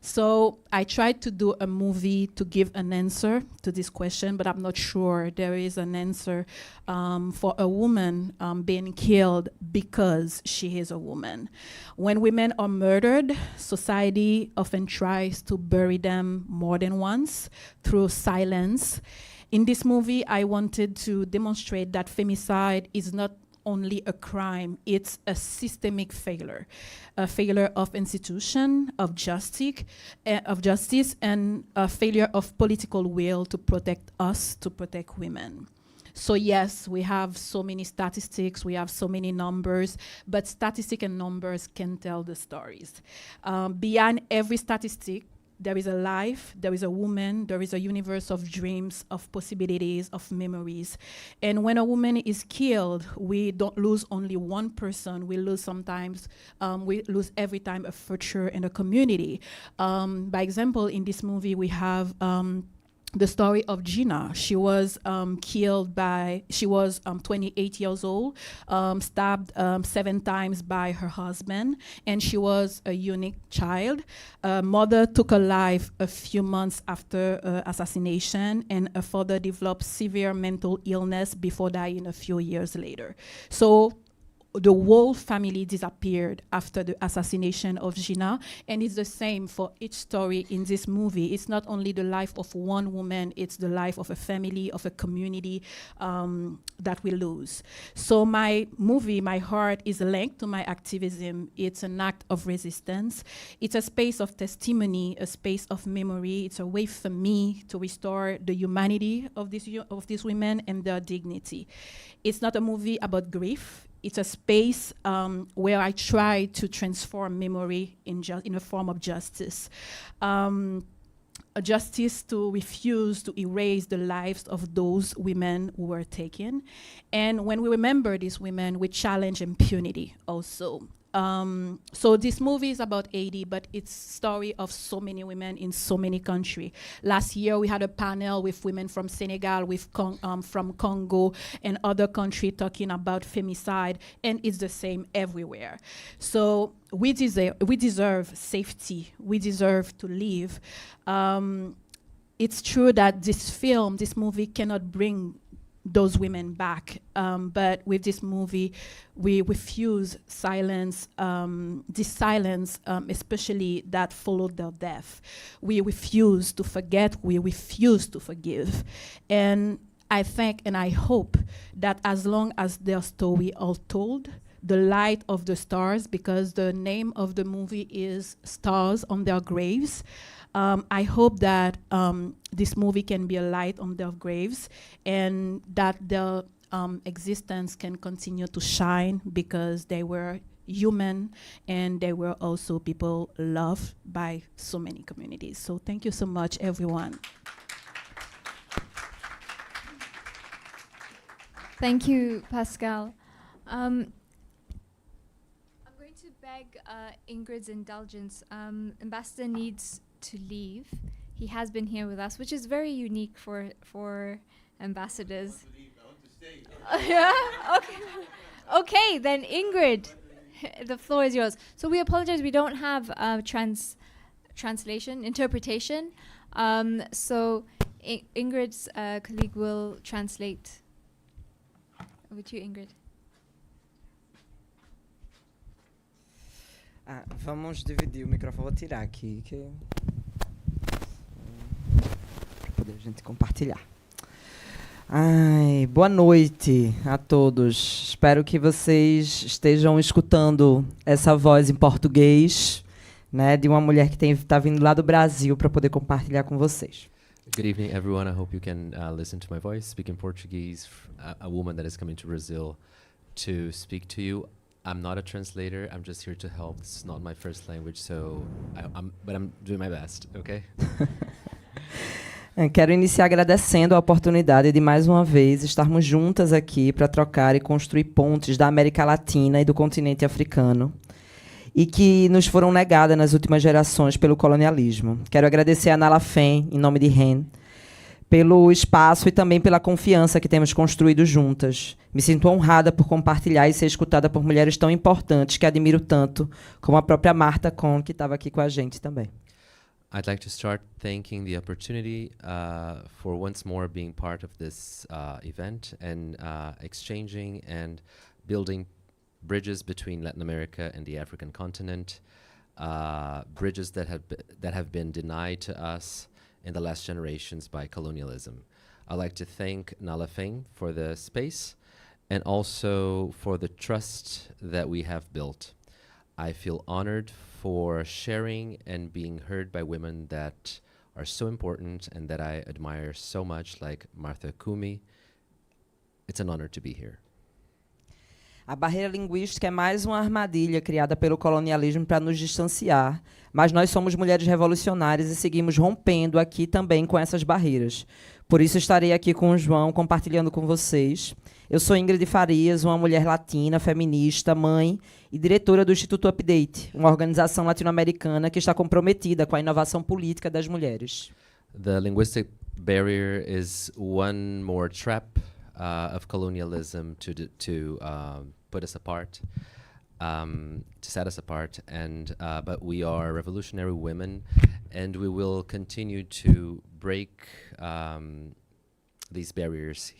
So I tried to do a movie to give an answer to this question, but I'm not sure there is an answer for a woman being killed because she is a woman. When women are murdered, society often tries to bury them more than once through silence. In this movie, I wanted to demonstrate that femicide is not only a crime, it's a systemic failure, a failure of institution, of justice, and a failure of political will to protect us, to protect women. So yes, we have so many statistics, we have so many numbers, but statistics and numbers can tell the stories. Beyond every statistic, there is a life, there is a woman, there is a universe of dreams, of possibilities, of memories. And when a woman is killed, we don't lose only one person, we lose sometimes, we lose every time a future and a community. By example, in this movie, we have the story of Gina. She was killed by, she was 28 years old, stabbed 7 times by her husband, and she was a unique child. Mother took her life a few months after assassination, and her father developed severe mental illness before dying a few years later. So the whole family disappeared after the assassination of Gina, and it's the same for each story in this movie. It's not only the life of one woman, it's the life of a family, of a community that we lose. So my movie, my heart, is linked to my activism. It's an act of resistance. It's a space of testimony, a space of memory. It's a way for me to restore the humanity of these women and their dignity. It's not a movie about grief. It's a space where I try to transform memory in a form of justice. A justice to refuse to erase the lives of those women who were taken. And when we remember these women, we challenge impunity also. So this movie is about Haiti, but it's story of so many women in so many countries. Last year, we had a panel with women from Senegal, from Congo, and other countries talking about femicide, and it's the same everywhere. So we deserve safety. We deserve to live. It's true that this movie cannot bring those women back. But with this movie, we refuse silence, this silence, especially that followed their death. We refuse to forget, we refuse to forgive. And I think and I hope that as long as their story are told, the light of the stars, because the name of the movie is Stars on Their Graves, I hope that this movie can be a light on their graves, and that their existence can continue to shine, because they were human and they were also people loved by so many communities. So thank you so much, everyone. Thank you, Pascal. I'm going to beg Ingrid's indulgence. Ambassador needs to leave. He has been here with us, which is very unique for ambassadors. Yeah? Okay. Okay, then Ingrid, the floor is yours. So we apologize, we don't have interpretation. So Ingrid's colleague will translate. Over to you, Ingrid. Vamos dividir o microfone, vou tirar aqui, para poder a gente compartilhar. Boa noite a todos. Espero que vocês estejam escutando essa voz em português, né, de uma mulher que está vindo lá do Brasil para poder compartilhar com vocês. Good evening, everyone. I hope you can listen to my voice, speak in Portuguese, a woman that is coming to Brazil to speak to you. I'm not a translator. I'm just here to help. This is not my first language, but I'm doing my best, okay? Quero iniciar agradecendo a oportunidade de, mais uma vez, estarmos juntas aqui para trocar e construir pontes da América Latina e do continente africano, e que nos foram negadas nas últimas gerações pelo colonialismo. Quero agradecer a Nala Fen, em nome de REN, pelo espaço e também pela confiança que temos construído juntas. Me sinto honrada por compartilhar e ser escutada por mulheres tão importantes que admiro tanto, como a própria Martha Kohn, que estava aqui com a gente também. I'd like to start thanking the opportunity for once more being part of this event and exchanging and building bridges between Latin America and the African continent, bridges that have been denied to us in the last generations by colonialism. I'd like to thank Nala Feng for the space and also for the trust that we have built. I feel honored for sharing and being heard by women that are so important and that I admire so much, like Martha Kumi. It's an honor to be here. A barreira linguística é mais uma armadilha criada pelo colonialismo para nos distanciar, mas nós somos mulheres revolucionárias e seguimos rompendo aqui também com essas barreiras. Por isso estarei aqui com o João, compartilhando com vocês. Eu sou Ingrid Farias, uma mulher latina, feminista, mãe e diretora do Instituto Update, uma organização latino-americana que está comprometida com a inovação política das mulheres. The linguistic barrier is one more trap of colonialism to put us apart, to set us apart. And but we are revolutionary women, and we will continue to break these barriers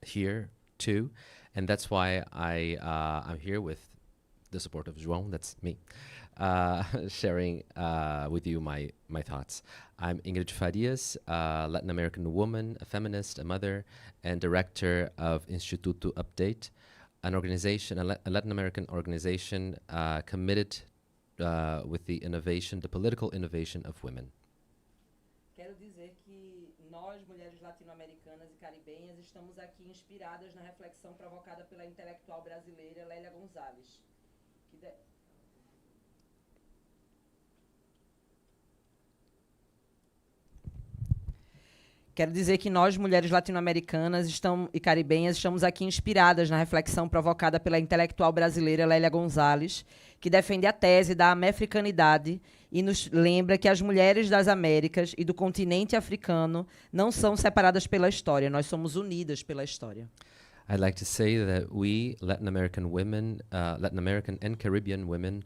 here too. And that's why I'm here with the support of João. That's me, sharing with you my thoughts. I'm Ingrid Farias, a Latin American woman, a feminist, a mother, and director of Instituto Update, an organization, a Latin American organization committed with the innovation, the political innovation of women. Quero dizer que nós, mulheres latino-americanas e caribenhas, estamos aqui inspiradas na reflexão provocada pela intelectual brasileira Lélia Gonzalez, Quero dizer que nós, mulheres latino-americanas e caribenhas, estamos aqui inspiradas na reflexão provocada pela intelectual brasileira Lélia Gonzalez, que defende a tese da amafricanidade e nos lembra que as mulheres das Américas e do continente africano não são separadas pela história, nós somos unidas pela história. I'd like to say that we, Latin American women, Latin American and Caribbean women,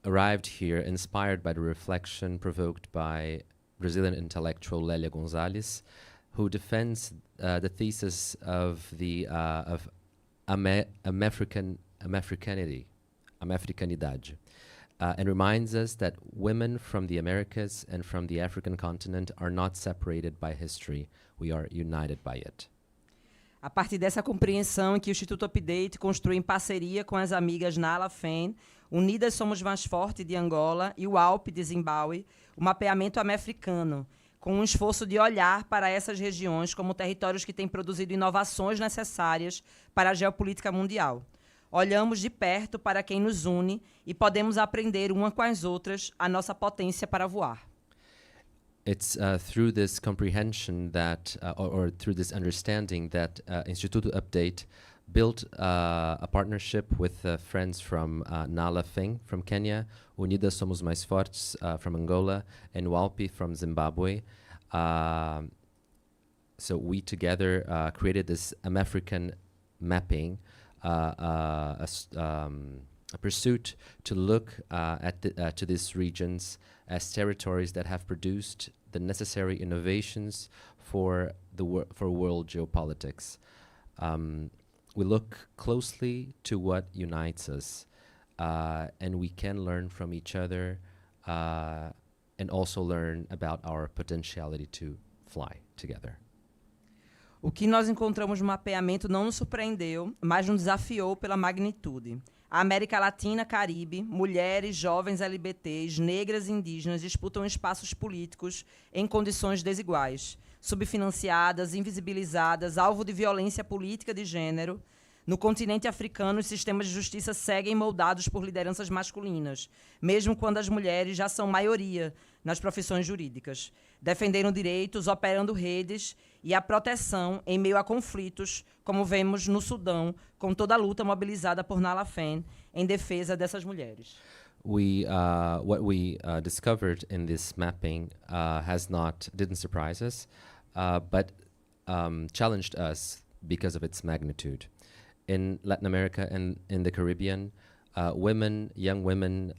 arrived here inspired by the reflection provoked by Brazilian intellectual Lélia Gonzalez, who defends the thesis of the Amafricanidade, and reminds us that women from the Americas and from the African continent are not separated by history. We are united by it. A partir dessa compreensão em que o Instituto Update construiu em parceria com as amigas Nala Feng, Unidas Somos Mais Forte de Angola e o ALP de Zimbábue, o mapeamento amafricano, com um esforço de olhar para essas regiões como territórios que têm produzido inovações necessárias para a geopolítica mundial. Olhamos de perto para quem nos une e podemos aprender uma com as outras a nossa potência para voar. It's through this comprehension that, or through this understanding that Instituto Update built a partnership with friends from Nala Feng from Kenya, Unidas Somos Mais Fortes from Angola, and Walpi from Zimbabwe. So we together created this Amafrican mapping, a pursuit to look to these regions as territories that have produced the necessary innovations for world geopolitics. We look closely to what unites us, and we can learn from each other, and also learn about our potentiality to fly together. O que nós encontramos no mapeamento não nos surpreendeu, mas nos desafiou pela magnitude. A América Latina, Caribe, mulheres, jovens LGBTs, negras e indígenas disputam espaços políticos em condições desiguais, subfinanciadas, invisibilizadas, alvo de violência política de gênero. No continente africano, os sistemas de justiça seguem moldados por lideranças masculinas, mesmo quando as mulheres já são maioria nas profissões jurídicas. Defenderam direitos, operando redes e a proteção em meio a conflitos, como vemos no Sudão, com toda a luta mobilizada por Nala Feng em defesa dessas mulheres. What we discovered in this mapping didn't surprise us, but challenged us because of its magnitude. In Latin America and in the Caribbean, women, young women,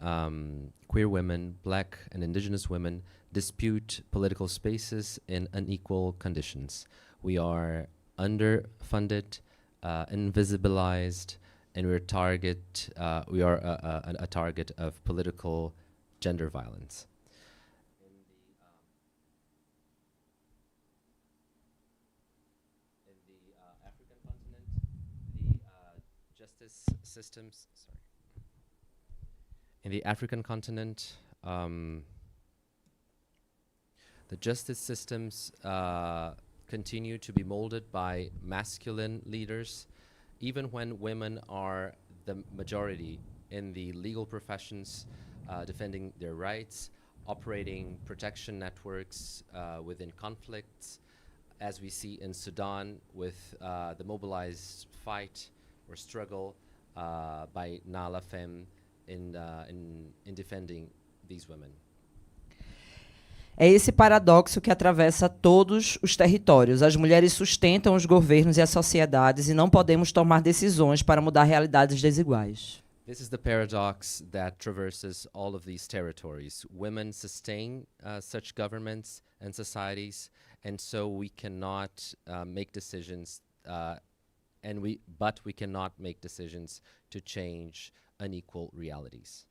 queer women, black and indigenous women dispute political spaces in unequal conditions. We are underfunded, invisibilized, and we are a target of political gender violence. In the African continent, the justice systems, in the African continent, the justice systems continue to be molded by masculine leaders, even when women are the majority in the legal professions, defending their rights, operating protection networks within conflicts, as we see in Sudan with the mobilized fight or struggle by Nala Femme in defending these women. É esse paradoxo que atravessa todos os territórios. As mulheres sustentam os governos e as sociedades e não podemos tomar decisões para mudar realidades desiguais. This is the paradox that traverses all of these territories. Women sustain such governments and societies, and so we cannot make decisions, but we cannot make decisions to change unequal realities.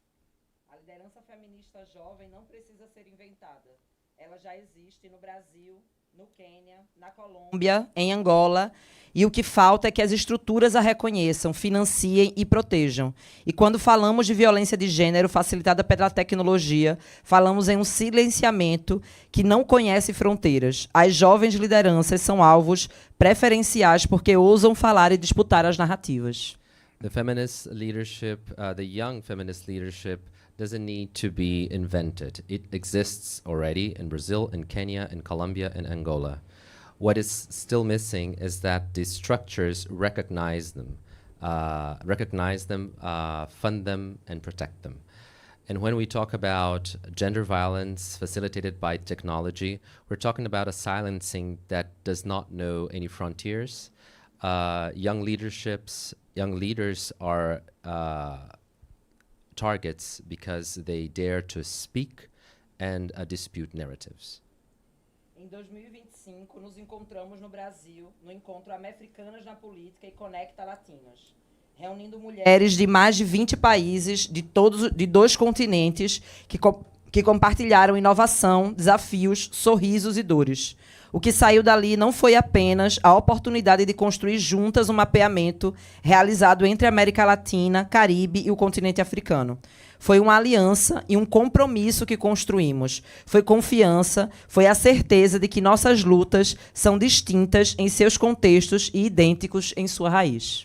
A liderança feminista jovem não precisa ser inventada. Ela já existe no Brasil, no Quênia, na Colômbia, em Angola, e o que falta é que as estruturas a reconheçam, financiem e protejam. E quando falamos de violência de gênero facilitada pela tecnologia, falamos em um silenciamento que não conhece fronteiras. As jovens lideranças são alvos preferenciais porque ousam falar e disputar as narrativas. The feminist leadership, the young feminist leadership, doesn't need to be invented. It exists already in Brazil, in Kenya, in Colombia, and Angola. What is still missing is that the structures recognize them, fund them, and protect them. And when we talk about gender violence facilitated by technology, we're talking about a silencing that does not know any frontiers. Young leaders are targets because they dare to speak and dispute narratives. Em 2025, nos encontramos no Brasil, no encontro Americanas na Política e Conecta Latinas, reunindo mulheres de mais de 20 países de 2 continentes que compartilharam inovação, desafios, sorrisos e dores. O que saiu dali não foi apenas a oportunidade de construir juntas um mapeamento realizado entre a América Latina, Caribe e o continente africano. Foi uma aliança e um compromisso que construímos. Foi confiança, foi a certeza de que nossas lutas são distintas em seus contextos e idênticos em sua raiz.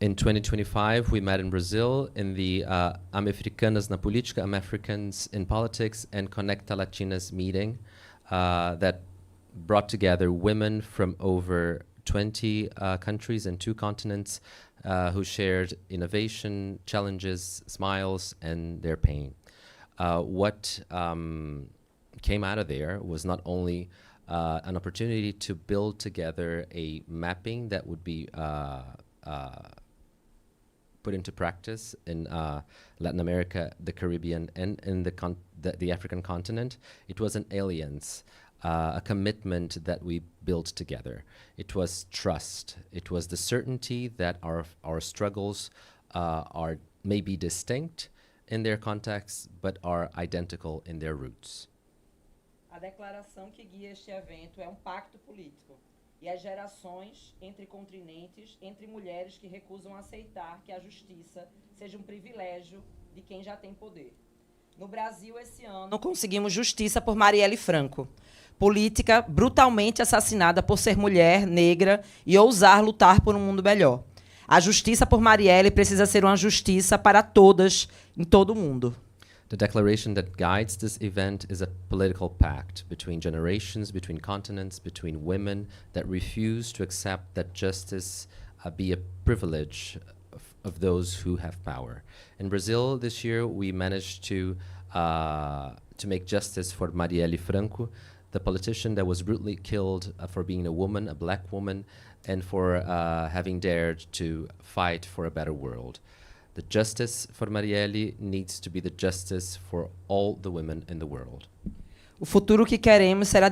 In 2025, we met in Brazil in the Americanas na Política, Americans in Politics, and Conecta Latinas meeting that brought together women from over 20 countries and 2 continents who shared innovation, challenges, smiles, and their pain. What came out of there was not only an opportunity to build together a mapping that would be put into practice in Latin America, the Caribbean, and in the African continent. It was an alliance. A commitment that we built together. It was trust. It was the certainty that our struggles may be distinct in their contexts, but are identical in their roots. A declaração que guia este evento é um pacto político e as gerações entre continentes, entre mulheres que recusam aceitar que a justiça seja um privilégio de quem já tem poder. No Brasil, esse ano, conseguimos justiça por Marielle Franco, política brutalmente assassinada por ser mulher, negra e ousar lutar por um mundo melhor. A justiça por Marielle precisa ser uma justiça para todas, em todo o mundo. The declaration that guides this event is a political pact between generations, between continents, between women that refuse to accept that justice be a privilege of those who have power. In Brazil this year, we managed to make justice for Marielle Franco, the politician that was brutally killed for being a woman, a black woman, and for having dared to fight for a better world. The justice for Marielle needs to be the justice for all the women in the world. O futuro que queremos será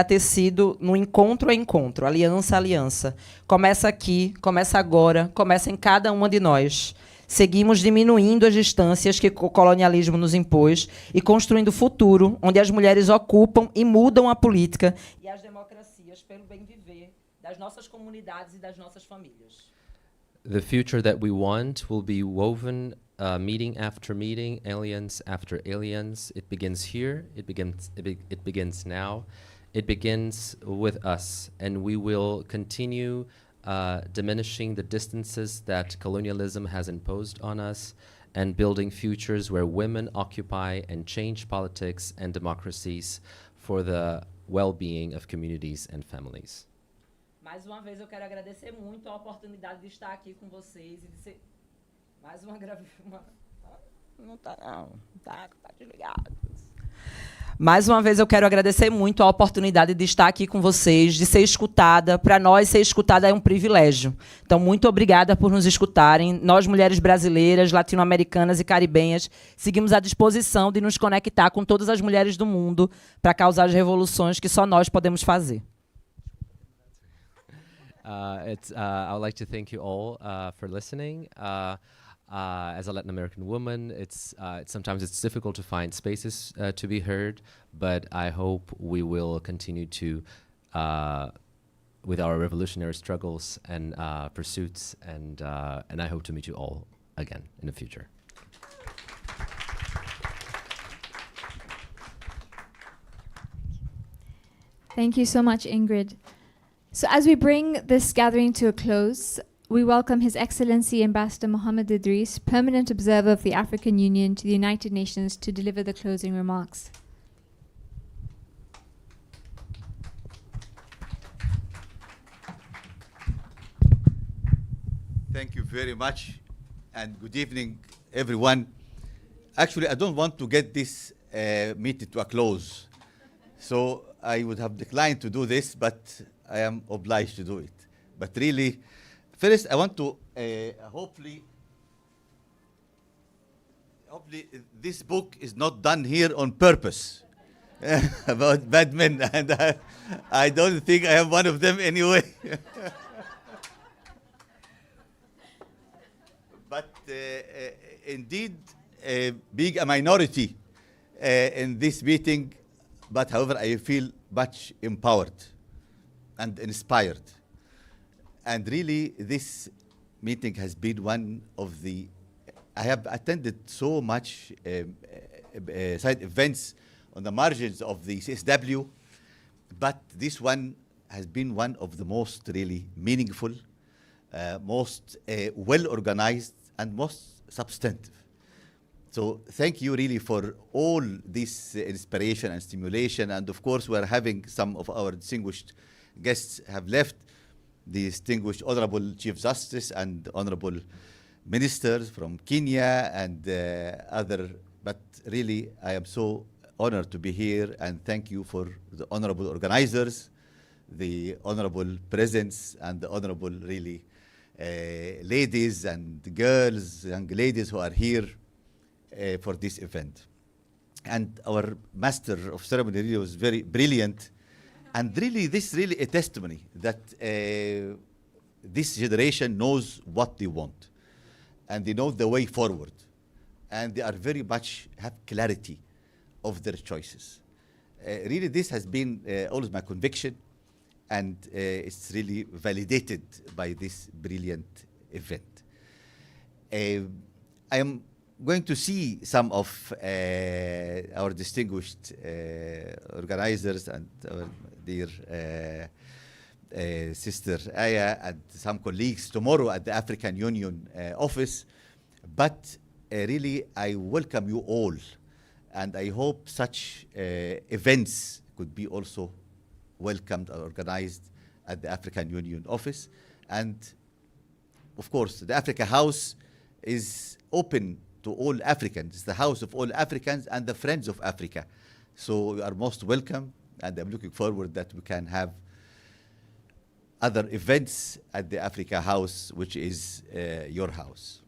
tecido no encontro a encontro, aliança a aliança. Começa aqui, começa agora, começa em cada uma de nós. Seguimos diminuindo as distâncias que o colonialismo nos impôs e construindo o futuro onde as mulheres ocupam e mudam a política e as democracias pelo bem viver das nossas comunidades e das nossas famílias. The future that we want will be woven meeting after meeting, aliens after aliens. It begins here, it begins now. It begins with us, and we will continue diminishing the distances that colonialism has imposed on us and building futures where women occupy and change politics and democracies for the well-being of communities and families. Mais uma vez eu quero agradecer muito a oportunidade de estar aqui com vocês e de ser mais uma não tá não, tá desligado. Mais uma vez eu quero agradecer muito a oportunidade de estar aqui com vocês, de ser escutada. Para nós, ser escutada é um privilégio. Então, muito obrigada por nos escutarem. Nós, mulheres brasileiras, latino-americanas e caribenhas, seguimos à disposição de nos conectar com todas as mulheres do mundo para causar as revoluções que só nós podemos fazer. I would like to thank you all for listening. As a Latin American woman, sometimes it's difficult to find spaces to be heard, but I hope we will continue to, with our revolutionary struggles and pursuits, and I hope to meet you all again in the future. Thank you so much, Ingrid. So as we bring this gathering to a close, we welcome His Excellency Ambassador Mohammed Idris, Permanent Observer of the African Union to the United Nations, to deliver the closing remarks. Thank you very much, and good evening, everyone. Actually, I don't want to get this meeting to a close, so I would have declined to do this, but I am obliged to do it. But really, first, I want to hopefully this book is not done here on purpose about bad men, and I don't think I am one of them anyway. But indeed, being a minority in this meeting, but however, I feel much empowered and inspired. And really, this meeting has been one of the, I have attended so much side events on the margins of the CSW, but this one has been one of the most really meaningful, most well-organized, and most substantive. So thank you really for all this inspiration and stimulation. And of course, we're having some of our distinguished guests have left, the distinguished Honorable Chief Justice and Honorable Ministers from Kenya and other, but really I am so honored to be here, and thank you for the honorable organizers, the honorable presence, and the honorable really ladies and girls, young ladies who are here for this event. And our master of ceremony really was very brilliant. And really, this really a testimony that this generation knows what they want. And they know the way forward. And they are very much have clarity of their choices. Really, this has been always my conviction. And it's really validated by this brilliant event. I am going to see some of our distinguished organizers and our dear sister Aya and some colleagues tomorrow at the African Union office. But really, I welcome you all. And I hope such events could be also welcomed or organized at the African Union office. And of course, the Africa House is open to all Africans. It's the house of all Africans and the friends of Africa. So you are most welcome, and I'm looking forward that we can have other events at the Africa House, which is your house.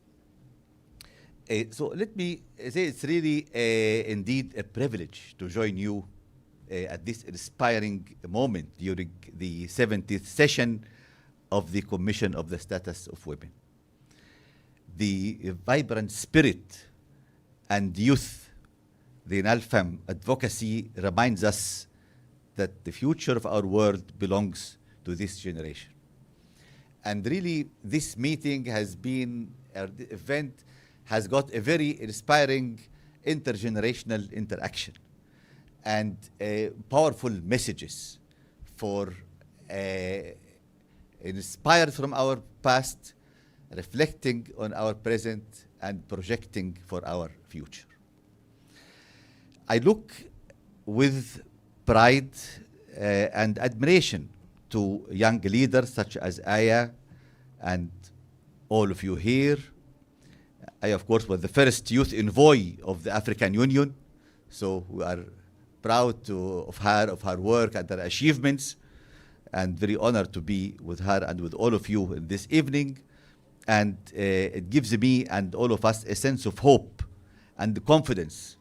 So let me say it's really indeed a privilege to join you at this inspiring moment during the 70th session of the Commission of the Status of Women. The vibrant spirit and youth, the NALFAM advocacy reminds us that the future of our world belongs to this generation. And really, this meeting has been, the event has got a very inspiring intergenerational interaction and powerful messages for inspired from our past, reflecting on our present, and projecting for our future. I look with pride and admiration to young leaders such as Aya and all of you here. I, of course, was the first youth envoy of the African Union, so we are proud of her work and her achievements, and very honored to be with her and with all of you this evening. And it gives me and all of us a sense of hope and confidence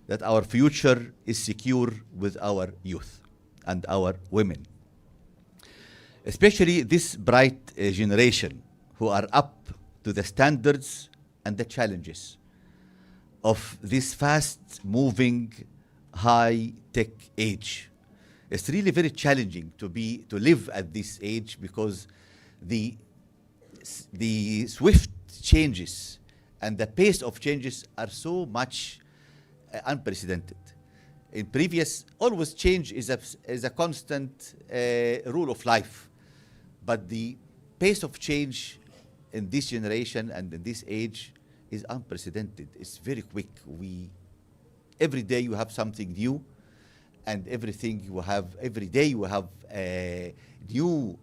that our future is secure with our youth and our women. Especially this bright generation who are up to the standards and the challenges of this fast-moving, high-tech age. It's really very challenging to live at this age because the swift changes and the pace of changes are so much unprecedented. In previous, always change is a constant rule of life, but the pace of change in this generation and in this age is unprecedented. It's very quick. Every day you have something new, and every day you have new,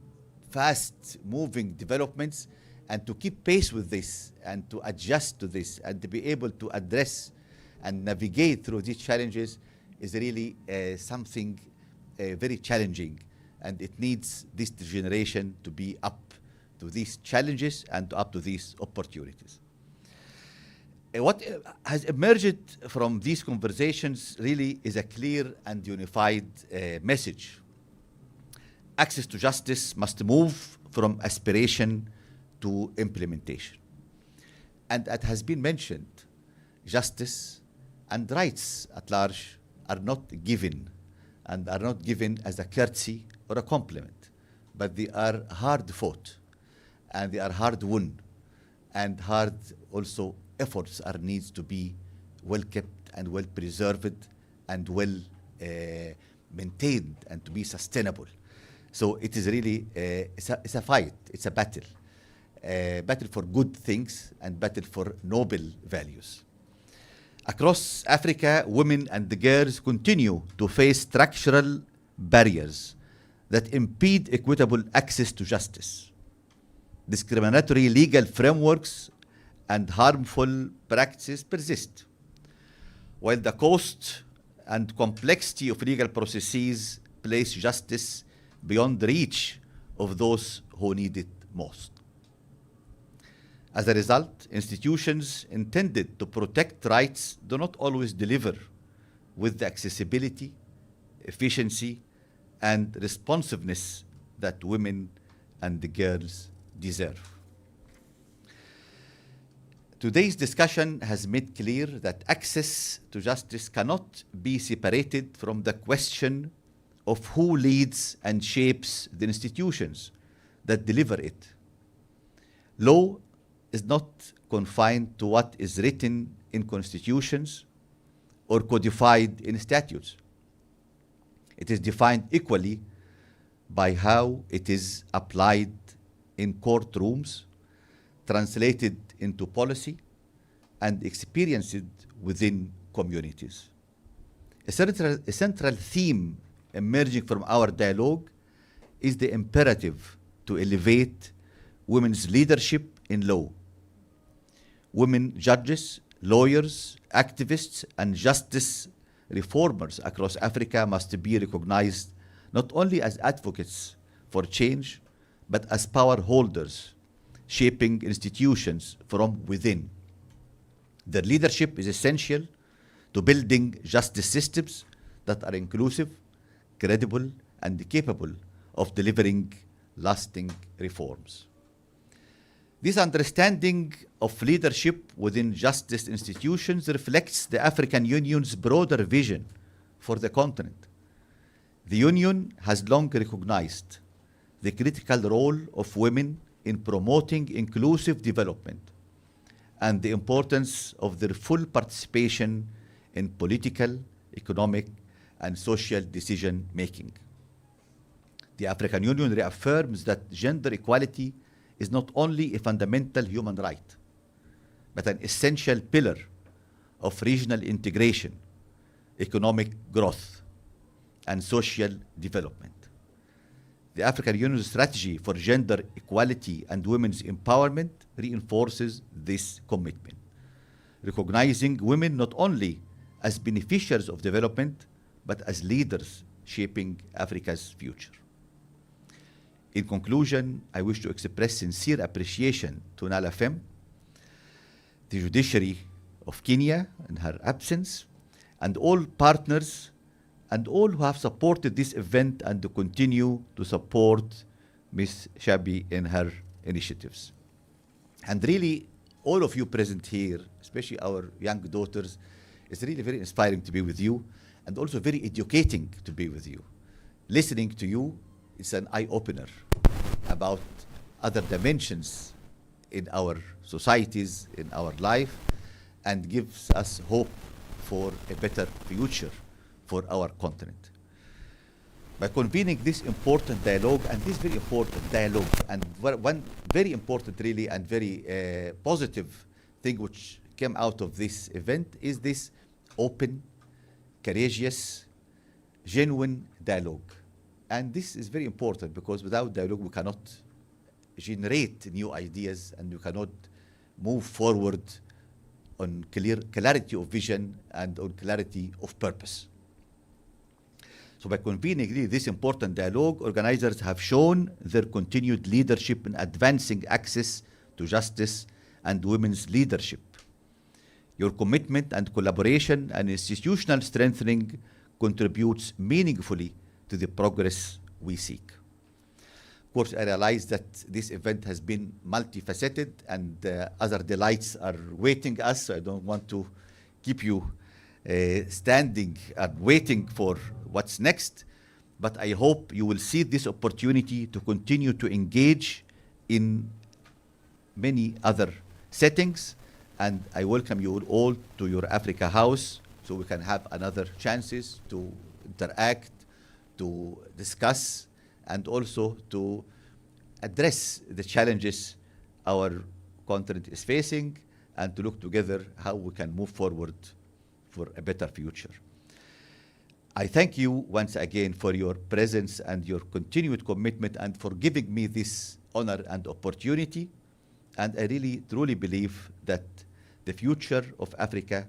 fast-moving developments, and to keep pace with this and to adjust to this and to be able to address and navigate through these challenges is really something very challenging, and it needs this generation to be up to these challenges and up to these opportunities. What has emerged from these conversations really is a clear and unified message. Access to justice must move from aspiration to implementation. And as has been mentioned, justice and rights at large are not given, and are not given as a courtesy or a compliment, but they are hard fought, and they are hard won, and hard also efforts are needs to be well kept and well preserved and well maintained and to be sustainable. So it is really it's a fight, it's a battle for good things and battle for noble values. Across Africa, women and the girls continue to face structural barriers that impede equitable access to justice. Discriminatory legal frameworks and harmful practices persist, while the cost and complexity of legal processes place justice beyond the reach of those who need it most. As a result, institutions intended to protect rights do not always deliver with the accessibility, efficiency, and responsiveness that women and the girls deserve. Today's discussion has made clear that access to justice cannot be separated from the question of who leads and shapes the institutions that deliver it. Law is not confined to what is written in constitutions or codified in statutes. It is defined equally by how it is applied in courtrooms, translated into policy, and experienced within communities. A central theme emerging from our dialogue is the imperative to elevate women's leadership in law. Women judges, lawyers, activists, and justice reformers across Africa must be recognized not only as advocates for change, but as power holders, shaping institutions from within. Their leadership is essential to building justice systems that are inclusive, credible, and capable of delivering lasting reforms. This understanding of leadership within justice institutions reflects the African Union's broader vision for the continent. The Union has long recognized the critical role of women in promoting inclusive development and the importance of their full participation in political, economic, and social decision-making. The African Union reaffirms that gender equality is not only a fundamental human right, but an essential pillar of regional integration, economic growth, and social development. The African Union's strategy for gender equality and women's empowerment reinforces this commitment, recognizing women not only as beneficiaries of development, but as leaders shaping Africa's future. In conclusion, I wish to express sincere appreciation to Nala Fem, the judiciary of Kenya in her absence, and all partners and all who have supported this event and to continue to support Ms. Shabi in her initiatives. And really, all of you present here, especially our young daughters, it's really very inspiring to be with you and also very educating to be with you. Listening to you, it's an eye-opener about other dimensions in our societies, in our life, and gives us hope for a better future for our continent. By convening this important dialogue, and this very important dialogue, and one very important really and very positive thing which came out of this event is this open, courageous, genuine dialogue. And this is very important because without dialogue we cannot generate new ideas and we cannot move forward on clarity of vision and on clarity of purpose. So by convening really this important dialogue, organizers have shown their continued leadership in advancing access to justice and women's leadership. Your commitment and collaboration and institutional strengthening contributes meaningfully to the progress we seek. Of course, I realize that this event has been multifaceted and other delights are waiting us, so I don't want to keep you standing and waiting for what's next, but I hope you will see this opportunity to continue to engage in many other settings, and I welcome you all to your Africa House so we can have another chances to interact, to discuss, and also to address the challenges our continent is facing and to look together how we can move forward for a better future. I thank you once again for your presence and your continued commitment and for giving me this honor and opportunity. And I really, truly believe that the future of Africa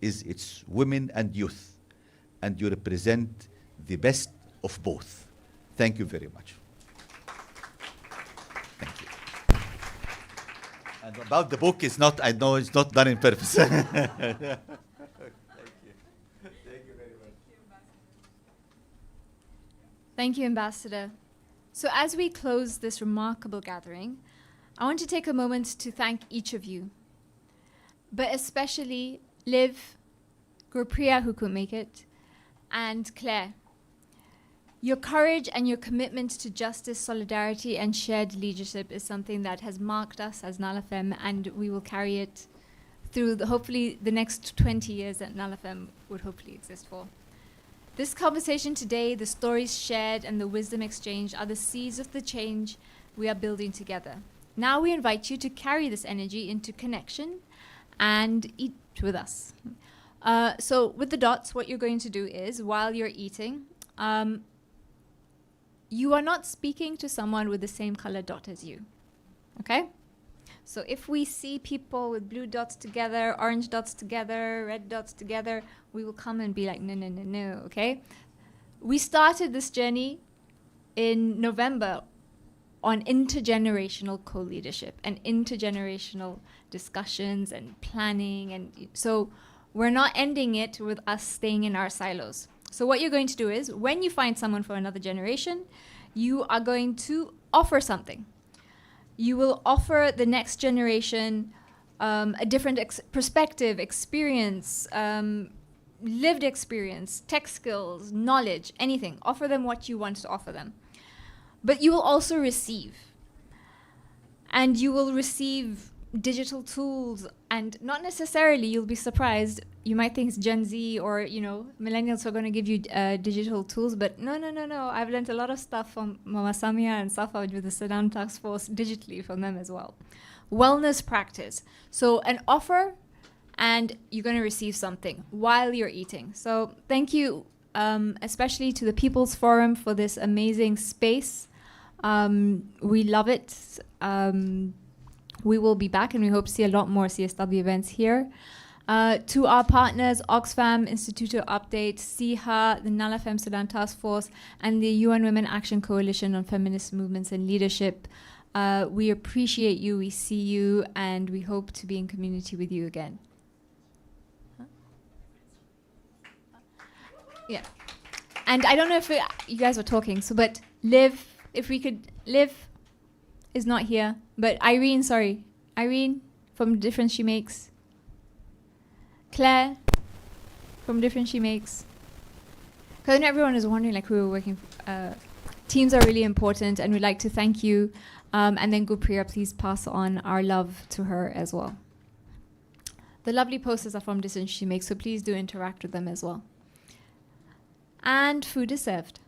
is its women and youth, and you represent the best of both. Thank you very much. Thank you. And about the book, it's not, I know it's not done in purpose. Thank you. Thank you very much. Thank you, Ambassador. So as we close this remarkable gathering, I want to take a moment to thank each of you, but especially Liv, Gurpriya, who couldn't make it, and Claire. Your courage and your commitment to justice, solidarity, and shared leadership is something that has marked us as NalaFem, and we will carry it through hopefully the next 20 years that NalaFem would hopefully exist for. This conversation today, the stories shared, and the wisdom exchanged are the seeds of the change we are building together. Now we invite you to carry this energy into connection and eat with us. So with the dots, what you're going to do is, while you're eating, you are not speaking to someone with the same color dot as you, okay? So if we see people with blue dots together, orange dots together, red dots together, we will come and be like, no, no, no, no, okay? We started this journey in November on intergenerational co-leadership and intergenerational discussions and planning. And so we're not ending it with us staying in our silos. So what you're going to do is, when you find someone from another generation, you are going to offer something. You will offer the next generation a different perspective, experience, lived experience, tech skills, knowledge, anything. Offer them what you want to offer them. But you will also receive. And you will receive digital tools, and not necessarily, you'll be surprised, you might think it's Gen Z or, you know, millennials who are going to give you digital tools, but no. I've learned a lot of stuff from Mama Samia and Safa with the Sudan Task Force digitally from them as well. Wellness practice. So an offer, and you're going to receive something while you're eating. So thank you, especially to the People's Forum for this amazing space. We love it. We will be back, and we hope to see a lot more CSW events here. To our partners, Oxfam, Instituto Update, SIHA, the Nala Fem Sudan Task Force, and the UN Women Action Coalition on Feminist Movements and Leadership, we appreciate you, we see you, and we hope to be in community with you again. Yeah. And I don't know if you guys were talking, but Liv, if we could, Liv is not here, but Irene from Difference She Makes. Claire from Difference She Makes. Because everyone is wondering like who we're working for. Teams are really important, and we'd like to thank you. And then Gupriya, please pass on our love to her as well. The lovely posters are from Difference She Makes, so please do interact with them as well. And food is served.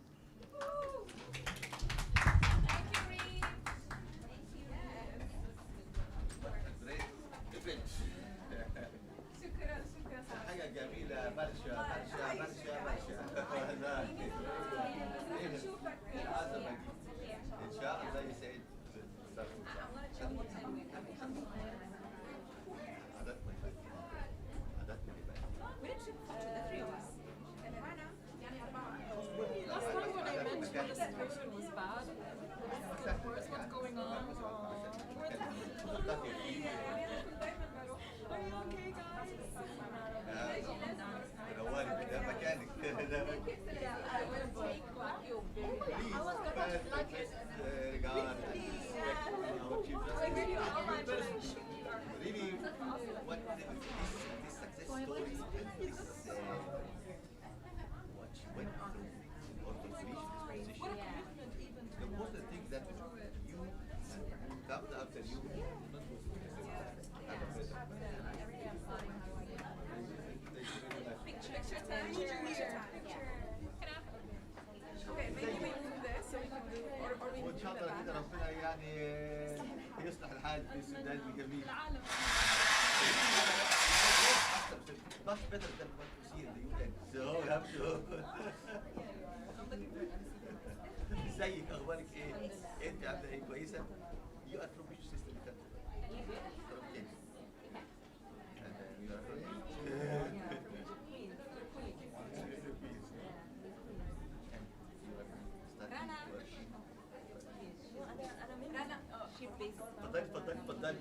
يصلح الحال في السودان الجميل. Much better than what you see in the UN. So you have to. ازيك اخبارك ايه؟ انت عامله ايه كويسه؟ You are from which system country? From Kenya. And you are from تفضلي.